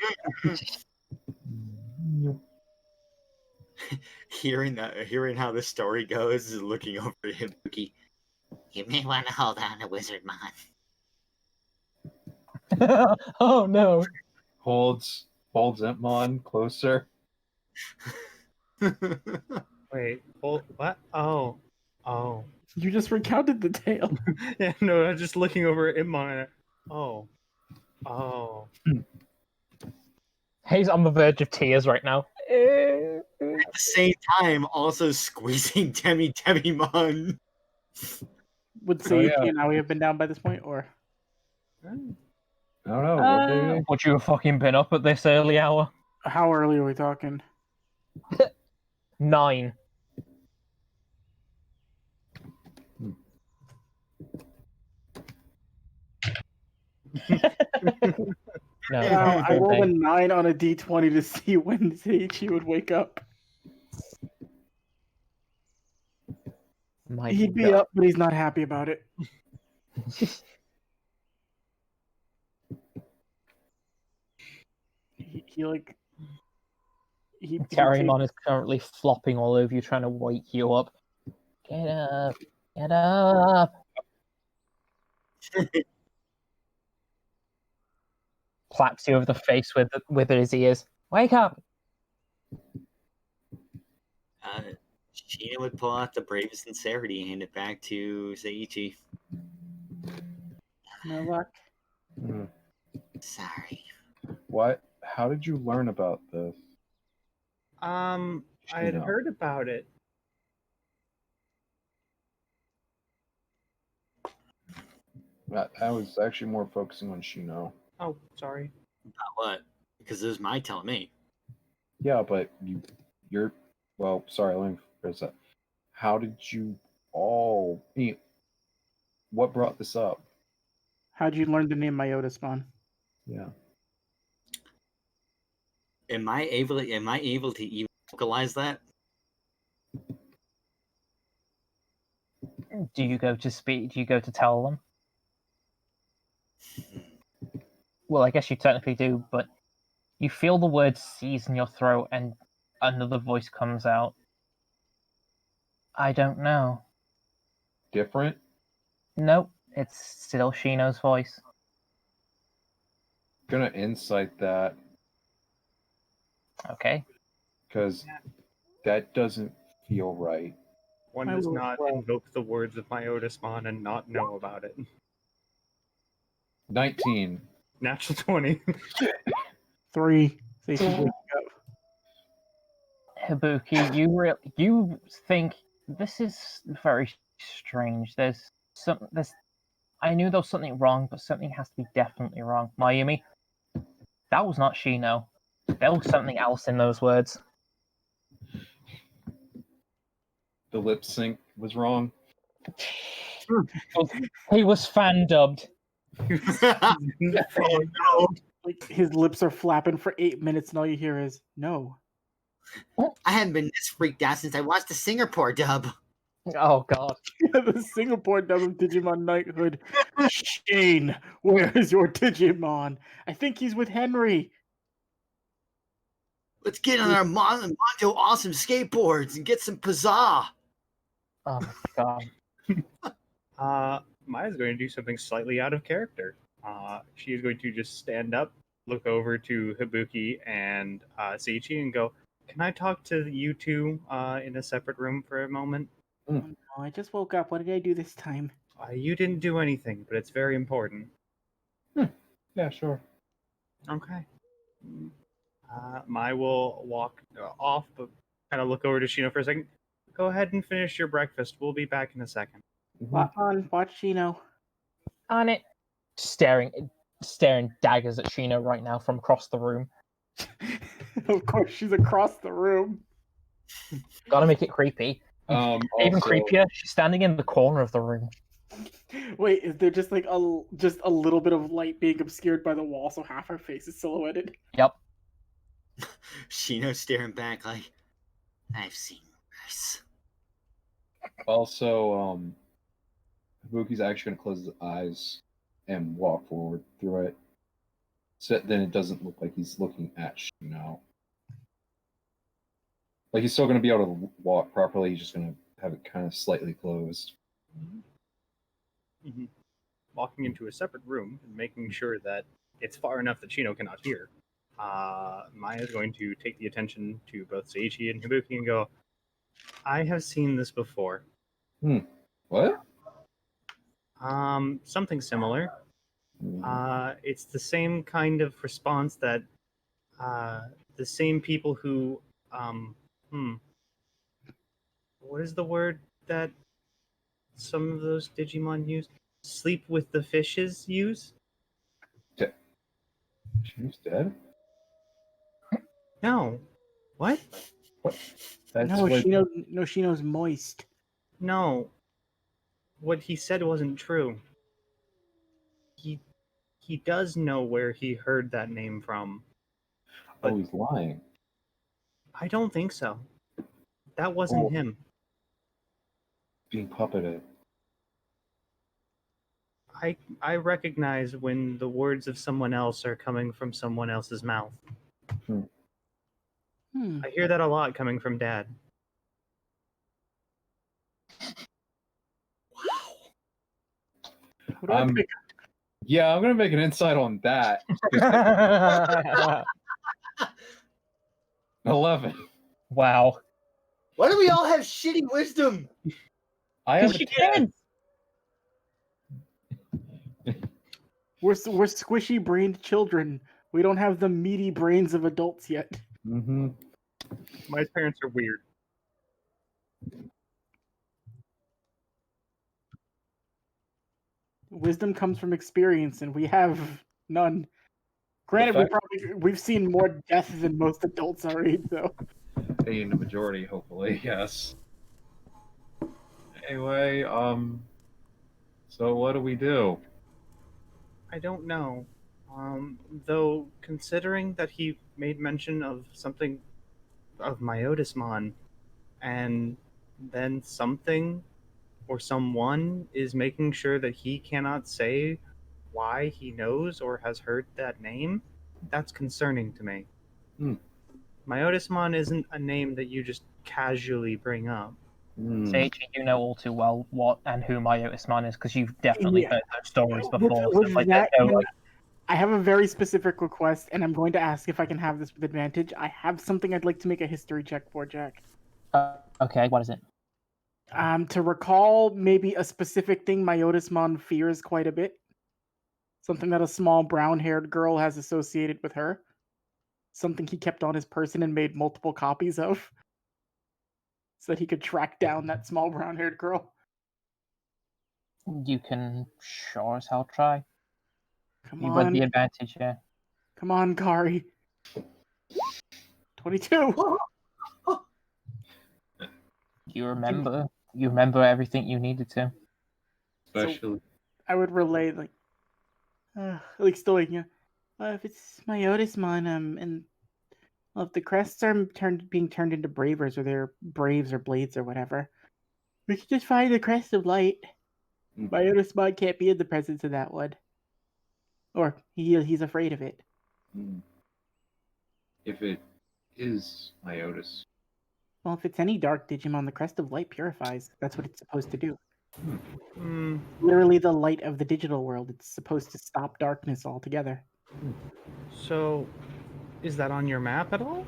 Hearing how the story goes, is looking over at Hibuki. You may want to hold on to Wizard Mon. Oh no! Holds Zentmon closer. Wait, what? Oh. You just recounted the tale. Yeah, no, I'm just looking over at Immon. Oh. He's on the verge of tears right now. At the same time, also squeezing Demimon. Would Oh, Seiichi yeah. and Aoi have been down by this point, or I don't know. Would they? Would you have fucking been up at this early hour? how early are we talking? 9. No. I rolled a 9 on a d20 to see when Seiichi would wake up. My He'd be God. up, but he's not happy about it. He Terriermon is currently flopping all over you, trying to wake you up. Get up! Get up! Claps you over the face with his ears. Wake up! Sheena would pull out the bravest sincerity and hand it back to Seiichi. No luck. Sorry. What? How did you learn about this? I had Shino. heard about it. I was actually more focusing on Shino. Oh, sorry. About what? Because it was my telling me. Yeah, but you're. Well, sorry. Let me phrase that. How did you all? What brought this up? How'd you learn the name Myota Spawn? Yeah. Am I able to even vocalize that? Do you go to speak? Do you go to tell them? Well, I guess you technically do, but you feel the word seize in your throat and another voice comes out. I don't know. Different? Nope, it's still Shino's voice. Gonna insight that Okay. because that doesn't feel right. One I does will not roll. invoke the words of Myota Spawn and not know about it. 19. Natural 20. 3. Seiichi's waking up. Hibuki, you think this is very strange. I knew there was something wrong, but something has to be definitely wrong. Mayumi, that was not Shino. There was something else in those words. The lip sync was wrong. He was fan dubbed. Oh no! Like his lips are flapping for 8 minutes, and all you hear is no. I haven't been this freaked out since I watched the Singapore dub. Oh god. The Singapore dub of Digimon Knighthood. Shane, where is your Digimon? I think he's with Henry. Let's get on our Monto awesome skateboards and get some pizzazz. Oh my god. Maya's going to do something slightly out of character. She is going to just stand up, look over to Hibuki and Seiichi and go, "Can I talk to you two in a separate room for a moment?" Oh, no, I just woke up. What did I do this time? You didn't do anything, but it's very important. Yeah, sure. Okay. Mai will walk off, but kind of look over to Shino for a second. Go ahead and finish your breakfast. We'll be back in a second. Watch Shino. On it. Staring daggers at Shino right now from across the room. Of course, she's across the room. Gotta make it creepy. Even Also, creepier, she's standing in the corner of the room. Wait, is there just like a little bit of light being obscured by the wall, so half her face is silhouetted? Yep. Shino staring back like, I've seen worse. Also, Kabuki's actually going to close his eyes and walk forward through it. So then it doesn't look like he's looking at Shino. Like he's still going to be able to walk properly. He's just going to have it kind of slightly closed. Mm-hmm. Walking into a separate room and making sure that it's far enough that Shino cannot hear. Maya is going to take the attention to both Seiichi and Hibuki and go, I have seen this before. What? Something similar. It's the same kind of response that the same people who what is the word that some of those Digimon use? Sleep with the fishes use? Shino's dead? No. What? That's No, what... Shino's moist. No. What he said wasn't true. He does know where he heard that name from. Oh, he's lying. I don't think so. That wasn't him. Being puppeted. I recognize when the words of someone else are coming from someone else's mouth. I hear that a lot coming from Dad. Yeah, I'm going to make an insight on that. 11. Wow. Why do we all have shitty wisdom? I have Because you can. We're squishy brained children. We don't have the meaty brains of adults yet. Mm-hmm. My parents are weird. Wisdom comes from experience, and we have none. Granted, we've seen more death than most adults our age, though. In the majority, hopefully, yes. Anyway, so what do we do? I don't know. Though, considering that he made mention of something of Myotismon, and then something or someone is making sure that he cannot say why he knows or has heard that name, that's concerning to me. Myotismon isn't a name that you just casually bring up. Seiichi, you know all too well what and who Myotismon is because you've definitely heard those stories before. I have a very specific request, and I'm going to ask if I can have this with advantage. I have something I'd like to make a history check for, Jack. Okay, what is it? To recall maybe a specific thing Myotismon fears quite a bit. Something that a small brown-haired girl has associated with her. Something he kept on his person and made multiple copies of. So that he could track down that small brown-haired girl. You can sure as hell try. Come you on. With the advantage, yeah. Come on, Kari. 22! You remember everything you needed to. Especially. So I would relay, like still like, if it's Myotismon, and if the crests are being turned into bravers, or they're braves or blades or whatever, we could just find the crest of light. Myotismon can't be in the presence of that one. Or he's afraid of it. If it is Myotis. Well, if it's any dark Digimon, the crest of light purifies. That's what it's supposed to do. Literally the light of the digital world. It's supposed to stop darkness altogether. So, is that on your map at all?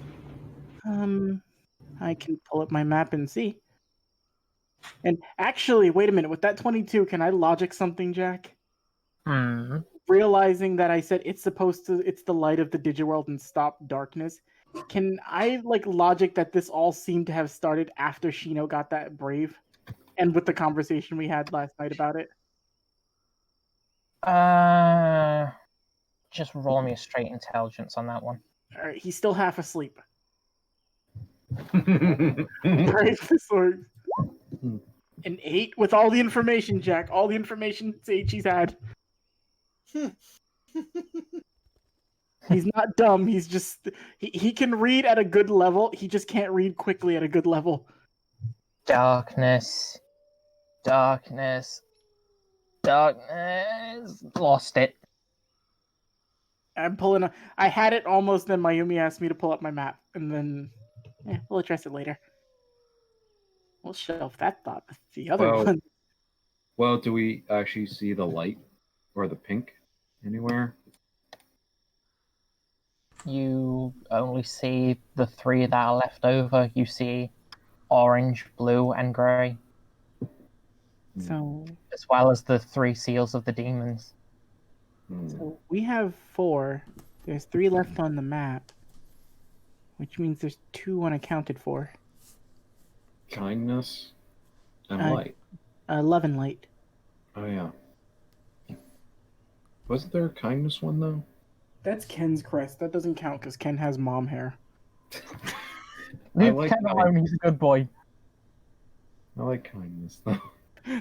I can pull up my map and see. And actually, wait a minute. With that 22, can I logic something, Jack? Realizing that I said it's the light of the digiworld and stop darkness. Can I like logic that this all seemed to have started after Shino got that brave, and with the conversation we had last night about it? Just roll me a straight intelligence on that one. All right, he's still half asleep. Brave the sword. An 8 with all the information, Jack. All the information Seiichi's had. He's not dumb. He's just he can read at a good level. He just can't read quickly at a good level. Darkness. Darkness. Darkness. Lost it. I'm pulling. I had it almost. Then Mayumi asked me to pull up my map, and then we'll address it later. We'll shelf that thought. But the other one. Well, do we actually see the light or the pink anywhere? You only see the 3 that are left over. You see orange, blue, and grey. So, as well as the 3 seals of the demons. So we have 4. There's 3 left on the map, which means there's 2 unaccounted for. Kindness and light. Love and light. Oh yeah. Wasn't there a kindness one though? That's Ken's crest. That doesn't count because Ken has mom hair. I like Ken alone, he's a good boy. I like kindness though.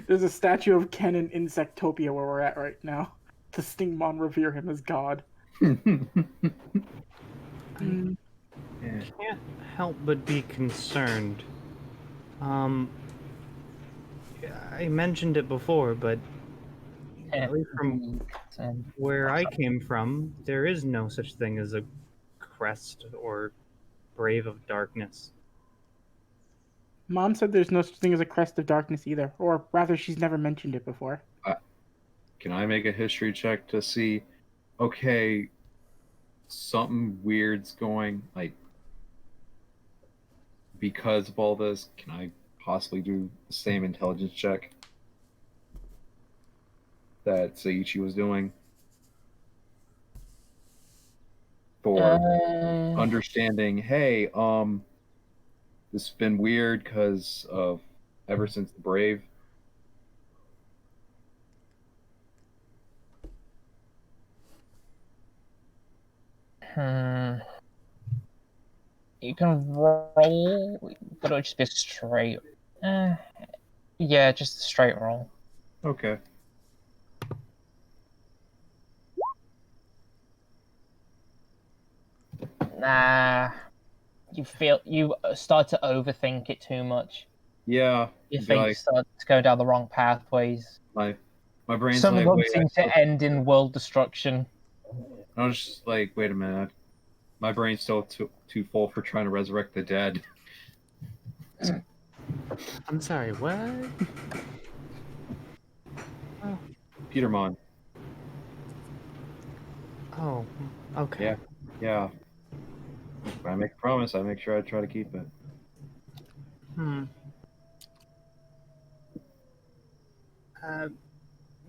There's a statue of Ken in Insectopia where we're at right now. The Stingmon revere him as God. Can't help but be concerned. I mentioned it before, but at least from where I came from, there is no such thing as a crest or brave of darkness. Mom said there's no such thing as a crest of darkness either, or rather, she's never mentioned it before. Can I make a history check to see? Okay, something weird's going like because of all this. Can I possibly do the same intelligence check that Seiichi was doing for understanding? Hey, this has been weird because of ever since the Brave. You can roll, but it'll just be a straight. Yeah, just a straight roll. Okay. Nah, you start to overthink it too much. Yeah. You think you start to go down the wrong pathways. My brain's some like, of them seem to end in world destruction. I was just like, wait a minute. My brain's still too full for trying to resurrect the dead. I'm sorry, what? Oh. Petermon. Oh, okay. Yeah. When I make a promise, I make sure I try to keep it.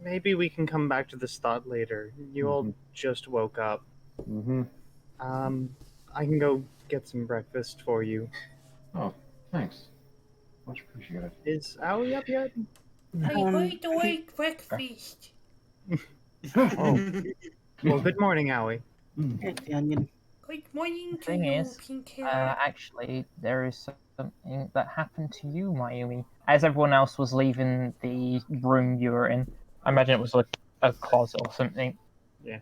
Maybe we can come back to this thought later. You all just woke up. I can go get some breakfast for you. Oh, thanks. Much appreciated. Is Aoi up yet? I heard the word breakfast. Oh. Well, good morning, Aoi. The onion. Good morning to Thing you, is, Pintera. actually, there is something that happened to you, Mayumi. As everyone else was leaving the room you were in, I imagine it was like a closet or something. Yeah.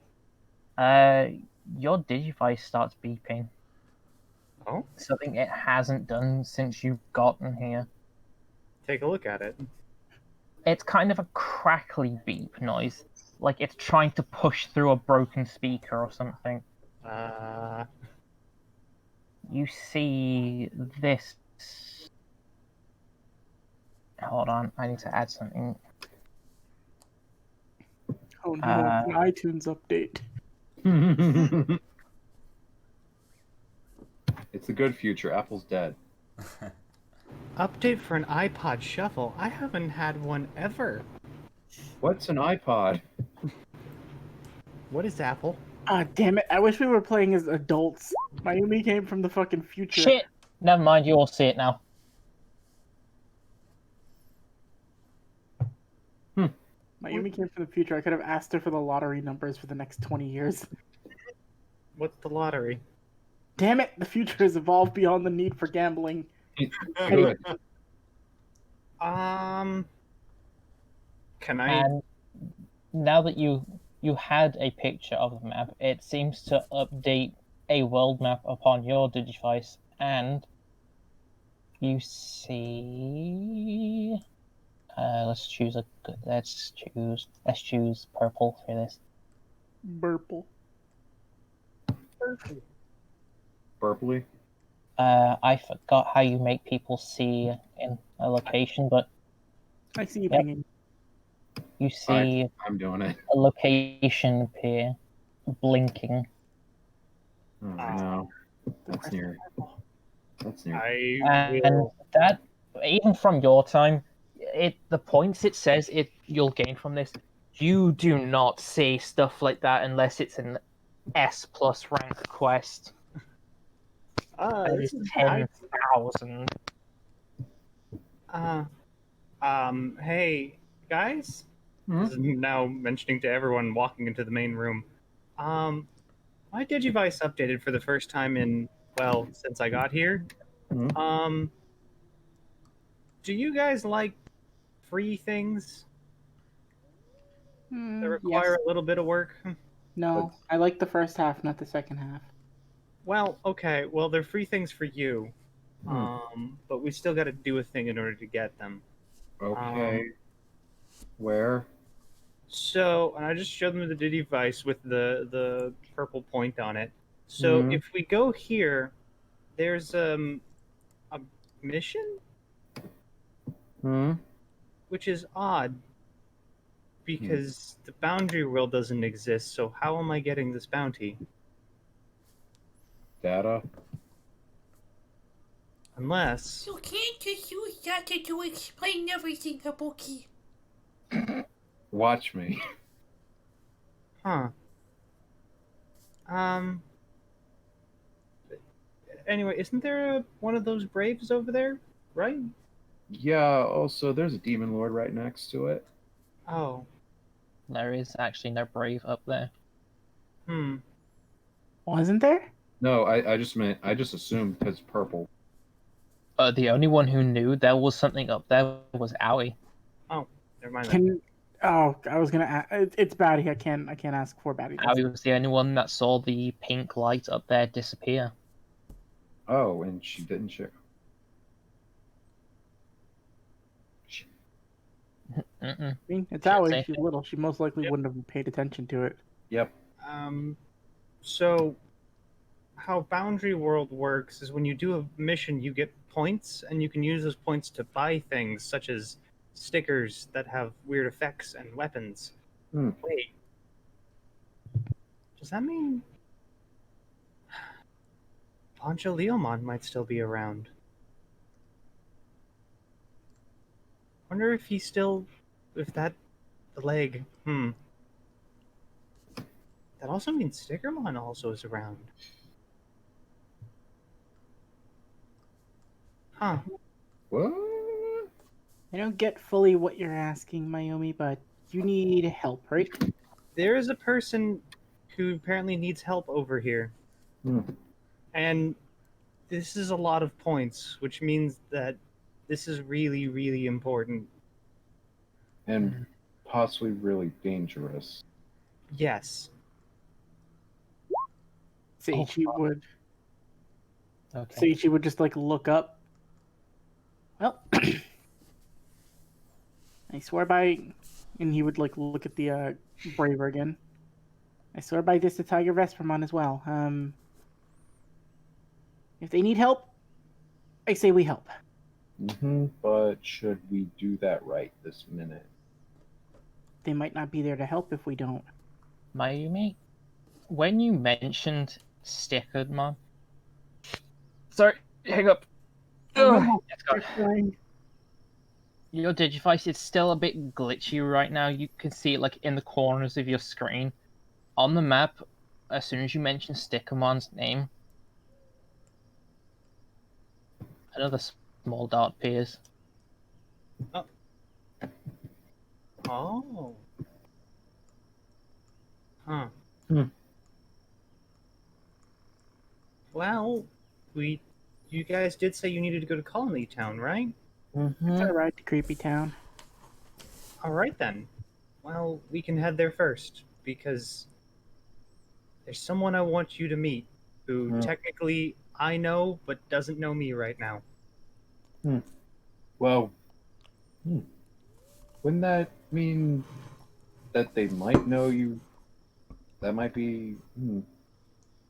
Your Digivice starts beeping. Oh? Something it hasn't done since you've gotten here. Take a look at it. It's kind of a crackly beep noise, like it's trying to push through a broken speaker or something. You see this. Hold on, I need to add something. Oh no, it's an iTunes update. It's the good future. Apple's dead. Update for an iPod Shuffle. I haven't had one ever. What's an iPod? What is Apple? Ah, damn it! I wish we were playing as adults. Mayumi came from the fucking future. Shit! Never mind, you all see it now. Mayumi came from the future. I could have asked her for the lottery numbers for the next 20 years. What's the lottery? Damn it! The future has evolved beyond the need for gambling. Good. Can I? And now that you had a picture of the map, it seems to update a world map upon your Digivice, and you see. Let's choose purple for this. Burple. Purpley. I forgot how you make people see in a location, but I see you Yep. pinging. you see I'm doing it. a location appear, blinking. Oh, no. That's near. That's near. I And will. that, even from your time, the points it says you'll gain from this, you do not see stuff like that unless it's an S+ rank quest. That This is is nice. 10,000. Hey guys. This is now mentioning to everyone walking into the main room. My Digivice updated for the first time since I got here. Mhm. Do you guys like free things that require Yes. a little bit of work? No. I like the first half, not the second half. Well, okay. Well, they're free things for you. But we still got to do a thing in order to get them. Okay. Where? So, and I just showed them the Digivice with the purple point on it. So, Mhm. if we go here, there's a mission, Hmm. which is odd because the boundary world doesn't exist. So, how am I getting this bounty? Data. Unless You can't just use data to explain everything, Kabuki. Watch me. Huh. Anyway, isn't there one of those braves over there? Right? Yeah. Also, there's a demon lord right next to it. Oh. There is actually no brave up there. Wasn't there? No, I just meant I just assumed because purple. The only one who knew there was something up there was Owie. Oh, never mind. Can I was gonna. It's Batty. I can't ask for Batty. Owie was the only one that saw the pink light up there disappear. Oh, and she didn't share. Mm-mm. I mean, it's Can't Owie. say She's little. She most likely wouldn't have paid attention to it. Yep. So how Boundary World works is when you do a mission, you get points, and you can use those points to buy things such as stickers that have weird effects and weapons. Wait, does that mean Pancho Leomon might still be around? Wonder if he's still, if that, the leg. That also means Stickermon also is around. Huh. What? I don't get fully what you're asking, Mayumi, but you need help, right? There is a person who apparently needs help over here. And this is a lot of points, which means that this is really, really important. And possibly really dangerous. Yes. Seiichi would. Okay. Seiichi would just like look up. Well, I swear by, and he would like look at the braver again. I swear by this to Tiger Vespermon as well. If they need help, I say we help. But should we do that right this minute? They might not be there to help if we don't. Mayumi, when you mentioned Stickermon, sorry, hang up. It's gone. Your Digivice is still a bit glitchy right now. You can see it like in the corners of your screen. On the map, as soon as you mention Stickermon's name, another small dart appears. Oh. Huh. Hmm. Well, you guys did say you needed to go to Colony Town, right? Mm-hmm. It's alright, the creepy town. All right then. Well, we can head there first because there's someone I want you to meet who technically I know but doesn't know me right now. Well, wouldn't that mean that they might know you? That might be.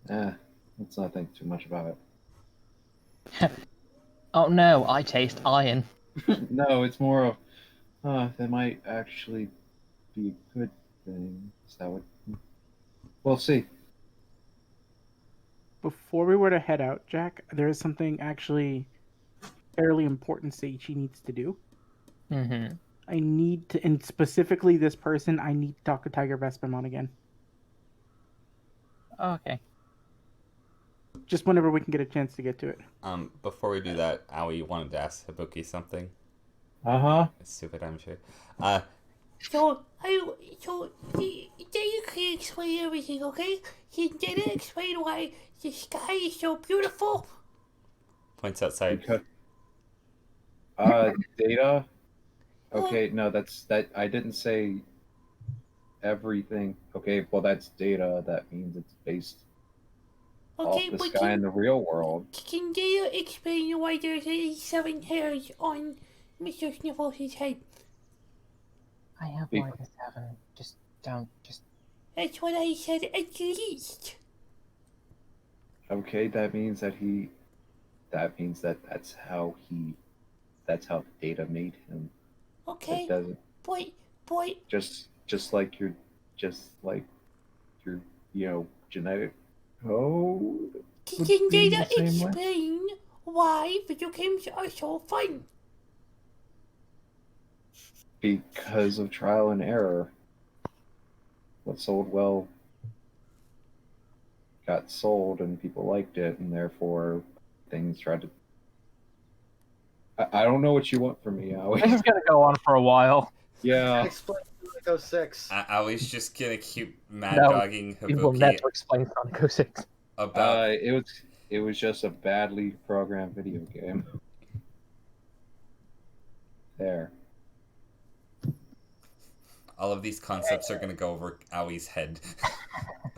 Let's not think too much about it. Oh no, I taste iron. No, it's more of, that might actually be a good thing. Is that what? We'll see. Before we were to head out, Jack, there is something actually fairly important Seiichi needs to do. Mm-hmm. I need to, and specifically this person, I need to talk to Tiger Vespamon again. Okay. Just whenever we can get a chance to get to it. Before we do that, Aoi wanted to ask Hibuki something. It's stupid, I'm sure. So you can explain everything, okay? Can Data explain why the sky is so beautiful? Points outside. Data. Okay, no, that. I didn't say everything. Okay, well, that's data. That means it's based Okay, off the but sky in the real world. can Data explain why there's 87 hairs on Mr. Sniffles' head? I have more than 7. Just don't. That's what I said at least. Okay, that means that he. That means that that's how data made him. Okay, It doesn't but just like your genetic code. can be Data the same way? explain why video games are so fun? Because of trial and error. What sold well got sold, and people liked it, and therefore things tried to. I don't know what you want from me, Aoi. This is gonna go on for a while. Yeah. Explain Sonic 06. Aoi's just gonna keep mad No, dogging We will Hibuki never explain Sonic 06. about It was just a badly programmed video game. There. all of these concepts are gonna go over Aoi's head.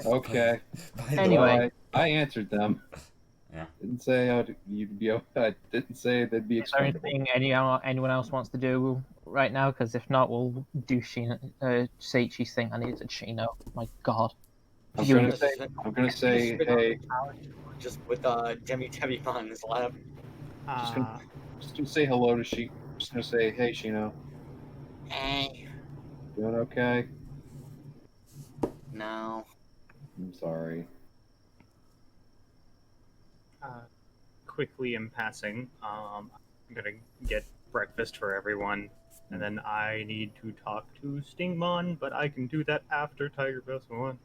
Okay. By the Anyway. way. I answered them. Yeah. Didn't say you'd be. I didn't say they'd be Is there explainable. anything anyone else wants to do right now? Because if not, we'll do Seiichi's thing. I need to Chino. My God. I'm gonna say, hey. Just with Demi on his lap. Just gonna say hello to She. Just gonna say, hey, Shino. Hey. Doing okay? No. I'm sorry. Quickly in passing, I'm gonna get breakfast for everyone, and then I need to talk to Stingmon, but I can do that after Tiger Vespamon.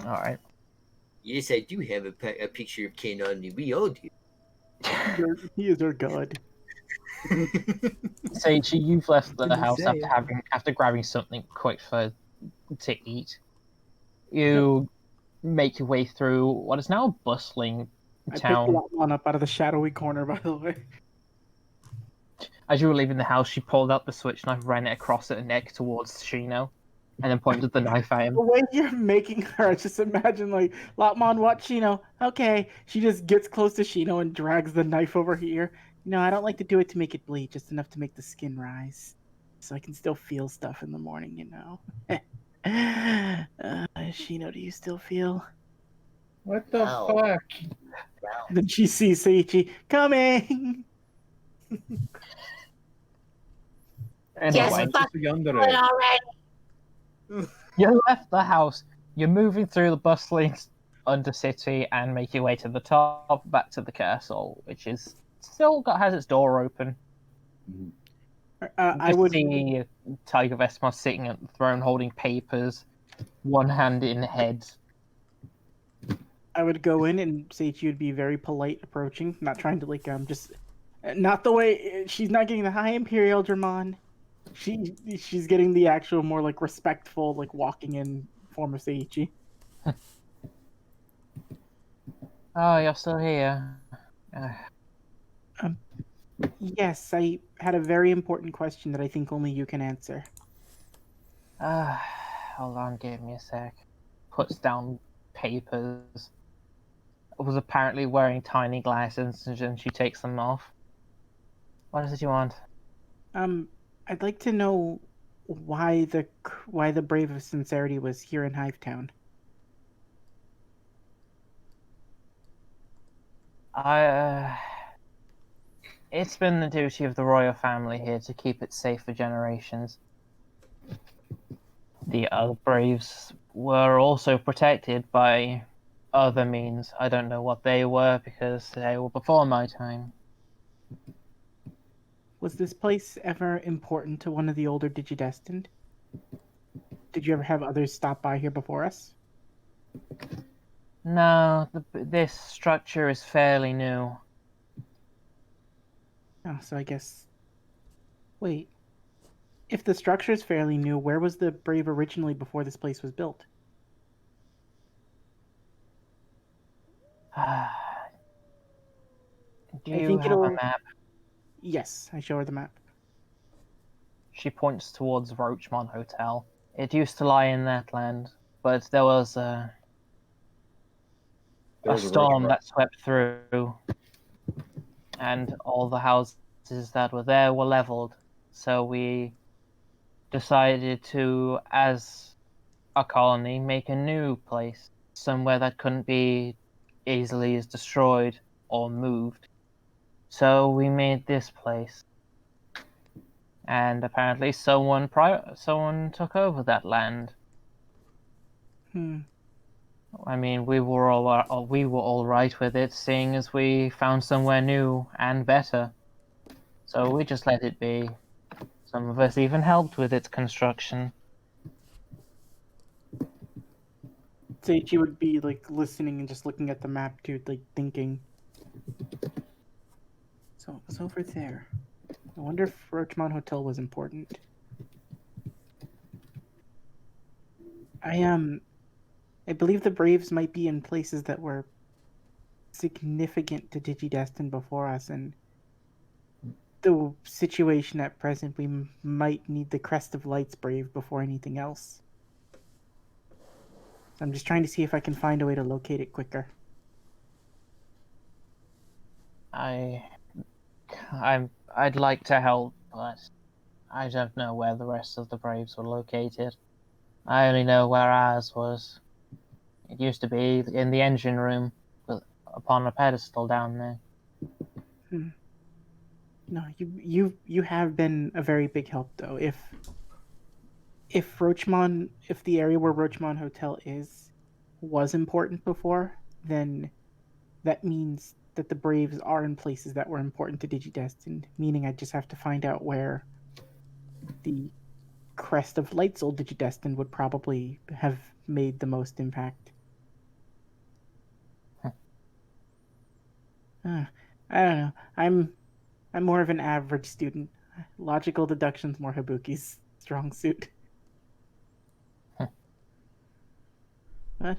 All right. Yes, I do have a picture of K9. We all do. He is our god. Seiichi, you've left the Didn't house say after grabbing something quick to eat. You make your way through what is now a bustling I picked town. Latmon up out of the shadowy corner, by the way. As you were leaving the house, she pulled out the switch knife, ran it across her neck towards Shino, and then pointed the knife at him. The way you're making her, just imagine like, Latmon, what, Shino? Okay. She just gets close to Shino and drags the knife over here. No, I don't like to do it to make it bleed, just enough to make the skin rise. So I can still feel stuff in the morning, you know. Shino, do you still feel? What the fuck? Then she sees Seiichi coming. Anyway, already. you left the house. You're moving through the bustling undercity and make your way to the top, back to the castle, which is still has its door open. I would see Tiger Vespamon sitting at the throne holding papers, one hand in head. I would go in and say she would be very polite approaching, not trying to like just not the way she's not getting the high Imperial Dramon. She's getting the actual more like respectful like walking in form of Seiichi. Oh, you're still here. Yes, I had a very important question that I think only you can answer. Hold on, give me a sec. Puts down papers. Was apparently wearing tiny glasses, and she takes them off. What is it you want? I'd like to know why the Brave of Sincerity was here in Hivetown. It's been the duty of the royal family here to keep it safe for generations. The other Braves were also protected by other means. I don't know what they were because they were before my time. Was this place ever important to one of the older Digidestined? Did you ever have others stop by here before us? No, this structure is fairly new. Oh, so I guess... Wait. If the structure is fairly new, where was the Brave originally before this place was built? Do I you think have a it'll... map? Yes, I show her the map. She points towards Roachmont Hotel. It used to lie in that land, but there was a storm that swept through, and all the houses that were there were leveled. So we decided to, as a colony, make a new place, somewhere that couldn't be easily destroyed or moved. So we made this place. And apparently someone took over that land. I mean, we were all right with it, seeing as we found somewhere new and better. So we just let it be. Some of us even helped with its construction. Seiichi would be like listening and just looking at the map too, like thinking. So it was over there. I wonder if Roachmont Hotel was important. I believe the Braves might be in places that were significant to Digidestined before us, and the situation at present, we might need the Crest of Light's Brave before anything else. So I'm just trying to see if I can find a way to locate it quicker. I'd like to help, but I don't know where the rest of the Braves were located. I only know where ours was. It used to be in the engine room, upon a pedestal down there. No, you have been a very big help though. If the area where Roachmont Hotel was important before, then that means that the Braves are in places that were important to Digidestined, meaning I just have to find out where the Crest of Light's old Digidestined would probably have made the most impact. I don't know. I'm more of an average student. Logical deduction's more Habuki's strong suit. But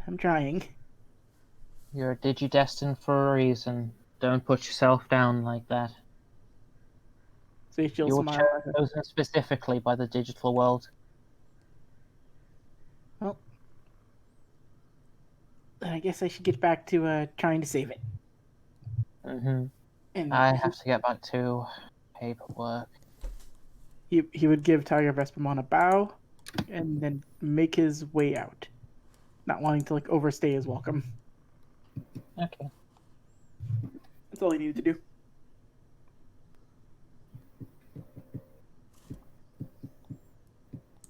I'm trying. You're digidestined for a reason. Don't put yourself down like that. So she'll You were smile at her. chosen specifically by the digital world. Well, then I guess I should get back to trying to save it. And I have to get back to paperwork. he would give Tiger Vespermon a bow, and then make his way out, not wanting to like overstay his welcome. Okay. That's all he needed to do.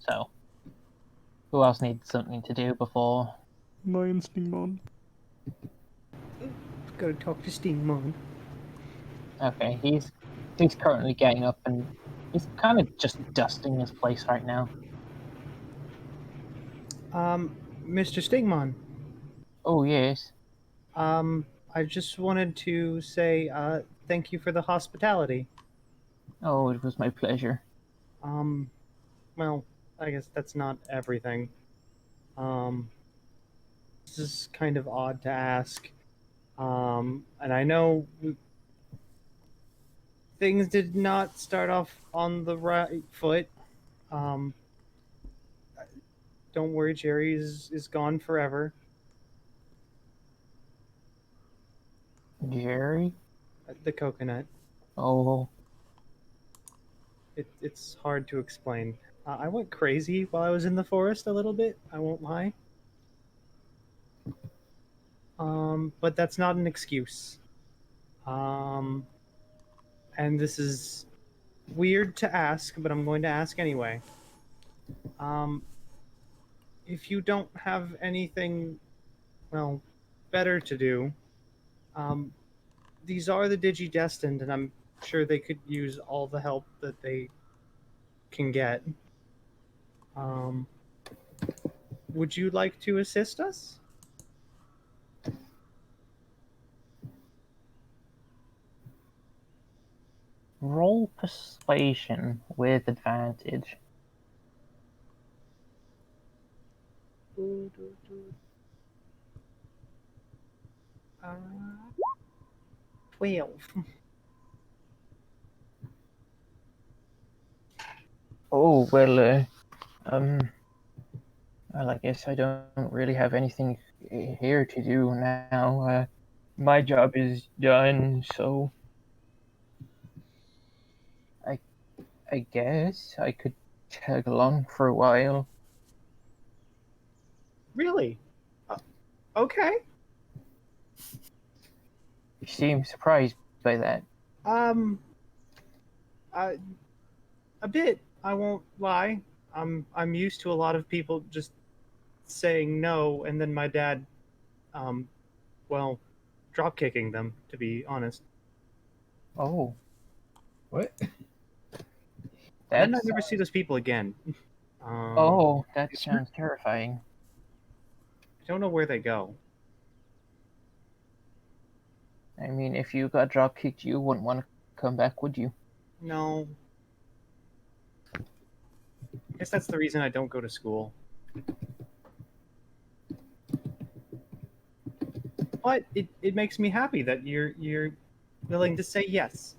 So, who else needs something to do before? My Stingmon. Gotta talk to Stingmon. Okay, he's currently getting up and he's kind of just dusting this place right now. Mr. Stigmon. Oh, yes. I just wanted to say thank you for the hospitality. Oh, it was my pleasure. Um, well, I guess that's not everything. Um, this is kind of odd to ask. And I know things did not start off on the right foot. Um, don't worry, Jerry is gone forever. Jerry? The coconut. Oh, It's hard to explain. I went crazy while I was in the forest a little bit. I won't lie. But that's not an excuse. Um, and this is weird to ask, but I'm going to ask anyway. Um, if you don't have anything, well, better to do, um, these are the digidestined, and I'm sure they could use all the help that they can get. Um, would you like to assist us? roll persuasion with advantage. Uh, 12. Oh, well, I guess I don't really have anything here to do now. My job is done, so I, I guess I could tag along for a while. Really? Okay. You seem surprised by that. Um, uh, a bit. I won't lie. I'm used to a lot of people just saying no, and then my dad, um, well, drop kicking them. To be honest, Oh, What? and then I that's never see those people again. oh, that sounds terrifying. I don't know where they go. I mean, if you got drop kicked, you wouldn't want to come back, would you? No. I guess that's the reason I don't go to school. But it makes me happy that you're willing to say yes.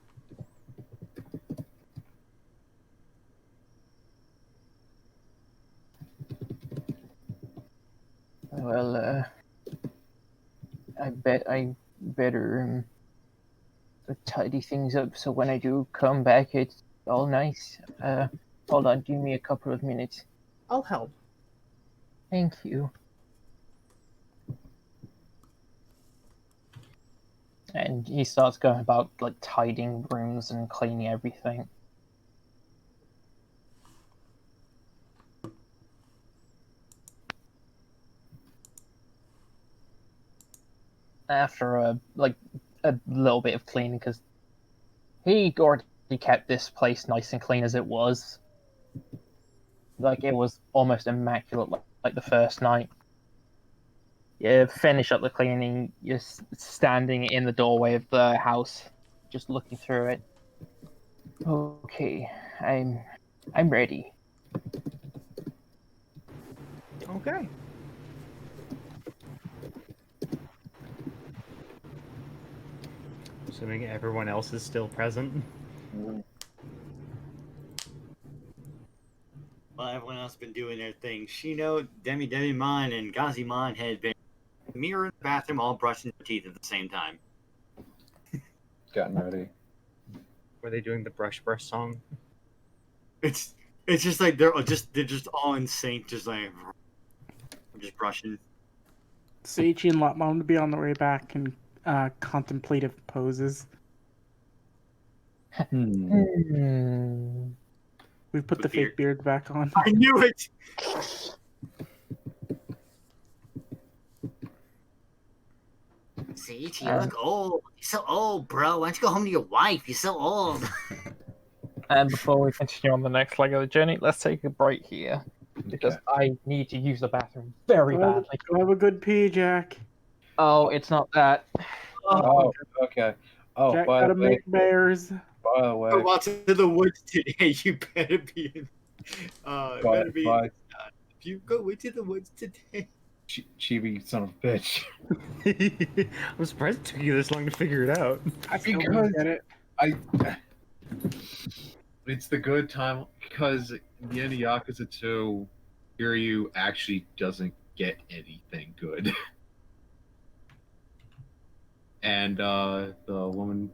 Well, I bet I better tidy things up so when I do come back, it's all nice. Hold on, give me a couple of minutes. I'll help. Thank you. And he starts going about like tidying rooms and cleaning everything. After a little bit of cleaning, because he already kept this place nice and clean as it was. Like it was almost immaculate, like the first night. You finish up the cleaning. You're standing in the doorway of the house, just looking through it. Okay, I'm ready. Okay. Assuming everyone else is still present. Well, everyone else been doing their thing. Shino, Demimon, and Gazimon had been mirror in the bathroom, all brushing their teeth at the same time. Gotten ready. Were they doing the brush song? It's just like they're just all in sync, just like just brushing. Seiichi and Lopmon to be on their way back in contemplative poses. Hmm. We put the fake beard back on. I knew it. Seiichi, you look old. You're so old, bro. Why don't you go home to your wife? You're so old. And before we continue on the next leg of the journey, let's take a break here. because Okay. I need to use the bathroom very badly. Go have a good pee, Jack. Oh, it's not that. Oh, okay. Oh, Jack by the gotta way, make bears. by the way, Go out to the woods today. You better be in. by, Better be. by If you go into the woods today. Chibi, son of a bitch. I'm surprised it took you this long to figure it out. I still Because don't get it. It's the good time because in the end of Yakuza 2, Kiryu actually doesn't get anything good. And the woman,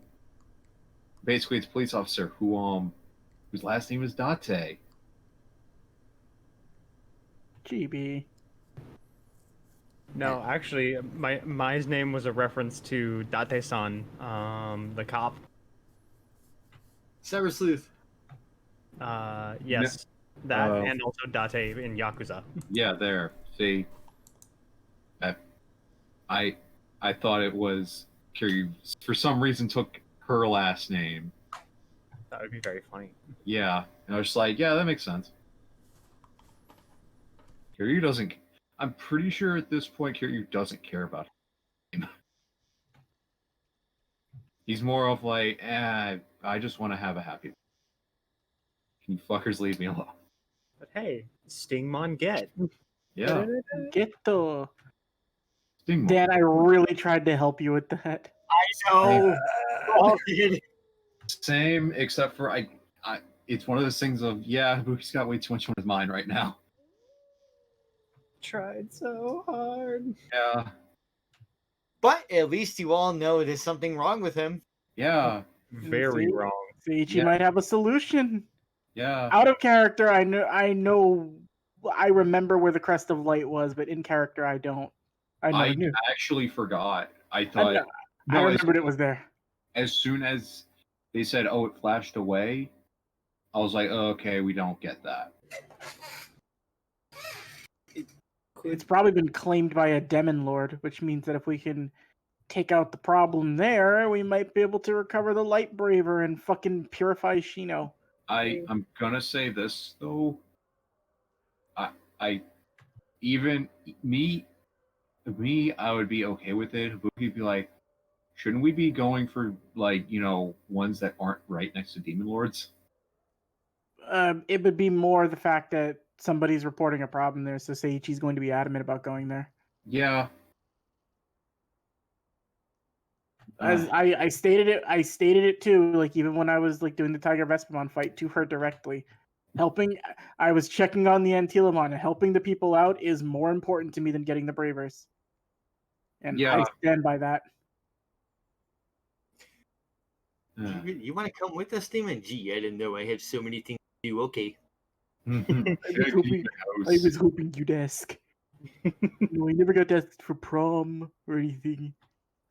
basically, it's a police officer whose last name is Date. GB. No, actually, my name was a reference to Date-san, the cop. Cyber Sleuth. Yes, that Oh. and also Date in Yakuza. Yeah, there. See, I thought it was Kiryu. For some reason, took her last name. That would be very funny. Yeah, and I was just like, yeah, that makes sense. Kiryu doesn't. I'm pretty sure at this point, Kiryu doesn't care about him. He's more of like, I just want to have a happy. Can you fuckers leave me alone? But hey, Stingmon get. Yeah, Get the. Stingmon. Dan, I really tried to help you with that. I know. Same, except for I. It's one of those things of Buki's got way too much on his mind right now. Tried so hard. Yeah, But at least you all know there's something wrong with him. yeah, Very See? wrong. Seiichi Yeah. might have a solution. yeah. Out of character, I know, I remember where the crest of light was, but in character, I don't. I never I knew. actually forgot. I I, thought. know- No, I remembered it was there. as soon as they said, "Oh, it flashed away," I was like, oh, "Okay, we don't get that." It's probably been claimed by a demon lord, which means that if we can take out the problem there, we might be able to recover the light braver and fucking purify Shino. I'm gonna say this though. I even me, I would be okay with it. But he'd be like, shouldn't we be going for like ones that aren't right next to demon lords? It would be more the fact that somebody's reporting a problem there, so Seiichi's going to be adamant about going there. Yeah. As I stated it too. Like even when I was like doing the Tiger Vespamon fight to her directly, I was checking on the Antilamon, and helping the people out is more important to me than getting the Bravers. And Yeah. I stand by that. You want to come with us, Demon? Gee, I didn't know I have so many things to do. Okay. I was hoping you'd ask. No, I never got asked for prom or anything.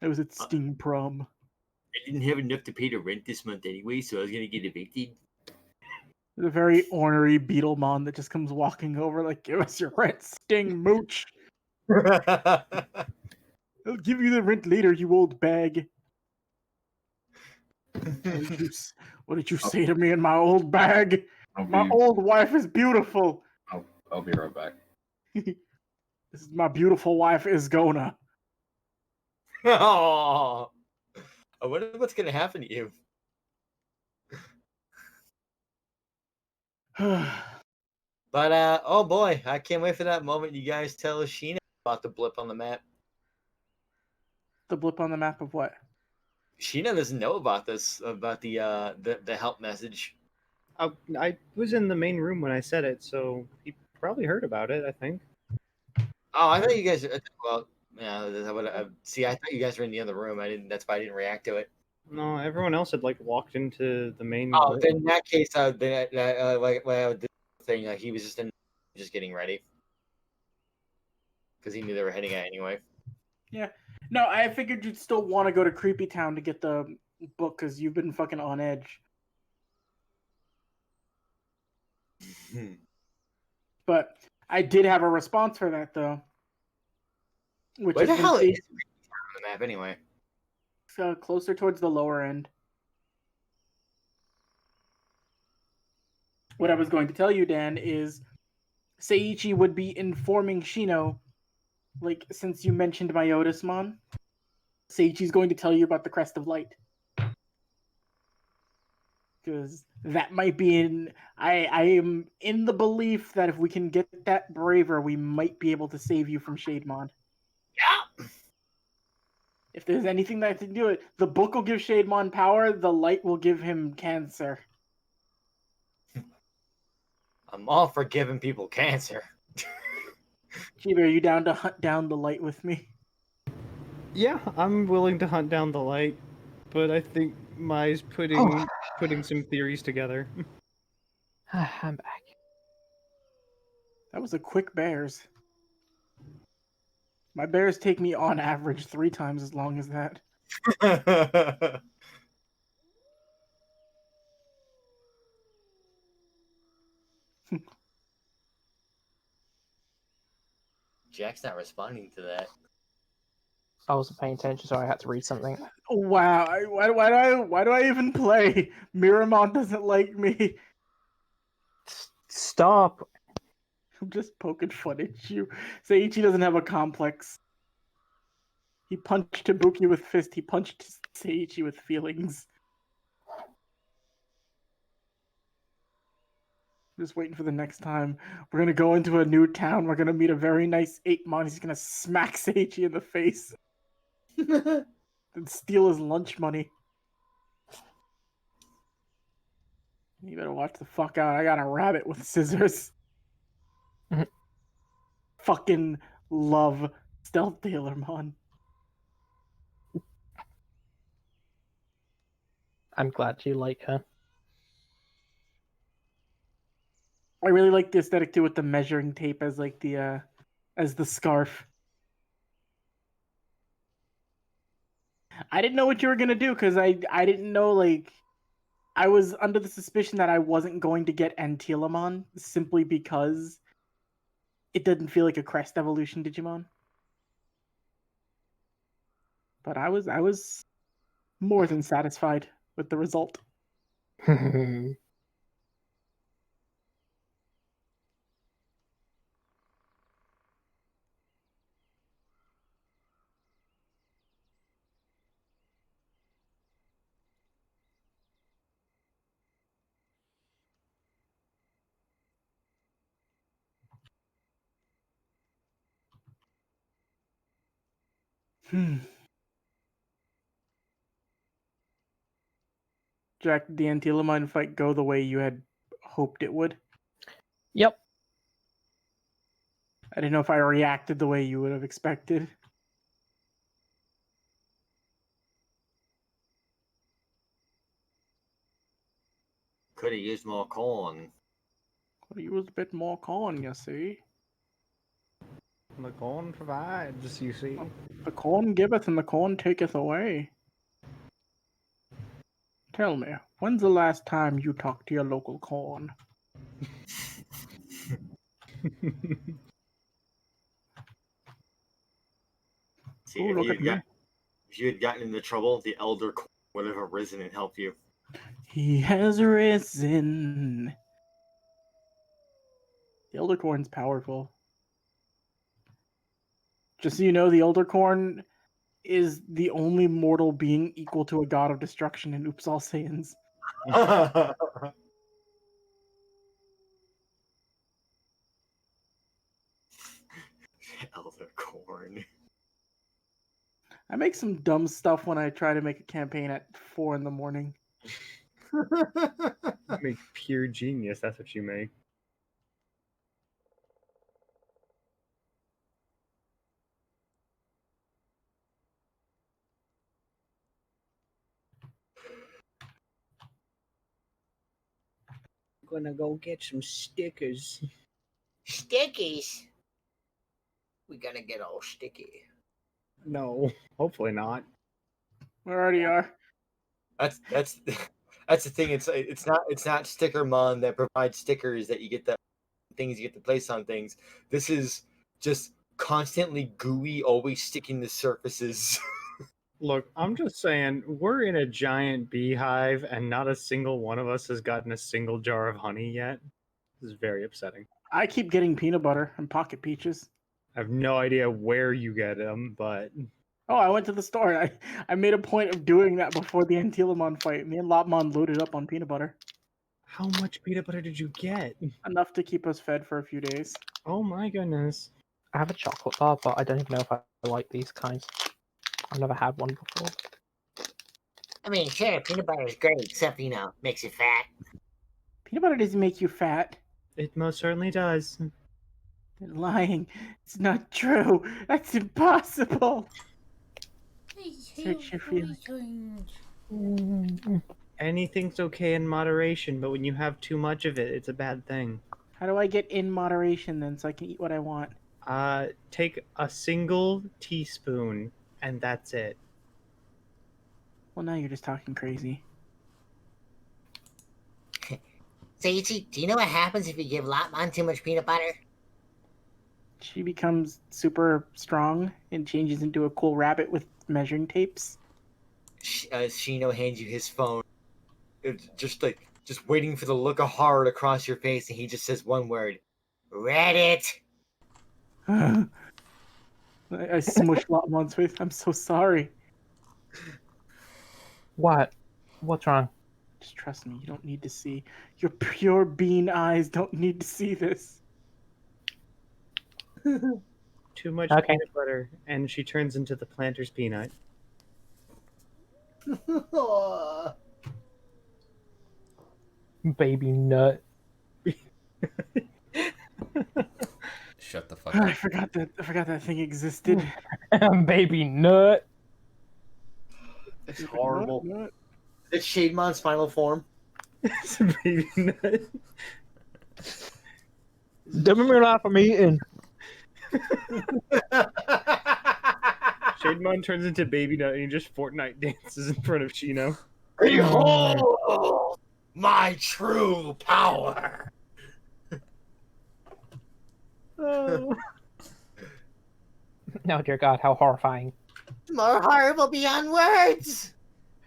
I was at Sting prom. I didn't have enough to pay the rent this month anyway, so I was gonna get evicted. The very ornery Beetlemon that just comes walking over like, give us your rent, Sting mooch. I'll give you the rent later, you old bag. What did you say to me in my old bag? My old wife is beautiful. I'll be right back. This is my beautiful wife, Isgona. Oh, I wonder what's gonna happen to you. But oh boy, I can't wait for that moment you guys tell Sheena about the blip on the map. The blip on the map of what? Sheena doesn't know about this, about the help message. I was in the main room when I said it, so he probably heard about it, I think. Oh, I thought you guys. Well, yeah. See, I thought you guys were in the other room. I didn't. That's why I didn't react to it. No, everyone else had like walked into the main. Oh, room. then in that case, like when I did the thing, he was just getting ready because he knew they were heading out anyway. Yeah. No, I figured you'd still want to go to Creepy Town to get the book because you've been fucking on edge. But I did have a response for that though. Which Where the has been hell is faced- on the map anyway? closer towards the lower end. What I was going to tell you, Dan, is Seiichi would be informing Shino, like, since you mentioned my Otismon, Seiichi's going to tell you about the Crest of Light. Because that might be I am in the belief that if we can get that braver, we might be able to save you from Shademon. Yeah. If there's anything that can do it, the book will give Shademon power, the light will give him cancer. I'm all for giving people cancer. Chibi, are you down to hunt down the light with me? Yeah, I'm willing to hunt down the light, but I think Mai's putting some theories together. I'm back. That was a quick bears. My bears take me on average 3 times as long as that. Jack's not responding to that. I wasn't paying attention, so I had to read something. Wow, why do I even play? Miramon doesn't like me. Stop. I'm just poking fun at you. Seiichi doesn't have a complex. He punched Ibuki with fist. He punched Seiichi with feelings. Just waiting for the next time. We're gonna go into a new town. We're gonna meet a very nice Apemon. He's gonna smack Seiichi in the face and steal his lunch money. You better watch the fuck out. I got a rabbit with scissors. Fucking love Stealth Tailormon. I'm glad you like her. I really like the aesthetic too, with the measuring tape as like the as the scarf. I didn't know what you were gonna do because I didn't know, like, I was under the suspicion that I wasn't going to get Antilamon simply because it didn't feel like a crest evolution Digimon. But I was more than satisfied with the result. Jack, did the Antilamon fight go the way you had hoped it would? Yep. I didn't know if I reacted the way you would have expected. Could have used more corn. Could have used a bit more corn, you see. The corn provides, you see. The corn giveth and the corn taketh away. Tell me, when's the last time you talked to your local corn? See, Ooh, look at me. if you had gotten into trouble, the elder corn would have arisen and helped you. He has risen. The Elder Corn's powerful. Just so you know, the Elder Corn is the only mortal being equal to a god of destruction in Oops All Saiyans. Elder corn. I make some dumb stuff when I try to make a campaign at 4 in the morning. You make pure genius, that's what you make. Gonna go get some stickers. Stickies. We gotta get all sticky. No, hopefully not. We already are. That's the thing. It's not Stickermon that provides stickers that you get the things you get to place on things. This is just constantly gooey, always sticking to surfaces. Look, I'm just saying, we're in a giant beehive and not a single one of us has gotten a single jar of honey yet. This is very upsetting. I keep getting peanut butter and pocket peaches. I have no idea where you get them, but Oh, I went to the store. I made a point of doing that before the Antilamon fight. Me and Lopmon loaded up on peanut butter. how much peanut butter did you get? Enough to keep us fed for a few days. Oh my goodness. I have a chocolate bar, but I don't even know if I like these kinds. I've never had one before. I mean, sure, peanut butter is great, except, makes you fat. Peanut butter doesn't make you fat. It most certainly does. They're lying. It's not true. That's impossible. Search your feelings. Anything's okay in moderation, but when you have too much of it, it's a bad thing. How do I get in moderation then so I can eat what I want? Take a single teaspoon, and that's it. Well, now you're just talking crazy. Seiichi, do you know what happens if you give Lopmon too much peanut butter? She becomes super strong and changes into a cool rabbit with measuring tapes. Shino hands you his phone. It's just waiting for the look of horror to cross your face, and he just says one word: Reddit. I smushed Lopmon's face. I'm so sorry. What? What's wrong? Just trust me. You don't need to see. Your pure bean eyes don't need to see this. Too much Okay. peanut butter, and she turns into the planter's peanut. Baby nut. Shut the fuck I up. forgot that thing existed. Baby nut. It's horrible. Nut. It's Shademon's final form. It's a baby nut. Don't make me laugh, I'm eating. Shademon turns into baby nut, and he just Fortnite dances in front of Shino. Behold my true power. Oh. No, dear God, how horrifying. More horrible beyond words.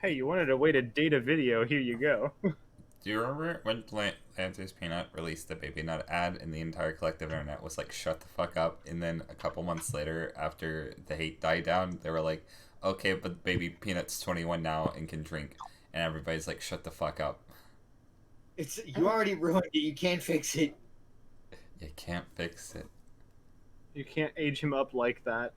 Hey, you wanted a way to date a video? Here you go. Do you remember when Planter's Peanut released the Baby Nut ad and the entire collective internet was like, shut the fuck up? And then a couple months later, after the hate died down, they were like, okay, but Baby Peanut's 21 now and can drink. And everybody's like, shut the fuck up. You already ruined it. You can't fix it. You can't fix it. You can't age him up like that.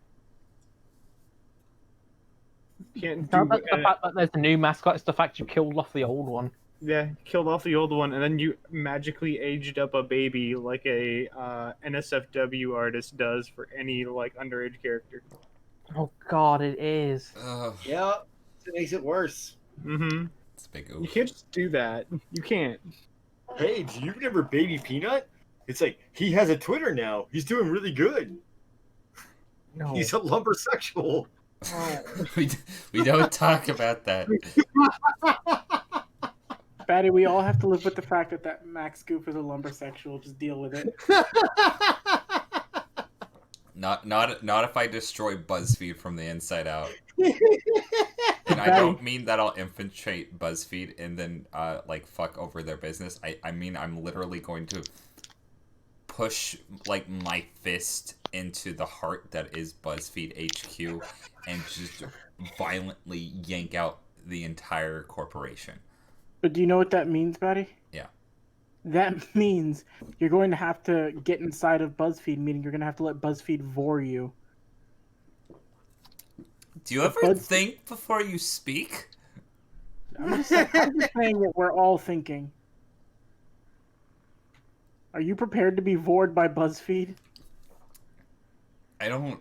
You can't It's not do the fact that there's a new mascot, it's the fact you killed off the old one. Yeah, killed off the old one, and then you magically aged up a baby like a NSFW artist does for any like underage character. Oh God, it is. Ugh, Yeah, it makes it worse. Mm-hmm. it's a big You oof. can't just do that. You can't. Hey, do you remember Baby Peanut? It's like he has a Twitter now. He's doing really good. No. He's a lumbersexual. we don't talk about that. Batty, we all have to live with the fact that Max Goof is a lumbersexual. Just deal with it. Not if I destroy BuzzFeed from the inside out. And I don't mean that I'll infiltrate BuzzFeed and then like fuck over their business. I mean I'm literally going to push like my fist into the heart that is BuzzFeed HQ and just violently yank out the entire corporation. But do you know what that means, Batty? Yeah. That means you're going to have to get inside of BuzzFeed, meaning you're going to have to let BuzzFeed vor you. Do you ever think before you speak? I'm just saying what we're all thinking. Are you prepared to be vored by BuzzFeed? I don't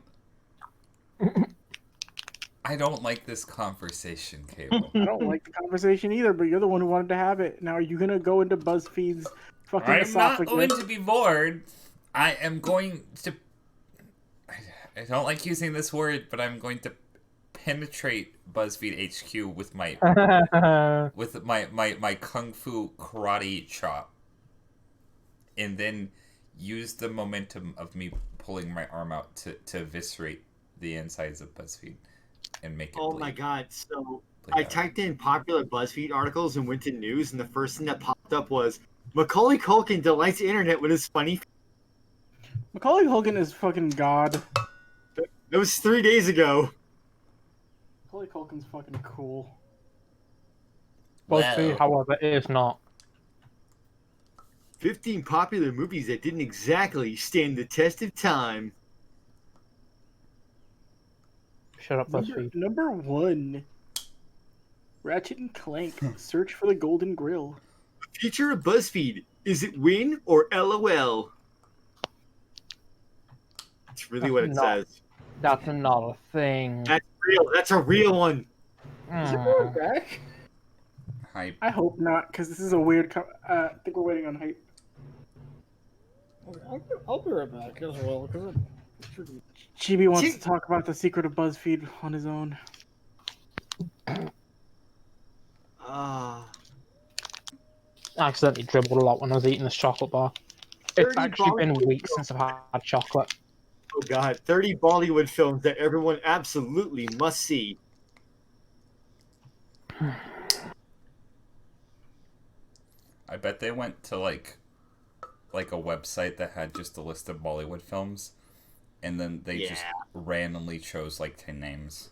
like this conversation, Cable. I don't like the conversation either, but you're the one who wanted to have it. Now, are you going to go into BuzzFeed's fucking I'm not esophagus? going to be bored. I am going to... I don't like using this word, but I'm going to penetrate BuzzFeed HQ with my my kung fu karate chop, and then use the momentum of me pulling my arm out to eviscerate the insides of BuzzFeed and make it Oh bleed. my god! So Bleed I out. typed in popular BuzzFeed articles and went to news, and the first thing that popped up was Macaulay Culkin delights the internet with his funny. Macaulay Culkin is fucking god. That was 3 days ago. Macaulay Culkin's fucking cool. BuzzFeed, however, is not. 15 popular movies that didn't exactly stand the test of time. Shut up, BuzzFeed. Number 1. Ratchet and Clank, Search for the Golden Grill. Future of BuzzFeed. Is it win or LOL? That's really what it says. That's not a thing. That's real. That's a real one. Is it going back? Hype. I hope not, because this is a weird. I think we're waiting on hype. I'll be right back as well. Chibi wants to talk about the secret of BuzzFeed on his own. I accidentally dribbled a lot when I was eating this chocolate bar. It's 30 actually been Bollywood weeks since I've had chocolate. Oh god, 30 Bollywood films that everyone absolutely must see. I bet they went to like a website that had just a list of Bollywood films, and then they just randomly chose like 10 names.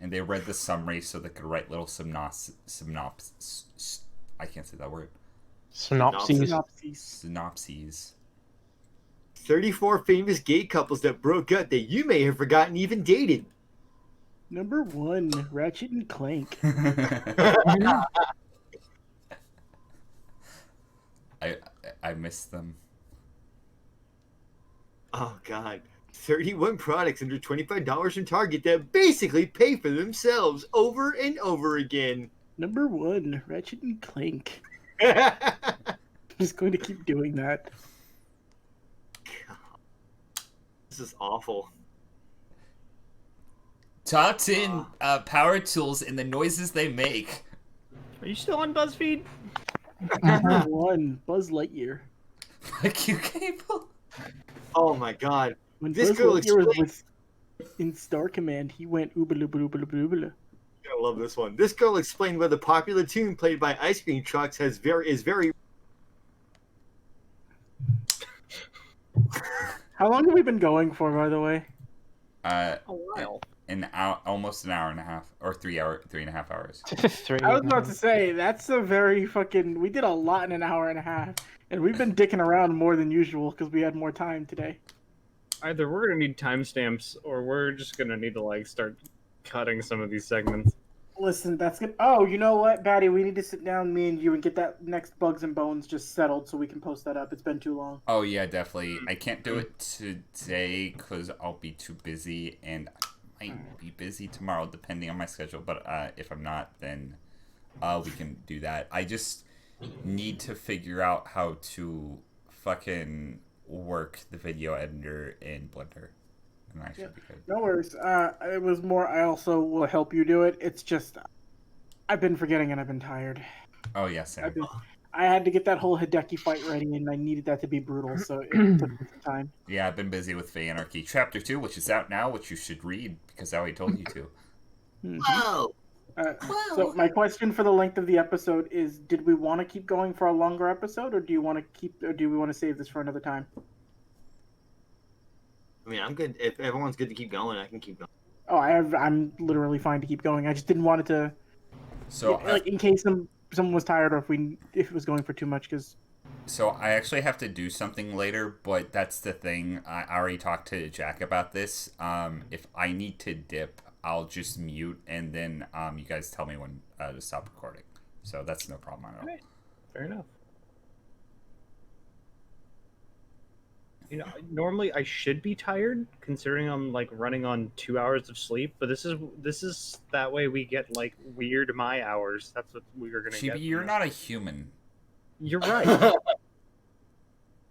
And they read the summary so they could write little synopses. I can't say that word. Synopses. 34 famous gay couples that broke up that you may have forgotten even dated. Number 1, Ratchet and Clank. I miss them. Oh god. 31 products under $25 from Target that basically pay for themselves over and over again. Number 1, Ratchet and Clank. I'm just going to keep doing that. God. This is awful. Top 10 power tools and the noises they make. Are you still on BuzzFeed? Number 1, Buzz Lightyear. Fuck you, Cable. Oh my god. When This Buzz girl Lightyear was in Star Command, he went oobala oobala oobala oobala. I love this one. This girl explained why the popular tune played by ice cream trucks is very. How long have we been going for, by the way? A while. Almost an hour and a half, or 3.5 hours. I was about to say, that's a very fucking... We did a lot in an hour and a half. And we've been dicking around more than usual because we had more time today. Either we're gonna need timestamps, or we're just gonna need to like start cutting some of these segments. Listen, that's good. Oh, you know what, Batty? We need to sit down, me and you, and get that next Bugs and Bones just settled so we can post that up. It's been too long. Oh yeah, definitely. I can't do it today because I'll be too busy, and I might be busy tomorrow depending on my schedule. But if I'm not, then we can do that. I just need to figure out how to fucking work the video editor in Blender, and that should be good. No worries. It was more, I also will help you do it. It's just, I've been forgetting and I've been tired. Oh yeah, same. I had to get that whole Hideki fight ready, and I needed that to be brutal, so it took me some time. Yeah, I've been busy with Anarchy Chapter 2, which is out now, which you should read because Zoe told you to. Whoa! So my question for the length of the episode is: did we want to keep going for a longer episode, or do we want to save this for another time? I mean, I'm good. If everyone's good to keep going, I can keep going. Oh, I'm literally fine to keep going. I just didn't want it to, like, in case someone was tired, or if it was going for too much. So I actually have to do something later, but that's the thing. I already talked to Jack about this. If I need to dip, I'll just mute, and then you guys tell me when to stop recording. So that's no problem at all. Right. Fair enough. You know, normally I should be tired, considering I'm like running on 2 hours of sleep. But this is that way we get like weird my hours. That's what we are gonna get. Chibi, you're not a human. You're right.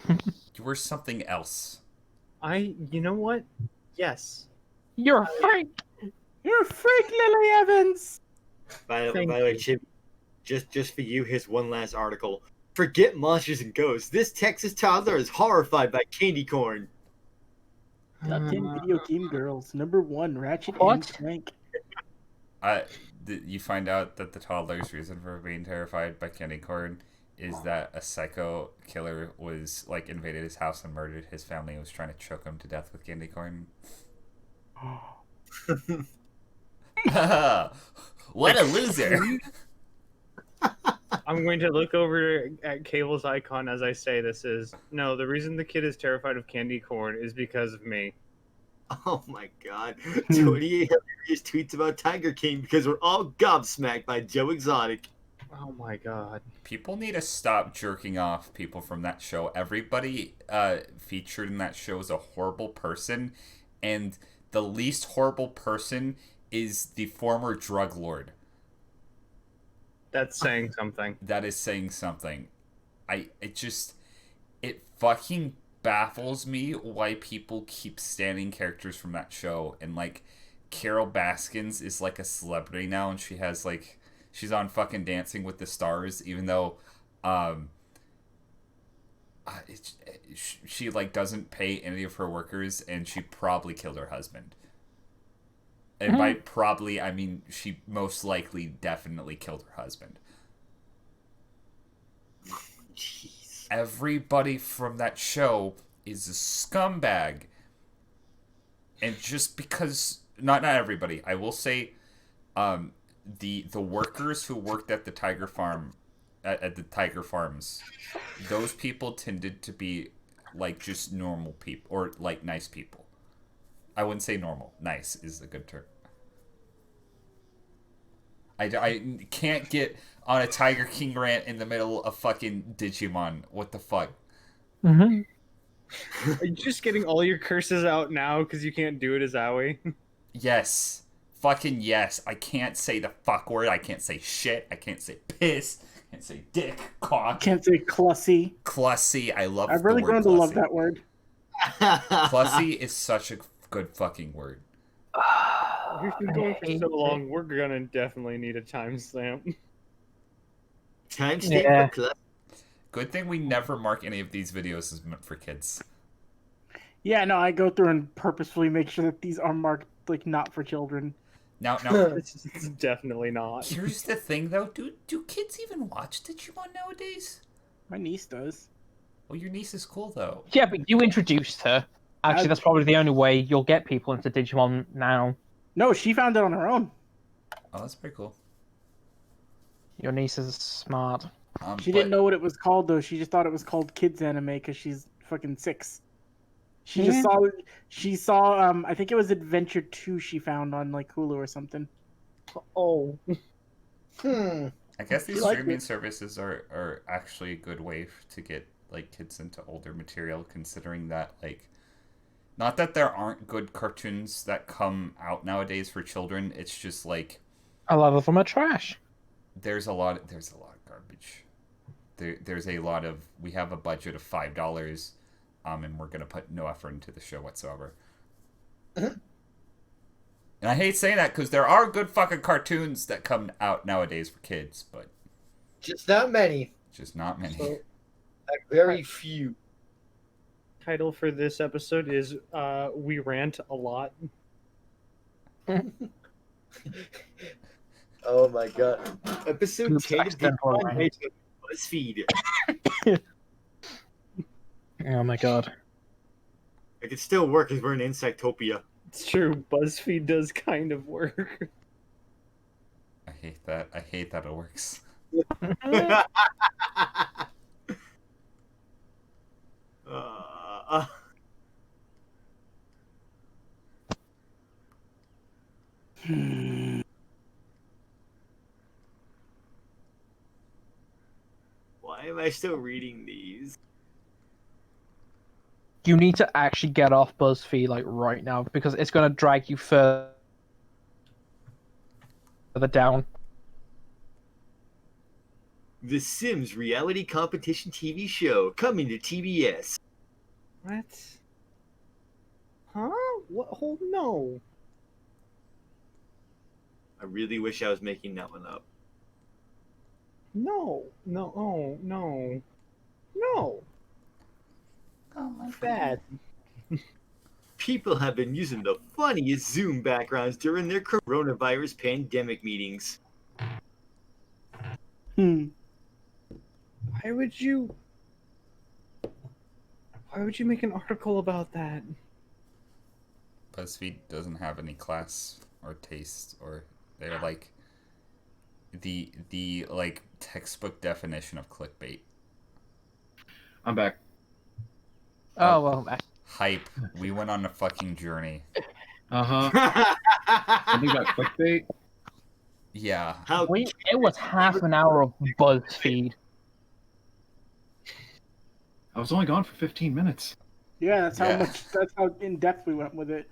You were something else. You know what? Yes. You're a freak. You're a freak, Lily Evans. By the way, Chip, just for you, here's one last article. Forget monsters and ghosts. This Texas toddler is horrified by candy corn. Top 10 video game girls. Number 1, Ratchet and Clank. you find out that the toddler's reason for being terrified by candy corn is that a psycho killer was like invaded his house and murdered his family and was trying to choke him to death with candy corn. What a loser! I'm going to look over at Cable's icon as I say this is, no, the reason the kid is terrified of candy corn is because of me. Oh my god. 28 hilarious tweets about Tiger King because we're all gobsmacked by Joe Exotic. Oh my god. People need to stop jerking off people from that show. Everybody featured in that show is a horrible person, and the least horrible person is the former drug lord. That's saying something. That is saying something. It fucking baffles me why people keep standing characters from that show. And like, Carol Baskins is like a celebrity now, and she's on fucking Dancing with the Stars, even though she like doesn't pay any of her workers, and she probably killed her husband. And by probably, I mean she most likely definitely killed her husband. Jeez. Everybody from that show is a scumbag. And just because, not everybody, I will say, the workers who worked at the tiger farm, at the tiger farms, those people tended to be like just normal people, or like nice people. I wouldn't say normal. Nice is a good term. I can't get on a Tiger King rant in the middle of fucking Digimon. What the fuck? Mm-hmm. Are you just getting all your curses out now because you can't do it as Aoi? Yes. Fucking yes. I can't say the fuck word. I can't say shit. I can't say piss. I can't say dick. Cock. Can't say clussy. Clussy. I love I've the really word grown to clussy. love that word. Clussy is such a good fucking word. We've been going for so long, we're gonna definitely need a timestamp. Timestamp Yeah. for club. Good thing we never mark any of these videos as meant for kids. Yeah, no, I go through and purposefully make sure that these are marked like not for children. Now, It's definitely not. here's the thing though. Do kids even watch Digimon nowadays? My niece does. Well, your niece is cool though. Yeah, but you introduced her. Actually, that's probably the only way you'll get people into Digimon now. No, she found it on her own. Oh, that's pretty cool. Your niece is smart. She didn't know what it was called though. She just thought it was called kids anime because she's fucking 6. She just saw. She saw. I think it was Adventure 2. She found on like Hulu or something. Oh. I guess these She liked streaming it. services are actually a good way to get like kids into older material, considering that like, not that there aren't good cartoons that come out nowadays for children. It's just like A lot of them are trash. there's a lot of garbage. There's a lot of, we have a budget of $5, and we're gonna put no effort into the show whatsoever. And I hate saying that because there are good fucking cartoons that come out nowadays for kids, but Just not many. just not many. So, Like very few. title for this episode is We Rant a Lot. Oh my god. Episode Oops, 10 of accidental Digimon line. Knighthood BuzzFeed. Oh my god. It could still work if we're in Insectopia. It's true, BuzzFeed does kind of work. I hate that. I hate that it works. Why am I still reading these? You need to actually get off BuzzFeed like right now because it's going to drag you further down. The Sims reality competition TV show coming to TBS. What? Huh? What? Hold no. I really wish I was making that one up. No. No. Oh, no. No. Oh my Bad. people have been using the funniest Zoom backgrounds during their coronavirus pandemic meetings. Hmm. Why would you? Why would you make an article about that? BuzzFeed doesn't have any class or taste, or they're like the like textbook definition of clickbait. I'm back. Oh well, Hype. We went on a fucking journey. Uh-huh. Something about clickbait? Yeah. How it was half an hour of BuzzFeed. I was only gone for 15 minutes. Yeah, that's how Yeah. much. That's how in depth we went with it.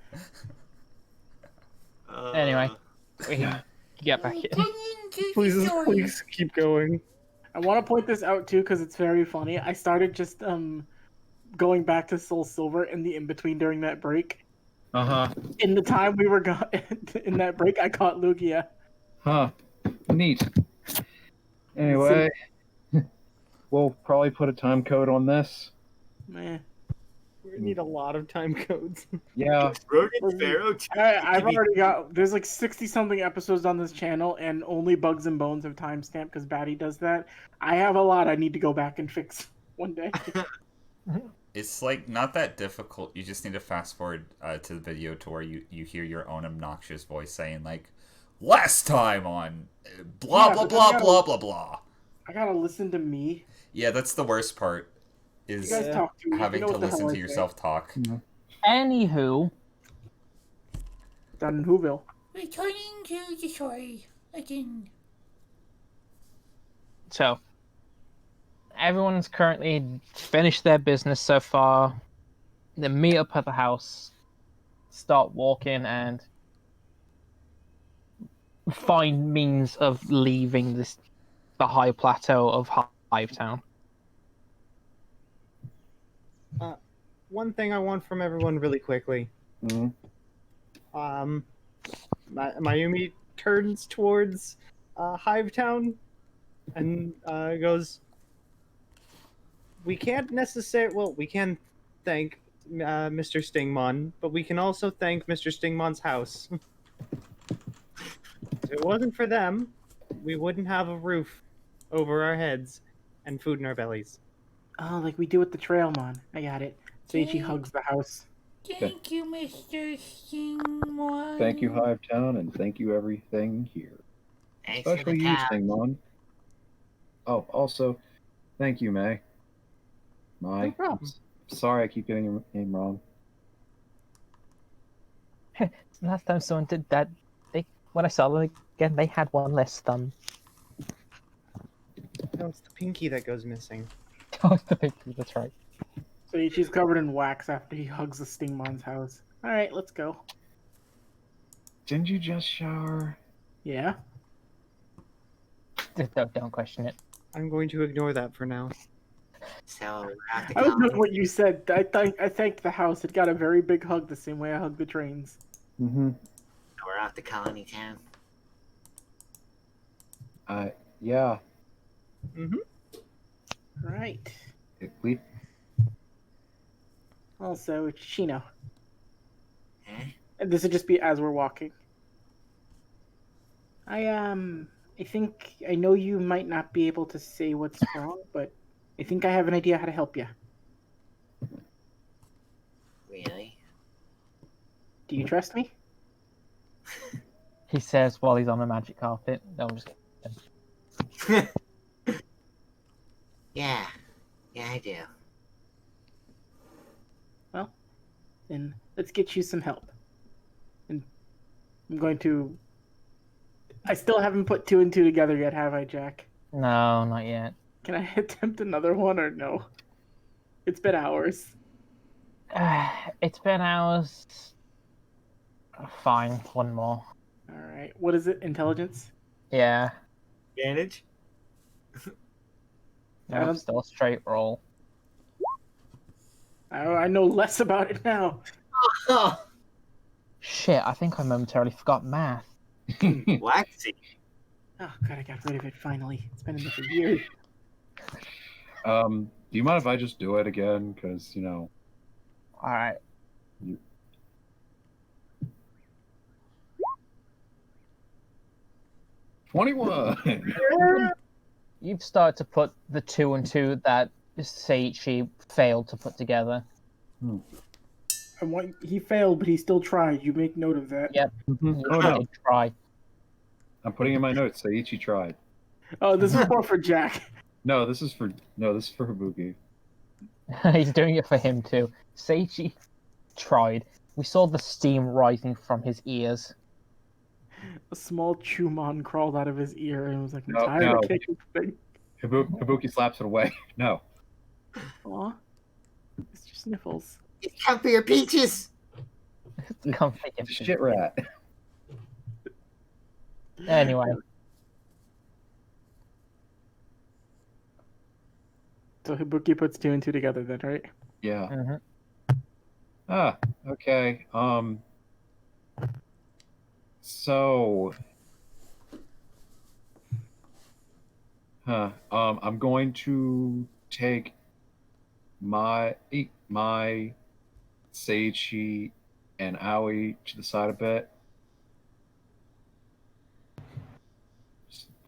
Anyway, we can get back in. Please keep going. I want to point this out too because it's very funny. I started just going back to Soul Silver in the in between during that break. Uh-huh. In the time we were gone in that break, I caught Lugia. Huh. Neat. Anyway, we'll probably put a time code on this. Man, We need a lot of time codes. Yeah. Rodent Pharaoh? I've already got. There's like 60-something episodes on this channel, and only Bugs and Bones have timestamped because Batty does that. I have a lot I need to go back and fix one day. It's like not that difficult. You just need to fast forward to the video to where you hear your own obnoxious voice saying like, "Last time on blah Yeah, blah but blah then I blah gotta- blah blah." I gotta listen to me. Yeah, that's the worst part. Is You guys talk to me. having you know to what the hell listen I to say. yourself talk. Anywho, Done in Whoville. Returning to the story again. so everyone's currently finished their business so far. They meet up at the house, start walking, and find means of leaving the high plateau of Hivetown. One thing I want from everyone really quickly. Mhm. Mayumi turns towards Hivetown and goes, we can't necessarily, well, we can thank Mr. Stingmon, but we can also thank Mr. Stingmon's house. If it wasn't for them, we wouldn't have a roof over our heads and food in our bellies. Oh, like we do with the Trailmon. I got it. Seiichi hugs the house. Thank you, Mr. Stingmon. Thank you, Hivetown, and thank you, everything here. Thanks for the Especially you, cow. Stingmon. Oh, also, thank you, May. No problem. Sorry I keep getting your name wrong. Last time someone did that, when I saw them again, they had one less thumb. No, it's the pinky that goes missing. Oh, the picture, that's right. Seiichi's covered in wax after he hugs the Stingmon's house. Alright, let's go. Didn't you just shower? Yeah? Don't question it. I'm going to ignore that for now. So we're at the I was colony. doing what you said. I thanked the house. It got a very big hug the same way I hug the trains. Mm-hmm. We're at the colony town. Yeah. Right. We Also, Chino. Huh? And this would just be as we're walking. I think I know you might not be able to say what's wrong, but I think I have an idea how to help you. Really? Do you trust me? He says while he's on the magic carpet. No, I'm just kidding. Yeah. Yeah, I do. Well, then let's get you some help. And I'm going to. I still haven't put 2 and 2 together yet, have I, Jack? No, not yet. Can I attempt another one or no? It's been hours. It's been hours. Fine, one more. All right. What is it? Intelligence? Yeah. Advantage? No, still a straight roll. I know less about it now. Oh, Shit, I think I momentarily forgot math. waxy. Oh god, I got rid of it finally. It's been in there for years. Do you mind if I just do it again? Because, Alright. 21. You've started to put the 2 and 2 that Seiichi failed to put together. He failed, but he still tried. You make note of that. Yep. Mhm. You Oh, no. did try. I'm putting in my notes. Seiichi tried. Oh, this is more for Jack. No, this is for Habuki. He's doing it for him too. Seiichi tried. We saw the steam rising from his ears. A small Chumon crawled out of his ear and was like, I'm No, tired no. of kicking thing. Habuki slaps it away. No. Aw. It's just sniffles. It's time for your peaches. Comfy. It's a shit rat. Anyway, So Habuki puts 2 and 2 together then, right? Yeah. mhm. Okay. So. I'm going to take my Seiichi and Aoi to the side a bit.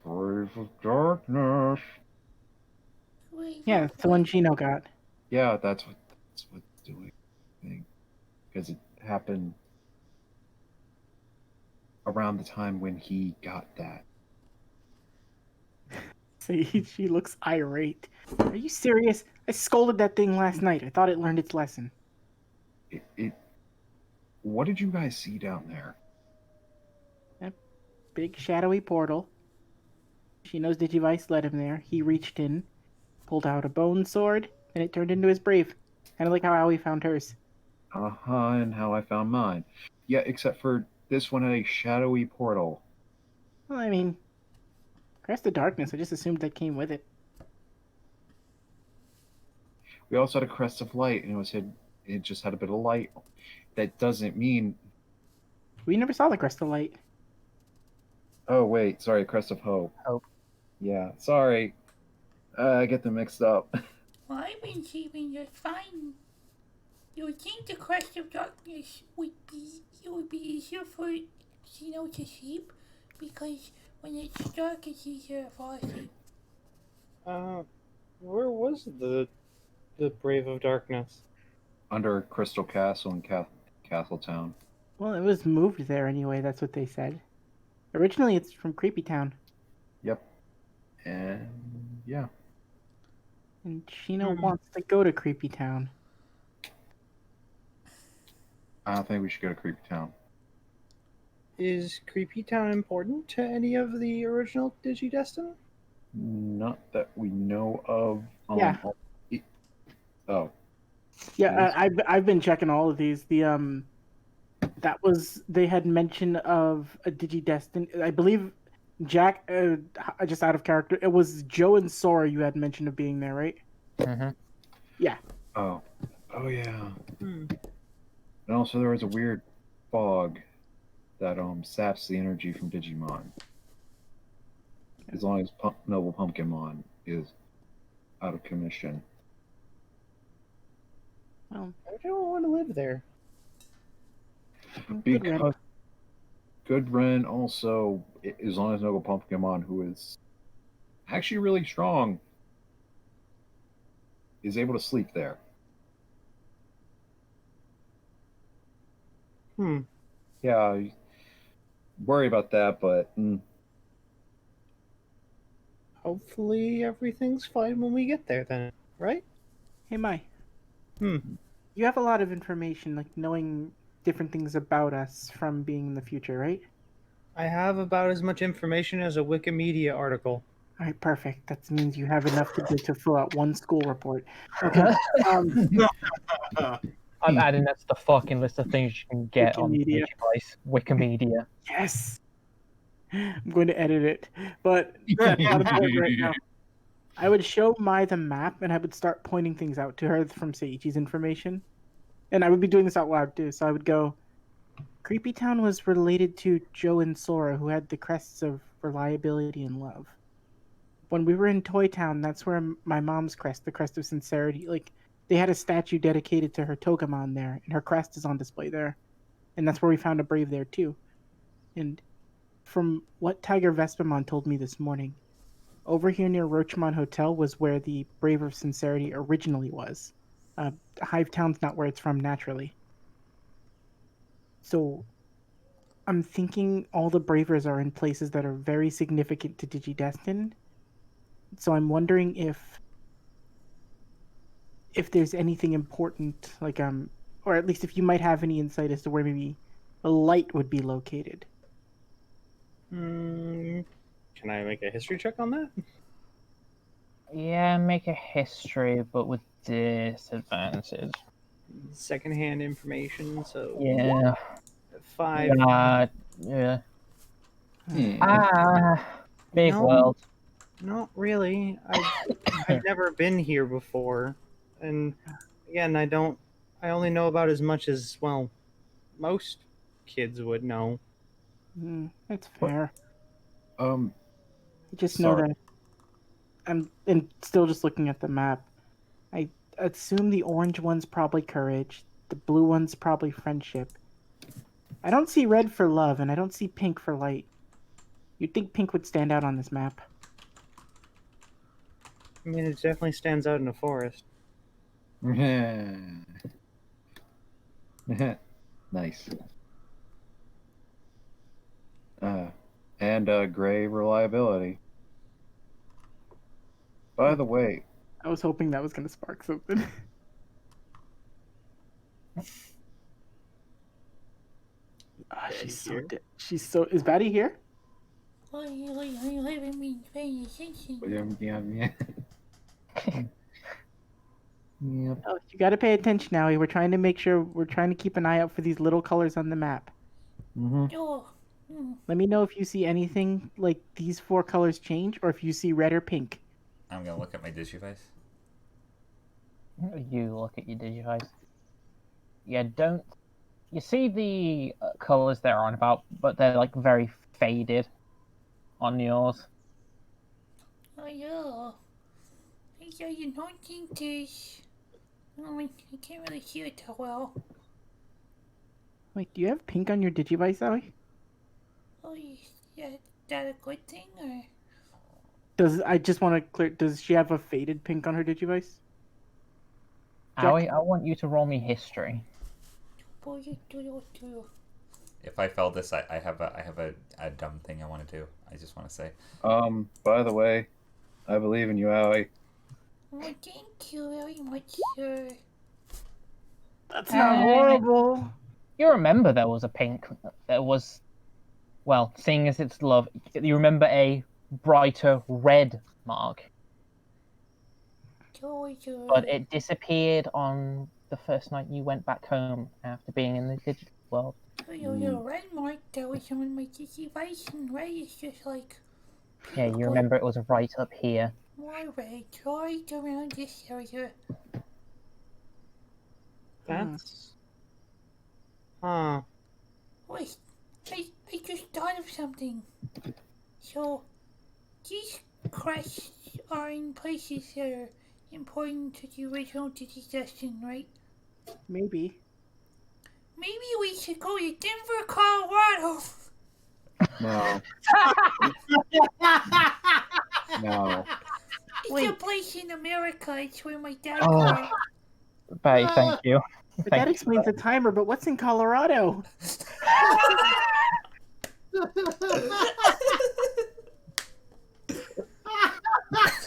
Brave of darkness. Yeah, that's the one Chino got. Yeah, that's what's doing. Because it happened around the time when he got that. She looks irate. Are you serious? I scolded that thing last night. I thought it learned its lesson. What did you guys see down there? That big shadowy portal. Shino's Digivice led him there. He reached in, pulled out a bone sword, and it turned into his brave. Kind of like how Aoi found hers. And how I found mine. Yeah, except for this one had a shadowy portal. Well, I mean, Crest of Darkness, I just assumed that came with it. We also had a crest of light, and it just had a bit of light. That doesn't mean. We never saw the Crest of Light. Oh wait, sorry, crest of hope. Hope. Yeah, sorry. I get them mixed up. Well, I've been keeping just fine. You would think the Crest of Darkness would be easier for Xeno to sleep because when it's dark, it's easier to fall asleep. Where was the Brave of Darkness? Under Crystal Castle in Castletown. Well, it was moved there anyway, that's what they said. Originally, it's from Creepy Town. Yep. And yeah. And Shino wants to go to Creepy Town. I don't think we should go to Creepy Town. Is Creepy Town important to any of the original Digidestined? Not that we know of. Yeah. Oh. Yeah, I've been checking all of these. That was, they had mention of a Digidestined. I believe Jack, just out of character, it was Joe and Sora you had mentioned of being there, right? Mhm. Yeah. Oh yeah. And also there was a weird fog that saps the energy from Digimon. As long as Noble Pumpkinmon is out of commission. Well, I don't want to live there. Because Good Ren also, as long as Noble Pumpkinmon, who is actually really strong, is able to sleep there. Yeah, I worry about that, but Hopefully everything's fine when we get there then, right? Hey, Mai. Hmm. You have a lot of information, like knowing different things about us from being in the future, right? I have about as much information as a Wikimedia article. All right, perfect. That means you have enough to fill out one school report. Okay. I'm adding that to the fucking list of things you can get on the Wikimedia. device. Wikimedia. Yes. I'm going to edit it, but that's not important right now. I would show Mai the map, and I would start pointing things out to her from Seiichi's information. And I would be doing this out loud, too. So I would go, Creepy Town was related to Joe and Sora, who had the crests of reliability and love. When we were in Toy Town, that's where my mom's crest, the crest of sincerity, like, they had a statue dedicated to her Togemon there, and her crest is on display there. And that's where we found a Brave there, too. And from what Tiger Vespamon told me this morning, over here near Roachmont Hotel was where the Brave of Sincerity originally was. Hive Town's not where it's from naturally. So I'm thinking all the Bravers are in places that are very significant to Digidestined. So I'm wondering if there's anything important, like or at least if you might have any insight as to where maybe a light would be located. Can I make a history check on that? Yeah, make a history, but with disadvantage. Secondhand information, so Yeah. 5. Yeah. Hmm. Big No. world. Not really. I've never been here before, and again, I only know about as much as, well, most kids would know. That's fair. I just know Sorry. that and still just looking at the map. I assume the orange one's probably courage, the blue one's probably friendship. I don't see red for love, and I don't see pink for light. You'd think pink would stand out on this map. I mean, it definitely stands out in the forest. Nice. And gray reliability. By the way, I was hoping that was going to spark something. She's so dead. She's so. Is Batty here? I haven't been paying attention. Yep. Oh, you got to pay attention now. We're trying to make sure we're trying to keep an eye out for these little colors on the map. Oh. Let me know if you see anything like these 4 colors change, or if you see red or pink. I'm gonna look at my Digivice. You look at your Digivice. Yeah, don't. You see the colors they're on about, but they're like very faded on yours. Oh yeah. You're not this. I can't really hear it that well. Wait, do you have pink on your Digivice, Zoe? Oh, yeah, that a good thing, or? I just want to clear. Does she have a faded pink on her Digivice? Aoi, I want you to roll me history. If I fail this, I have a dumb thing I want to do. I just want to say. By the way, I believe in you, Aoi. Oh, thank you very much, sir. That's not horrible. You remember there was a pink. There was, well, seeing as it's love, you remember a brighter red mark. But it disappeared on the first night you went back home after being in the digital world. The red mark that was on my device, and red is just like. Yeah, you remember it was right up here. More red, right around this area. That's. Huh. Wait, I just thought of something. So, these crests are in places that are important to the original Digidestined, right? Maybe. Maybe we should go to Denver, Colorado. No. No. It's a place in America. It's where my dad grew. Bye, thank you. But that explains the timer, but what's in Colorado?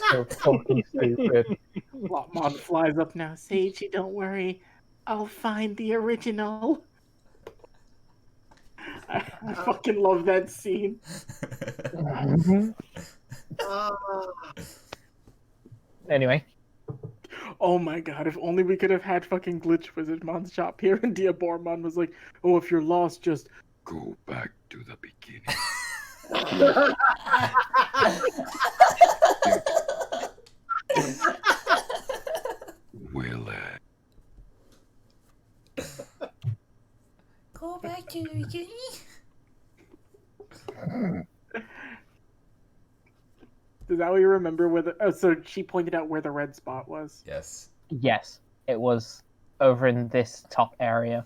So fucking stupid. Lotmon flies up now. Seiji, don't worry. I'll find the original. I fucking love that scene. Anyway. Oh my god, if only we could have had fucking Glitch Wizardmon's shop here, and Diabormon was like, oh, if you're lost, just go back to the beginning. Will Go back to the beginning? Does that you remember where the... Oh, so she pointed out where the red spot was. Yes. Yes, it was over in this top area.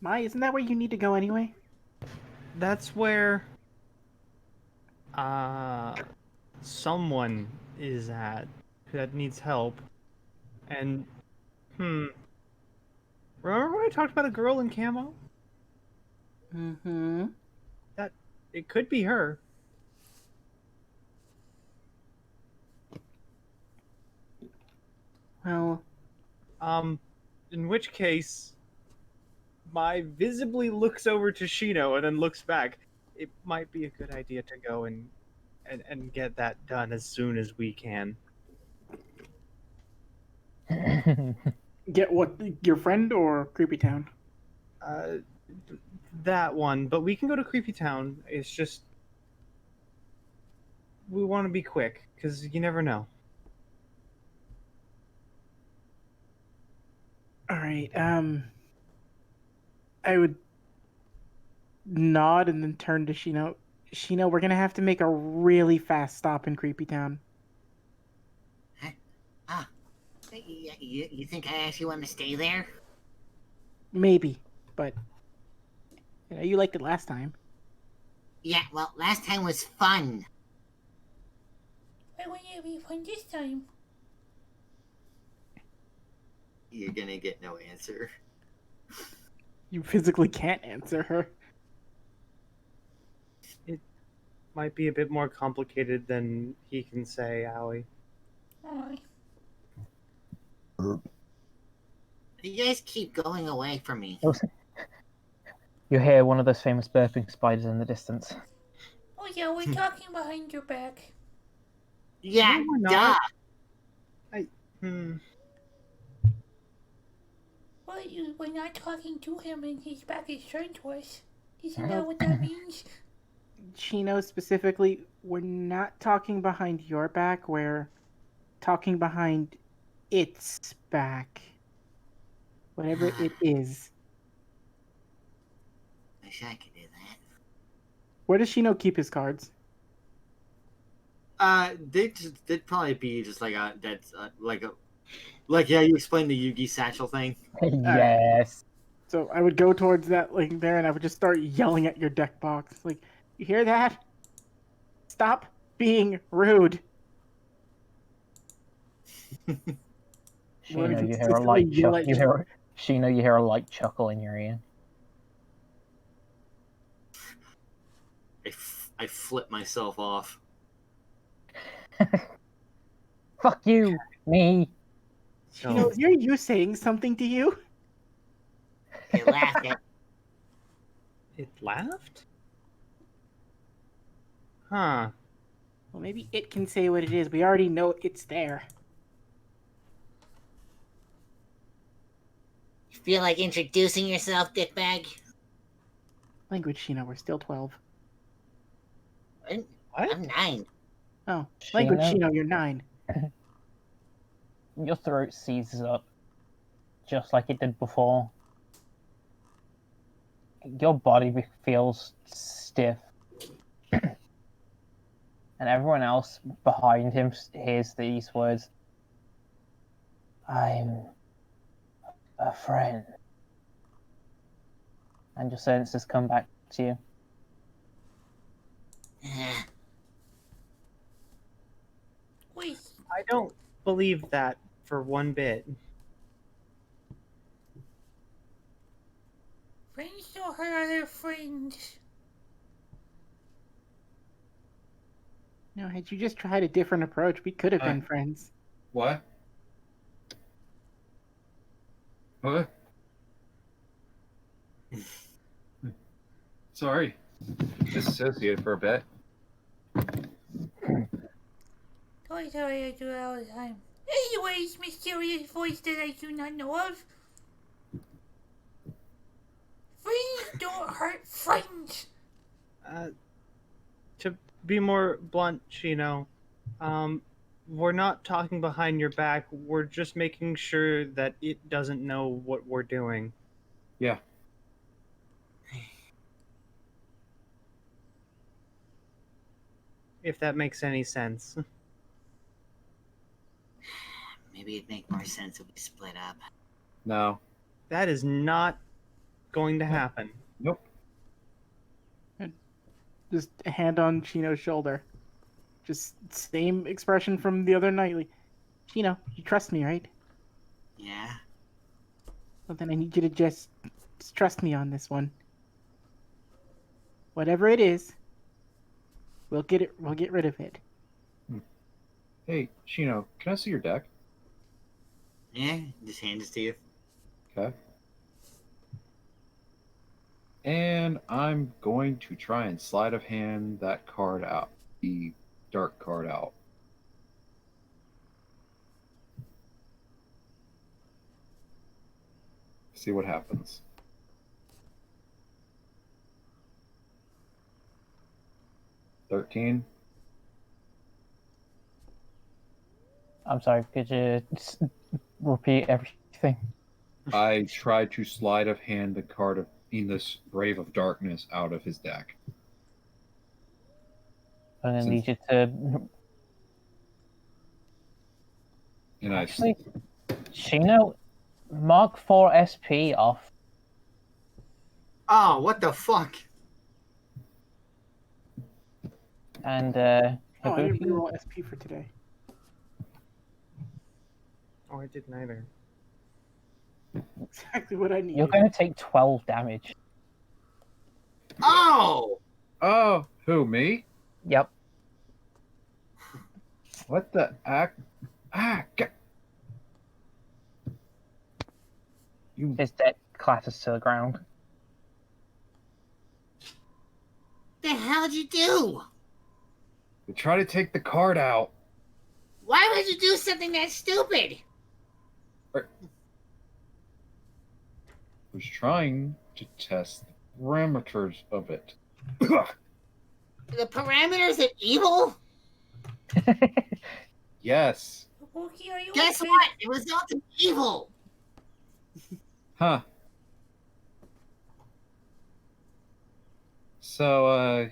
Mai, isn't that where you need to go anyway? That's where someone is at that needs help. And remember when I talked about a girl in camo? Mm-hmm. That it could be her. Well, In which case, Mai visibly looks over to Shino and then looks back. It might be a good idea to go and get that done as soon as we can. get what? Your friend or Creepy Town? Uh, that one, but we can go to Creepy Town. It's just we want to be quick because you never know. All right. I would nod and then turn to Shino. Shino, we're gonna have to make a really fast stop in Creepy Town. You think I actually want to stay there? Maybe, but you liked it last time. Yeah, well, last time was fun. Why wouldn't it be fun this time? You're gonna get no answer. You physically can't answer her. Might be a bit more complicated than he can say, Owie. Aye. You guys keep going away from me. You hear one of those famous burping spiders in the distance. Oh yeah, we're talking behind your back. Yeah, No, we're duh. not. Well, we're not talking to him and his back is turned to us. Isn't that what that means? Chino specifically, we're not talking behind your back, we're talking behind its back. Whatever it is. Wish I could do that. Where does Shino keep his cards? They'd probably be just like like you explained the Yugi satchel thing. Yes. So I would go towards that link there and I would just start yelling at your deck box. Like, you hear that? Stop being rude. Shino, you hear a light chuckle. Shino, you hear a light chuckle in your ear. I flip myself off. Fuck you, me. Shino, hear you saying something to you? It laughed at. It laughed? Huh. Well, maybe it can say what it is. We already know it's there. You feel like introducing yourself, dickbag? Language, Shino, we're still 12. What? I'm 9. Oh, language, Shino? Shino, you're 9. Your throat seizes up, just like it did before. Your body feels stiff. And everyone else behind him hears these words. I'm a friend. And your senses come back to you. Wait, I don't believe that for one bit. friends don't hurt other friends. No, had you just tried a different approach, we could have been friends. What? What? Sorry. Disassociated for a bit. Oh, sorry, I do it all the time. Anyways, mysterious voice that I do not know of. Friends don't hurt friends. To be more blunt, Shino, we're not talking behind your back. We're just making sure that it doesn't know what we're doing. Yeah. If that makes any sense. Maybe it'd make more sense if we split up. No. That is not going to happen. Nope. Just a hand on Chino's shoulder. Just same expression from the other night. Like, Chino, you trust me, right? Yeah. Well, then I need you to just trust me on this one. Whatever it is, we'll get rid of it. Hey, Shino, can I see your deck? Yeah, just hand it to you. Okay. And I'm going to try and sleight of hand that card out, the dark card out. See what happens. $13. I'm sorry, could you repeat everything? I tried to sleight of hand the card of Venus, Brave of Darkness, out of his deck. And I Since- need you to. And Actually, Shino, mark 4 SP off. Oh, what the fuck? And, Oh, I didn't Ibuki, reroll SP for today. Oh, I didn't either. Exactly what I need. you're going to take 12 damage. Oh! Oh, who, me? Yep. What the act? You His deck clatters to the ground. The hell did you do? try to take the card out. Why would you do something that stupid? I was trying to test the parameters of it. The parameters of evil? Yes. Wookie, are you Guess okay? what? It resulted in evil. Huh. So,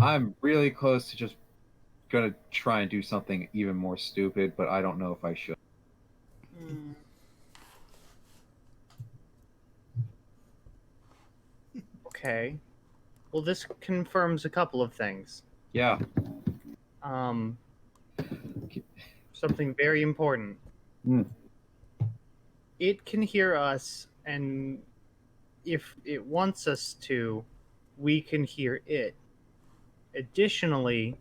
I'm really close to just gonna try and do something even more stupid, but I don't know if I should. Okay. Well, this confirms a couple of things. Yeah. Something very important. Mm. It can hear us, and if it wants us to, we can hear it. Additionally,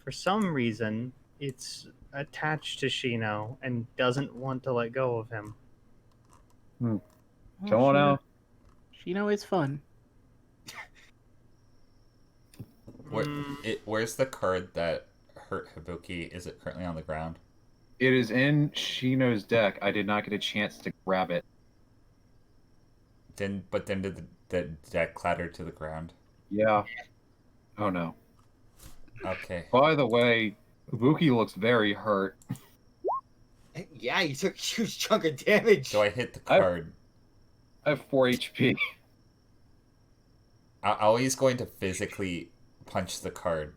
for some reason, it's attached to Shino and doesn't want to let go of him. Oh, Come on Shino- out. Shino is fun. Where's the card that hurt Hibuki? Is it currently on the ground? It is in Shino's deck. I did not get a chance to grab it. Then did the deck clatter to the ground? Yeah. Oh no. Okay. By the way, Ibuki looks very hurt. Yeah, you took a huge chunk of damage. So I hit the card. I have 4 HP. Aoi's going to physically punch the card.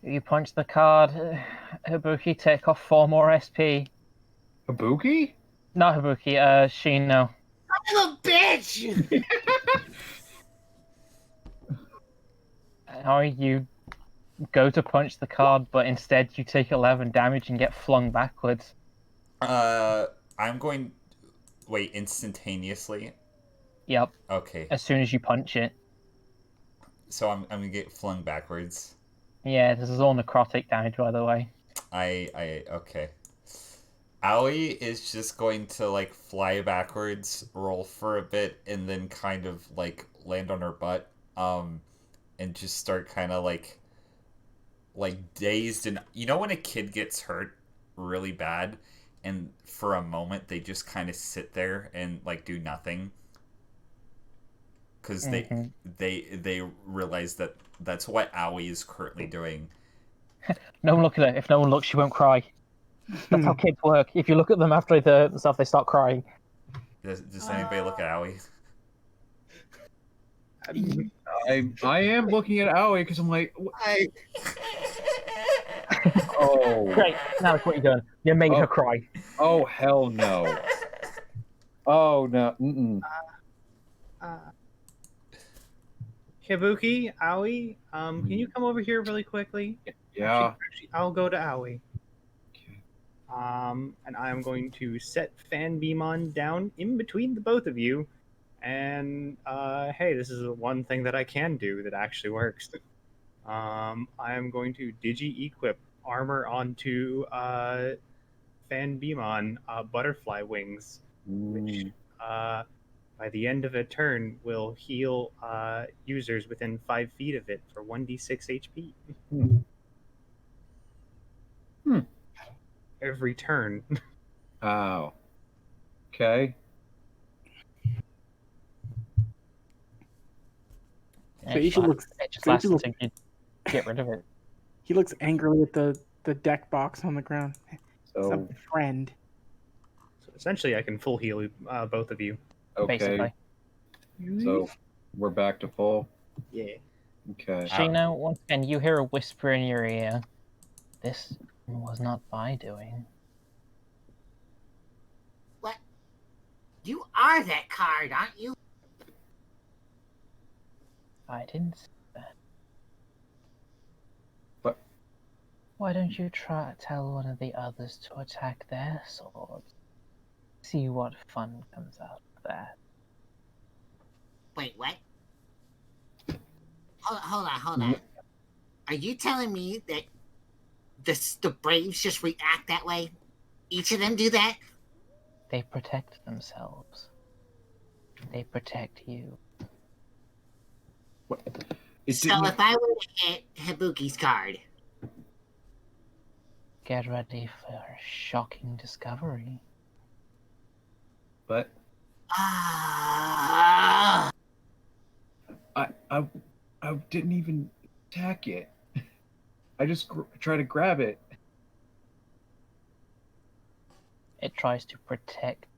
You punch the card, Hibuki, take off 4 more SP. Ibuki? Not Hibuki, Shino. Son of a bitch! How you go to punch the card, but instead you take 11 damage and get flung backwards. I'm going... Wait, instantaneously? Yep, Okay. as soon as you punch it. So I'm gonna get flung backwards. Yeah, this is all necrotic damage, by the way. Okay. Aoi is just going to, like, fly backwards, roll for a bit, and then kind of, like, land on her butt, and just start kind of, like, dazed. And you know when a kid gets hurt really bad, and for a moment they just kind of sit there and, like, do nothing? Because they realize that that's what Aoi is currently doing. No one look at her. If no one looks, she won't cry. That's how kids work. If you look at them after the stuff, they start crying. Does anybody look at Aoi? I am looking at Aoi because I'm like, oh, Great, now that's what you're doing. You made her cry. oh hell no. Oh no. Mm-mm. Hibuki, Aoi, can you come over here really quickly? Yeah. Actually, I'll go to Aoi. And I'm going to set Fanbeamon down in between the both of you. And hey, this is the one thing that I can do that actually works. I am going to digi-equip armor onto Fanbeamon butterfly wings, which by the end of a turn will heal users within 5 feet of it for 1d6 HP. Every turn. Oh. Okay. Seishi looks. It just Seishi lasts looks. until you get rid of it. He looks angrily at the deck box on the ground. So Some friend. So essentially, I can full heal both of you. okay. Basically. So we're back to full. Yeah. Okay. Shino, once again, you hear a whisper in your ear. This was not my doing. What? You are that card, aren't you? I didn't say that. What? Why don't you tell one of the others to attack their swords? See what fun comes out of that. Wait, what? Hold on. Are you telling me that the Braves just react that way? Each of them do that? They protect themselves. They protect you. What? So if I were to hit Hibuki's card, Get ready for a shocking discovery. But ah, I didn't even attack it. I just try to grab it. It tries to protect It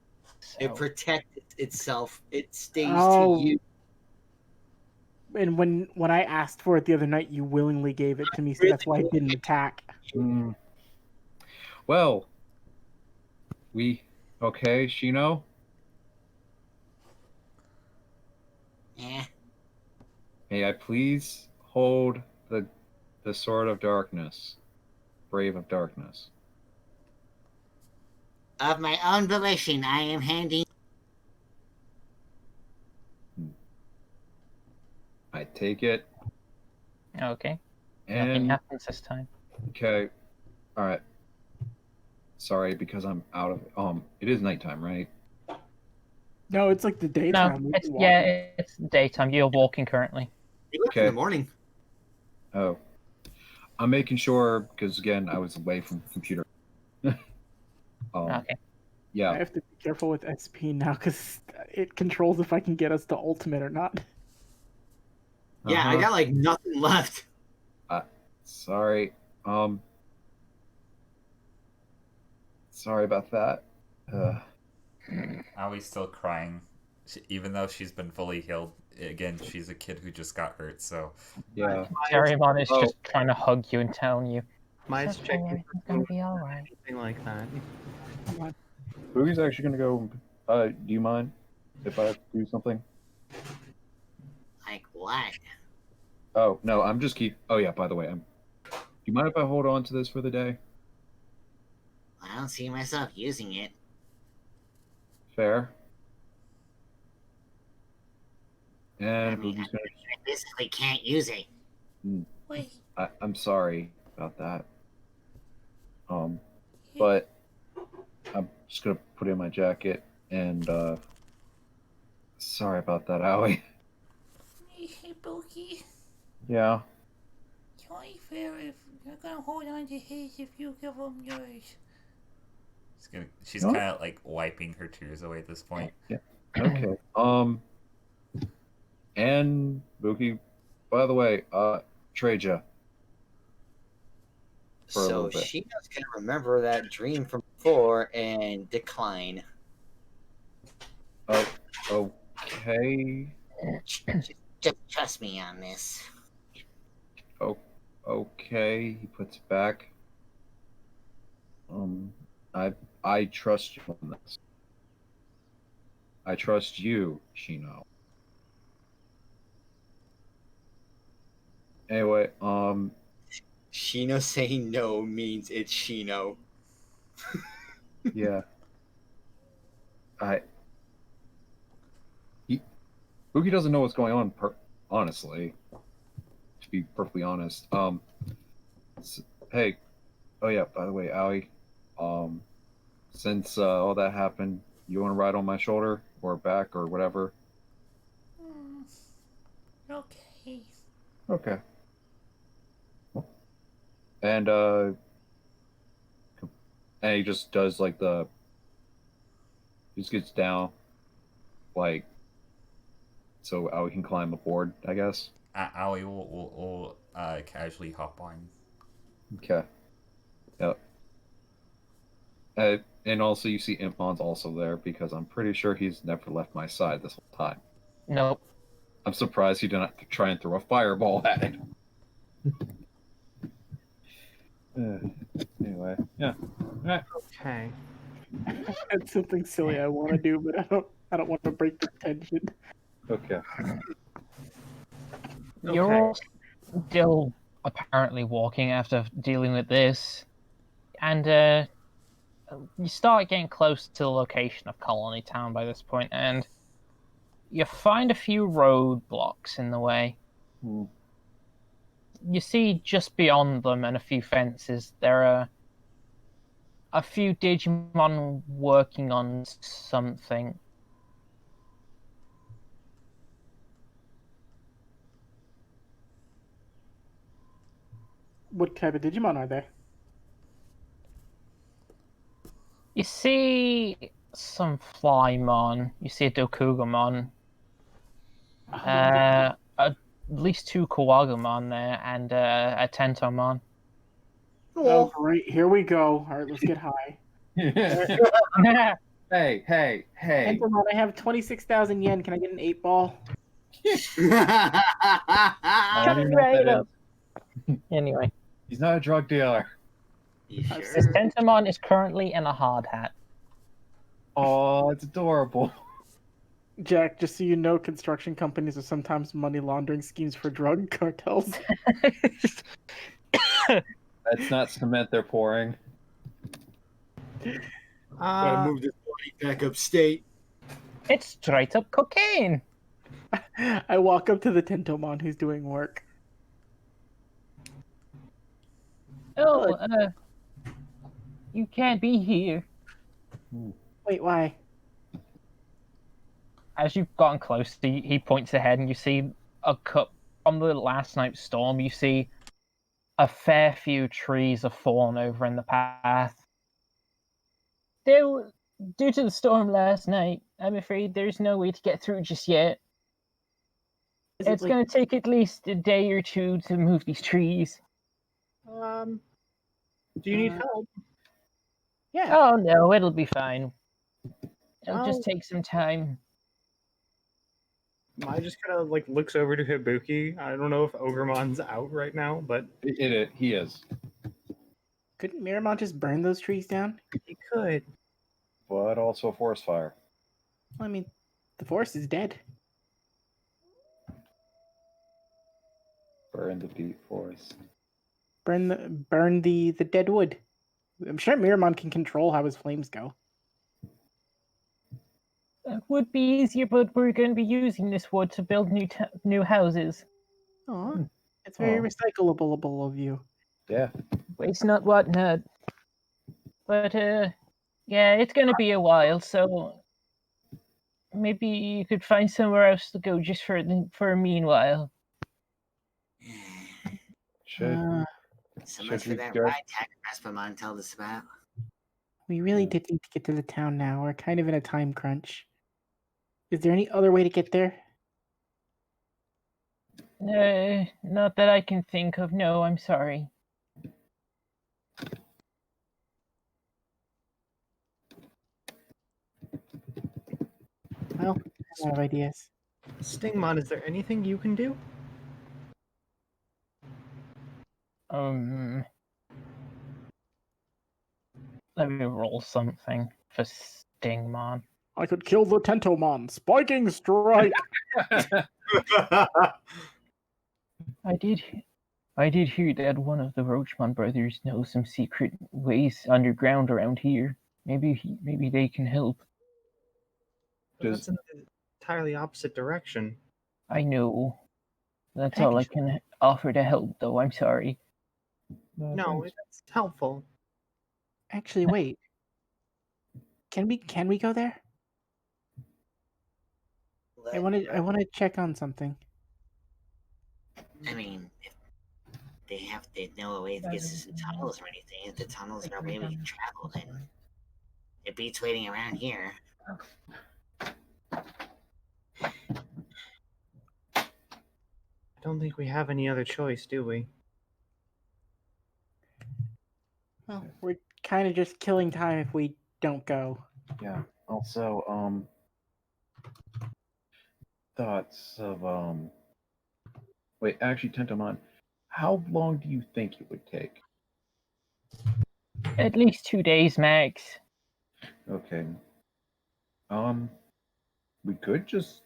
itself. protects itself. It stays Oh. to you. And when I asked for it the other night, you willingly gave it to me, so that's why I didn't attack. Well, okay, Shino? yeah. May I please hold the Sword of Darkness, Brave of Darkness? Of my own volition, I am handing. I take it. Okay. Nothing And happens this time. okay, all right. Sorry, because I'm out of it is nighttime, right? No, it's like the daytime. No, it's daytime. You're walking currently. You look in the morning. Oh, I'm making sure because again, I was away from the computer. Okay. Yeah. I have to be careful with SP now because it controls if I can get us to ultimate or not. Yeah, I got like nothing left. Sorry. Sorry about that. Aoi's still crying, even though she's been fully healed. Again, she's a kid who just got hurt, so yeah. Terriamon is just trying to hug you and telling you, Mine's "It's okay, checking everything's gonna be all right." anything like that. Boogie's actually gonna go. Do you mind if I do something? Like what? Oh no, I'm just keep. Oh yeah, by the way, do you mind if I hold on to this for the day? I don't see myself using it. Fair. And I mean, Boogie's gonna. I basically can't use it. Wait, I'm sorry about that. But I'm just gonna put it in my jacket and sorry about that, Aoi. hey, Bookie. Yeah. It's only fair if you're gonna hold on to his if you give him yours. she's What? kind of like wiping her tears away at this point. Yeah. Okay. And Boogie, by the way, Treja. For a So little bit. Shino's gonna remember that dream from before and decline. Oh, okay. Just trust me on this. Oh, okay. He puts it back. I trust you on this. I trust you, Shino. Anyway, Shino saying no means it's Shino. yeah. Boogie doesn't know what's going on, honestly. To be perfectly honest. Hey, oh yeah, by the way, Aoi, since all that happened, you want to ride on my shoulder or back or whatever? Okay. Okay. And he just does like he just gets down, like, so Aoi can climb aboard, I guess. Aoi will casually hop on. Okay. Yep. And also, you see Impmon's also there because I'm pretty sure he's never left my side this whole time. Nope. I'm surprised he didn't try and throw a fireball at it. Anyway, yeah. Alright. Okay. That's something silly I want to do, but I don't want to break the tension. Okay. You're all still apparently walking after dealing with this, and you start getting close to the location of Colony Town by this point, and you find a few roadblocks in the way. Hmm. You see just beyond them and a few fences, there are a few Digimon working on something. What type of Digimon are they? You see some Flymon, you see a Dokugamon, at least 2 Kawagumon there, and a Tentomon. Oh, great. Here we go. All right, let's get high. Hey. Entomon, I have 26,000 yen. Can I get an 8-ball? I don't know what Right that up. Anyway, He's not a drug dealer. You this sure? Tentomon is currently in a hard hat. Oh, it's adorable. Jack, just so you know, construction companies are sometimes money laundering schemes for drug cartels. That's not cement they're pouring. Gotta move this body back upstate. It's straight up cocaine. I walk up to the Tentomon who's doing work. Oh, you can't be here. Wait, why? As you've gotten close, he points ahead, and you see a cut from the last night's storm. You see a fair few trees have fallen over in the path. Due to the storm last night, I'm afraid there's no way to get through just yet. It's going to take at least a day or two to move these trees. Do you need help? Yeah. Oh no, it'll be fine. It'll Oh. just take some time. I just kind of like looks over to Hibuki. I don't know if Ogremon's out right now, but He is. Couldn't Miramon just burn those trees down? he could. But also a forest fire. I mean, the forest is dead. Burn the deep forest. Burn the dead wood. I'm sure Miramon can control how his flames go. It would be easier, but we're going to be using this wood to build new houses. Oh, it's very recyclable of you. Yeah. Waste not, what not. But yeah, it's going to be a while, so maybe you could find somewhere else to go just for a meanwhile. Should So much for we that go? ride Tackpamon told us about. We really did need to get to the town now. We're kind of in a time crunch. Is there any other way to get there? Not that I can think of. No, I'm sorry. Well, I have ideas. Stingmon, is there anything you can do? Let me roll something for Stingmon. I could kill the Tentomon. Spiking strike. I did hear that one of the Roachmon brothers knows some secret ways underground around here. Maybe they can help. But that's in the entirely opposite direction. I know. That's all I can offer to help, though. I'm sorry. No, it's helpful. Actually, wait. Can we go there? I want to check on something. I mean, if they know a way to get to some tunnels or anything. If the tunnels are a way we can travel, then it beats waiting around here. I don't think we have any other choice, do we? Well, we're kind of just killing time if we don't go. Yeah. Also, thoughts of wait, actually, Tentomon, how long do you think it would take? At least 2 days max. Okay. We could just.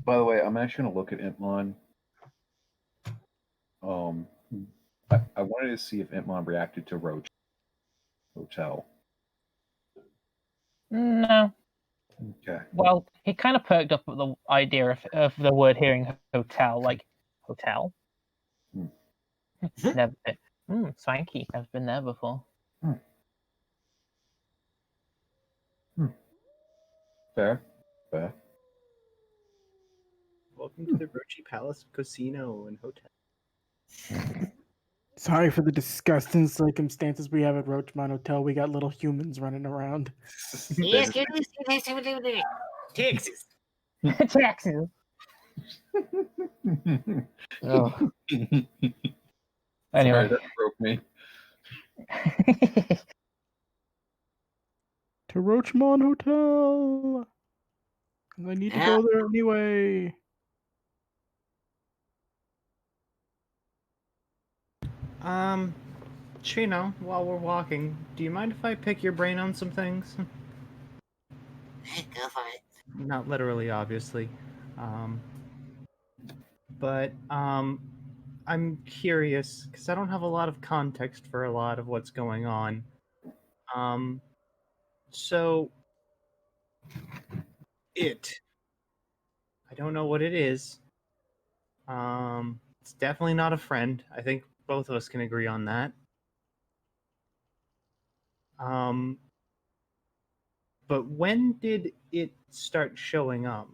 By the way, I'm actually gonna look at Intmon. I wanted to see if Intmon reacted to Roach Hotel. No. Okay. Well, he kind of perked up at the idea of the word hearing hotel, like hotel. Never been. Swanky. I've been there before. Fair. Welcome to the Rochi Palace Casino and Hotel. Sorry for the disgusting circumstances we have at Roachmon Hotel. We got little humans running around. Yes, Texas. Texas. Oh. Anyway. Sorry, that broke me. To Roachmon Hotel. I need to go there anyway. Chino, while we're walking, do you mind if I pick your brain on some things? Go for it. Not literally, obviously. But I'm curious, because I don't have a lot of context for a lot of what's going on. So, I don't know what it is. It's definitely not a friend. I think both of us can agree on that. But when did it start showing up?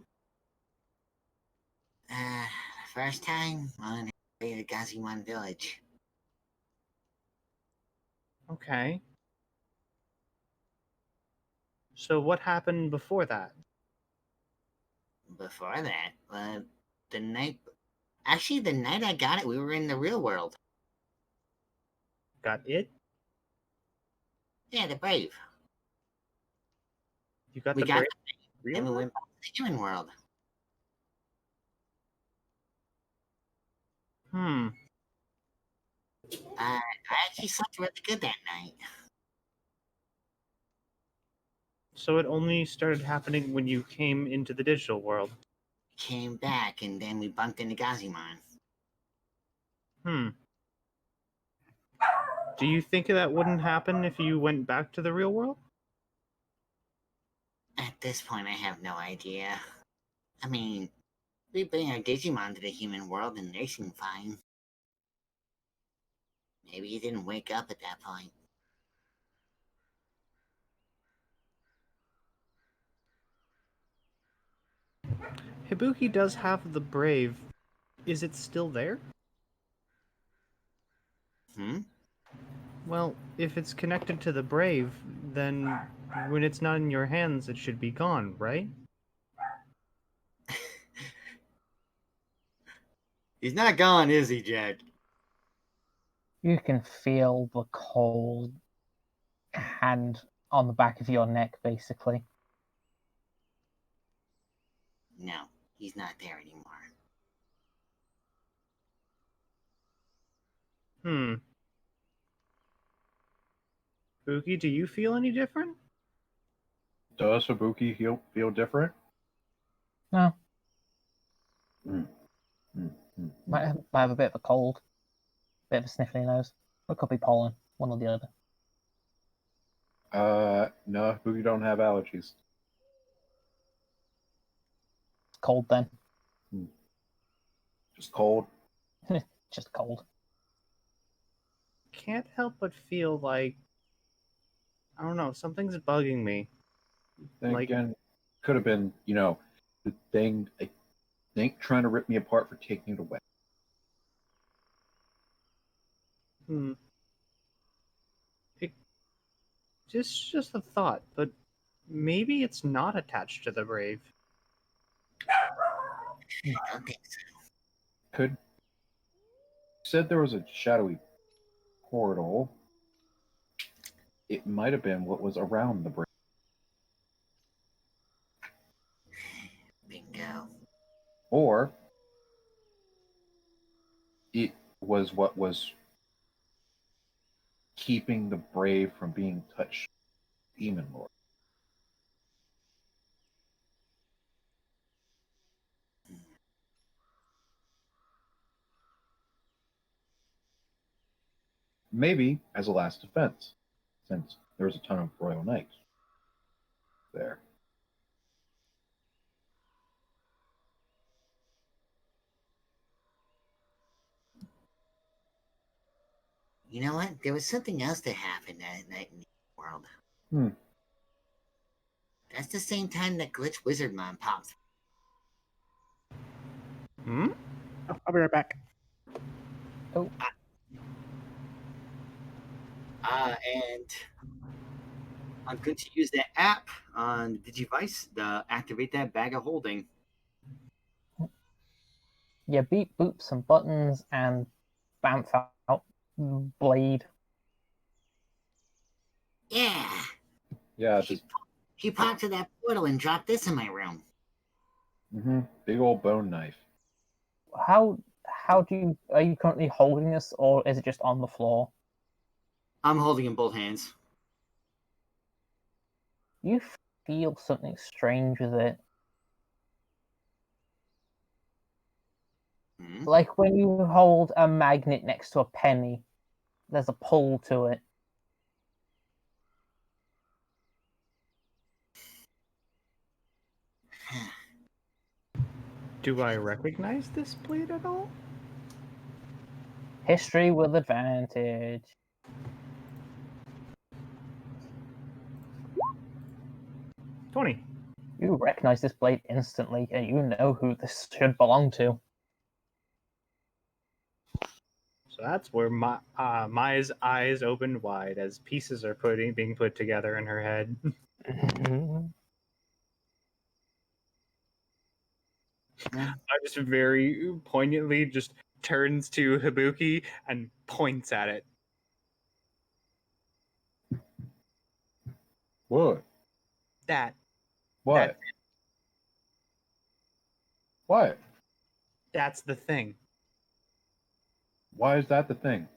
First time on the way to Gazimon Village. Okay. So what happened before that? Before that, the night I got it, we were in the real world. Got it? Yeah, the Brave. You got We the got Brave? the and we went back to the human world. I actually slept really good that night. So it only started happening when you came into the digital world. Came back, and then we bumped into Gazimon. Do you think that wouldn't happen if you went back to the real world? At this point, I have no idea. I mean, we bring our Digimon to the human world, and they seem fine. Maybe he didn't wake up at that point. Hibuki does have the Brave. Is it still there? Well, if it's connected to the Brave, then when it's not in your hands, it should be gone, right? He's not gone, is he, Jack? You can feel the cold hand on the back of your neck, basically. No, he's not there anymore. Buki, do you feel any different? Does Habuki feel different? No, Mm, mm, mm. might have a bit of a cold, bit of a sniffly nose. Or it could be pollen, one or the other. No, Habuki don't have allergies. It's cold then. Just cold. Just cold. Can't help but feel like I don't know, something's bugging me. Then Like- again, could have been, the thing, I think, trying to rip me apart for taking it away. It, just a thought, but maybe it's not attached to the brave. I don't think so. Could said there was a shadowy portal. It might have been what was around the brain. Bingo. Or it was what was keeping the brave from being touched demon lord. Maybe as a last defense, since there was a ton of royal knights there. You know what? There was something else that happened that night in the world. Hmm. That's the same time that Glitch Wizardmon popped. Hmm? I'll be right back. And I'm going to use that app on the device to activate that bag of holding. Yeah, beep boop some buttons and bamf out blade. Yeah. Yeah, She, just she popped to that portal and dropped this in my room. big old bone knife. How are you currently holding this, or is it just on the floor? I'm holding in both hands. You feel something strange with it. Hmm? Like when you hold a magnet next to a penny, there's a pull to it. Do I recognize this blade at all? History with advantage. Tony. You recognize this blade instantly, and you know who this should belong to. So that's where Maya's eyes opened wide as pieces are being put together in her head. I just very poignantly just turns to Habuki and points at it. What? That. What? What? That's the thing. Why is that the thing?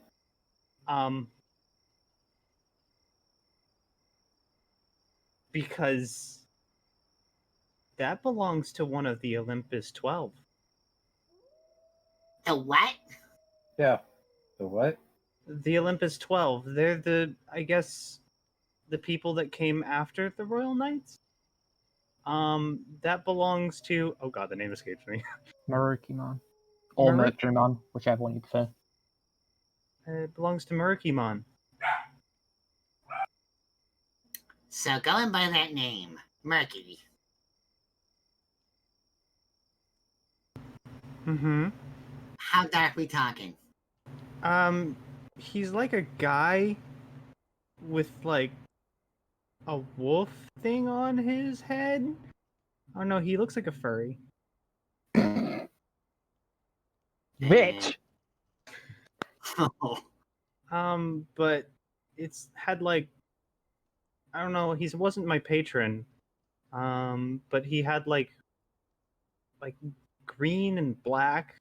Because that belongs to one of the Olympus 12. The what? Yeah. The what? The Olympus 12, they're I guess, the people that came after the Royal Knights. That belongs to, oh god, the name escapes me. Marukimon. Or Mercurymon, whichever one you prefer. It belongs to Marukimon. So going by that name, Mercury. Mm-hmm. How dark we talking? He's like a guy with like a wolf thing on his head. Oh no, he looks like a furry. Bitch! But it's had like, I don't know, he wasn't my patron. But he had like green and black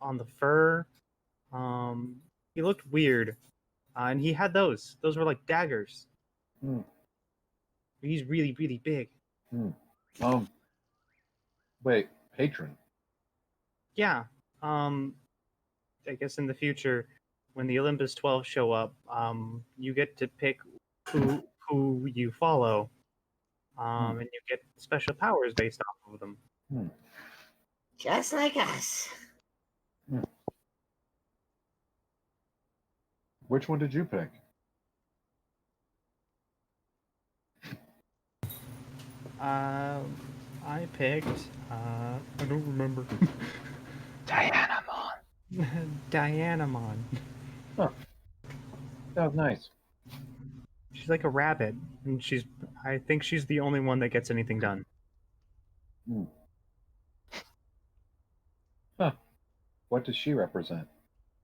on the fur. He looked weird. And he had those. Those were like daggers. Hmm. He's really, really big. Wait, patron. Yeah. I guess in the future, when the Olympus 12 show up, you get to pick who you follow, and you get special powers based off of them. Just like us. Which one did you pick? I picked. I don't remember. Dianamon. Dianamon. Huh. That was nice. She's like a rabbit, and I think she's the only one that gets anything done. Huh. What does she represent?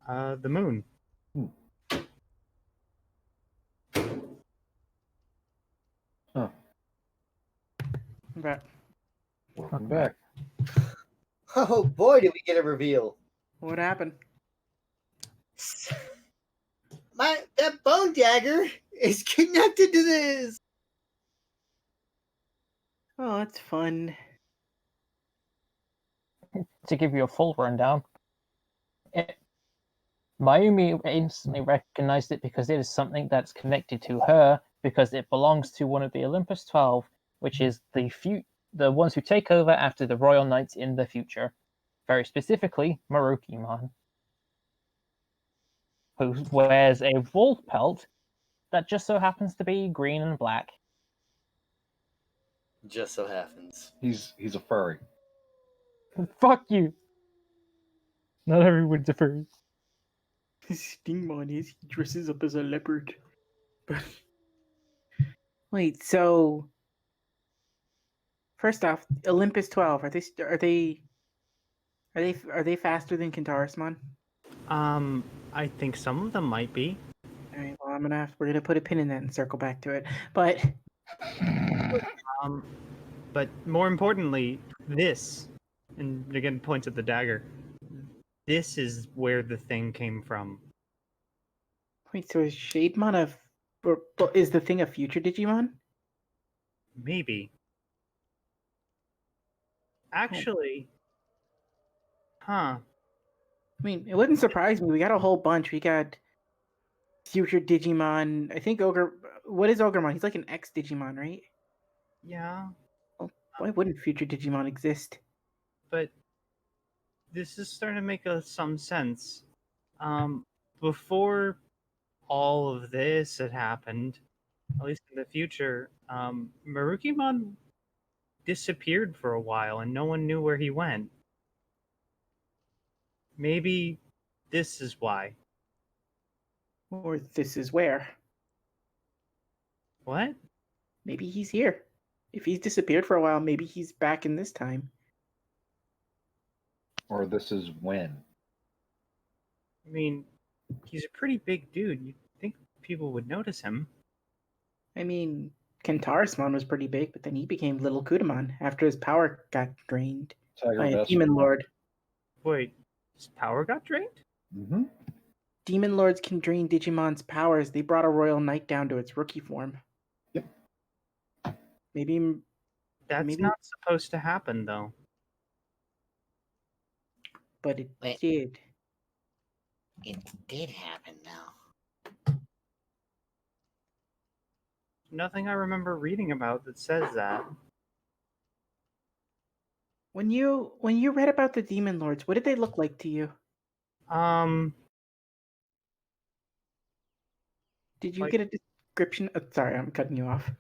The moon. Huh. But Welcome back. Oh boy, did we get a reveal. what happened? That bone dagger is connected to this. Oh, that's fun. To give you a full rundown, Mayumi instantly recognized it because it is something that's connected to her because it belongs to one of the Olympus 12, which is the ones who take over after the Royal Knights in the future. Very specifically, Marukimon, who wears a wolf pelt that just so happens to be green and black. Just so happens. He's a furry. Fuck you! Not everyone's a furry. Stingmon is he dresses up as a leopard. But wait, so first off, Olympus 12 are they faster than Kentarasmon? I think some of them might be. All right, well, we're gonna put a pin in that and circle back to it. But But more importantly, this, and again points at the dagger. This is where the thing came from. wait, so is Shademon is the thing a future Digimon? Maybe. Actually, huh? I mean, it wouldn't surprise me. We got a whole bunch. We got future Digimon. I think What is Ogremon? He's like an ex Digimon, right? Yeah, Well, why wouldn't future Digimon exist? but this is starting to make some sense. Before all of this had happened, at least in the future, Marukimon disappeared for a while and no one knew where he went. Maybe this is why. Or this is where. What? Maybe he's here. If he's disappeared for a while, maybe he's back in this time. Or this is when. I mean, he's a pretty big dude. You'd think people would notice him. I mean, Kentarasmon was pretty big, but then he became Little Kudamon after his power got drained by a demon lord. Wait, his power got drained? Mm-hmm. Demon lords can drain Digimon's powers. They brought a royal knight down to its rookie form. Yep. Maybe That's not supposed to happen, though. But it Wait. did. It did happen, though. Nothing I remember reading about that says that. When you read about the demon lords, what did they look like to you? Did you get a description? Sorry, I'm cutting you off.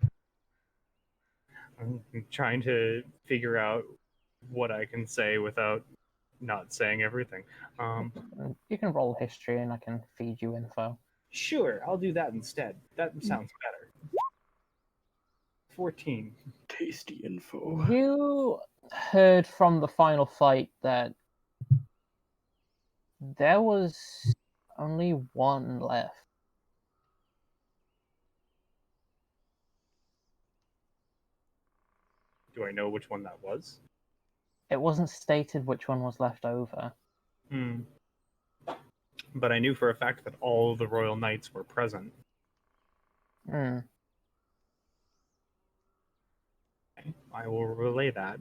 I'm trying to figure out what I can say without not saying everything. You can roll history and I can feed you info. Sure, I'll do that instead. That sounds better. 14. Tasty info. You heard from the final fight that there was only one left. Do I know which one that was? It wasn't stated which one was left over. But I knew for a fact that all of the Royal Knights were present. I will relay that.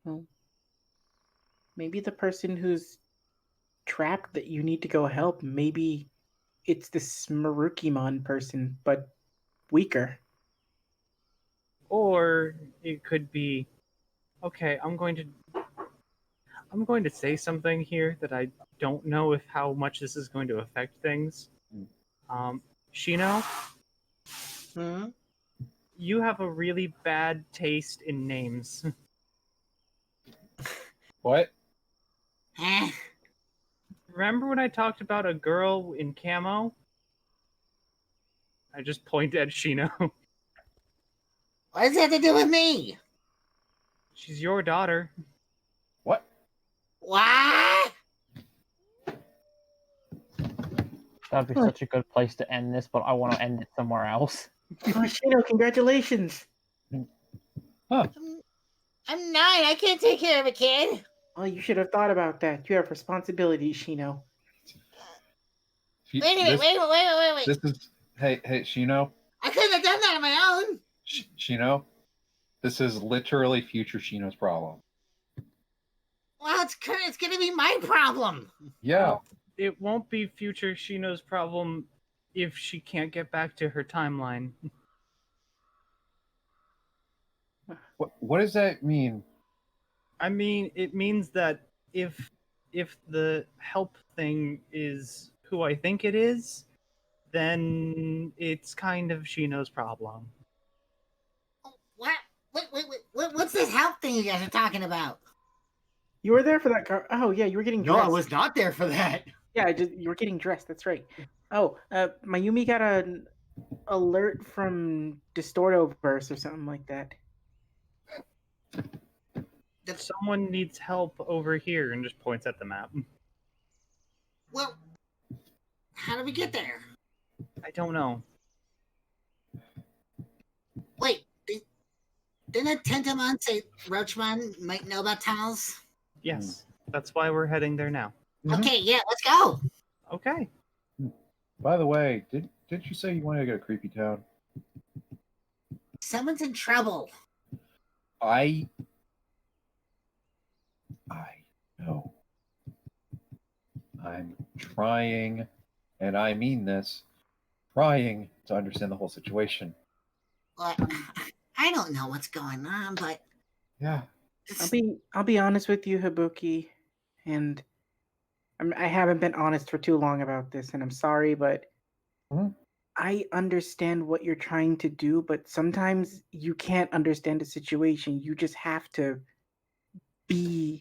Well, maybe the person who's trapped that you need to go help, maybe it's this Marukimon person, but weaker. Or it could be, okay, I'm going to say something here that I don't know if how much this is going to affect things. Shino, Hmm? you have a really bad taste in names. What? Eh? Remember when I talked about a girl in camo? I just pointed at Shino. What does that have to do with me? She's your daughter. What? What? That'd be such a good place to end this, but I want to end it somewhere else. Oh, Shino, congratulations! Huh. I'm 9. I can't take care of a kid. Well, you should have thought about that. You have responsibilities, Shino. Wait a minute. Wait. This is hey Shino. I couldn't have done that on my own. Shino. This is literally future Shino's problem. Well, it's going to be my problem. Yeah. It won't be future Shino's problem if she can't get back to her timeline. What does that mean? I mean, it means that if the help thing is who I think it is, then it's kind of Shino's problem. What? What's this help thing you guys are talking about? You were there for that car. Oh, yeah, you were getting No, dressed. I was not there for that. Yeah, you were getting dressed. That's right. Oh, Mayumi got an alert from Distortoverse or something like that. Someone needs help over here, and just points at the map. Well, how did we get there? I don't know. Wait, didn't Tentamon say Roachmon might know about tunnels? Yes, that's why we're heading there now. Okay, yeah, let's go. Okay. By the way, didn't you say you wanted to go to Creepy Town? Someone's in trouble. I know. I'm trying, and I mean this, trying to understand the whole situation. Well, I don't know what's going on, but Yeah. I'll be honest with you, Habuki, and I haven't been honest for too long about this, and I'm sorry, but I understand what you're trying to do, but sometimes you can't understand a situation. You just have to be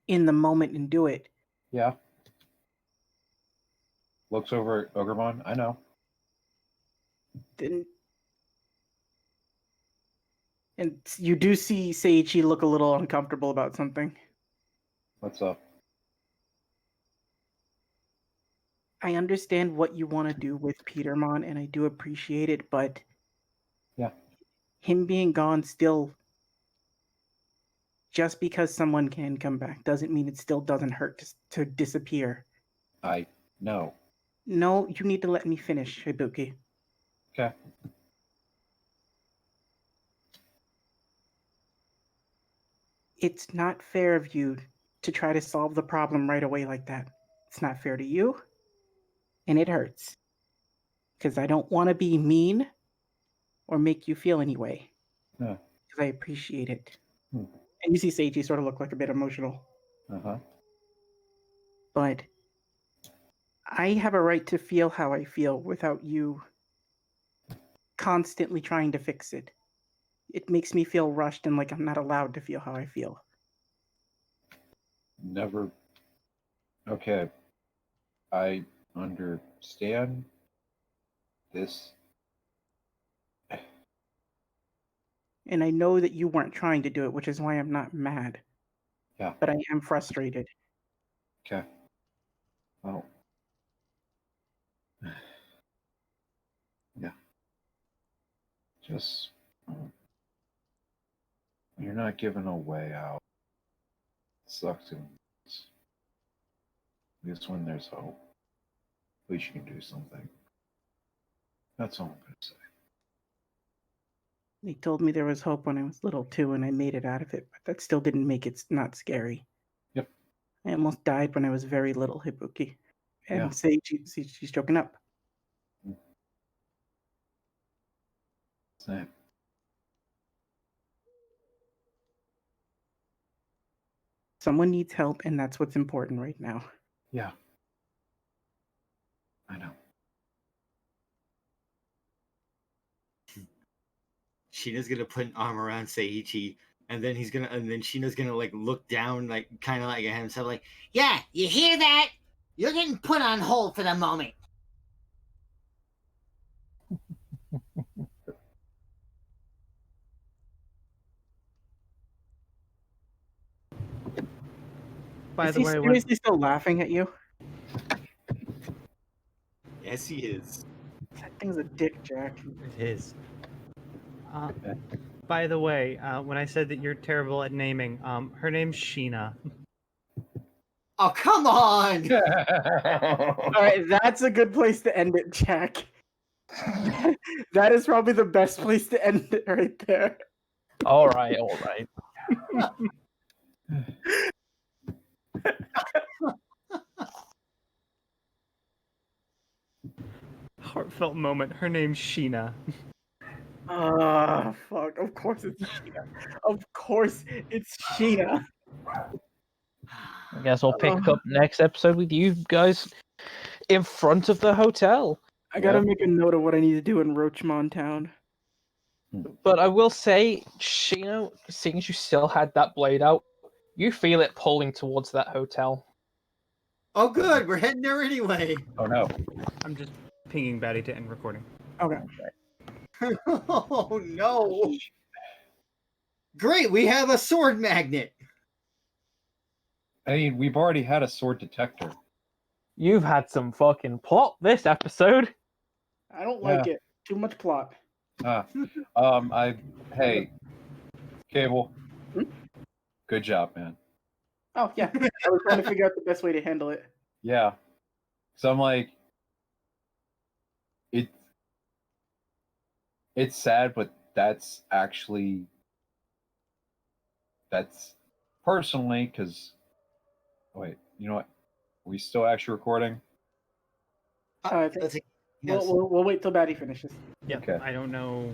in the moment and do it. Yeah. Looks over at Ogremon. I know. Then, and you do see Seiichi look a little uncomfortable about something. What's up? I understand what you want to do with Petermon, and I do appreciate it, but Yeah. him being gone still, just because someone can come back doesn't mean it still doesn't hurt to disappear. I know. No, you need to let me finish, Ibuki. Okay. It's not fair of you to try to solve the problem right away like that. It's not fair to you, and it hurts. Because I don't want to be mean or make you feel any way. Yeah. Because I appreciate it. And you see Seiji sort of look like a bit emotional. Uh-huh. But I have a right to feel how I feel without you constantly trying to fix it. It makes me feel rushed and like I'm not allowed to feel how I feel. Never. Okay. I understand this. And I know that you weren't trying to do it, which is why I'm not mad. Yeah. But I am frustrated. Okay. Well. Yeah. Just. You're not giving a way out. It sucks. At least when there's hope, at least you can do something. That's all I'm going to say. They told me there was hope when I was little too, and I made it out of it, but that still didn't make it not scary. Yep. I almost died when I was very little, Hibuki. And Yeah. she's choking up. Same. Someone needs help, and that's what's important right now. Yeah. I know. Sheena's gonna put an arm around Seiichi, and then Sheena's gonna like look down, like kind of like at himself, like, Yeah, you hear that? You're getting put on hold for the moment. By Is the he way, seriously still laughing at you? yes, he is. That thing's a dick, Jack. it is. By the way, when I said that you're terrible at naming, her name's Sheena. Oh, come on! All right, that's a good place to end it, Jack. That is probably the best place to end it right there. All right, all right. Heartfelt moment. Her name's Sheena. Ah, fuck. Of course it's Sheena. Of course it's Sheena. I guess I'll pick up next episode with you guys in front of the hotel. I gotta make a note of what I need to do in Roachmon Town. But I will say, Sheena, seeing as you still had that blade out, you feel it pulling towards that hotel. Oh, good. We're heading there anyway. Oh no. I'm just pinging Batty to end recording. Okay. Oh no! Great, we have a sword magnet. I mean, we've already had a sword detector. You've had some fucking plot this episode. I don't like it. Too much plot. Hey, Cable. Hmm? Good job, man. Oh, yeah. I was trying to figure out the best way to handle it. Yeah. So I'm like, it's sad, but that's personally, because, wait, you know what? Are we still actually recording? I think Let's see. Yes. we'll wait till Batty finishes. Yeah, Okay. I don't know.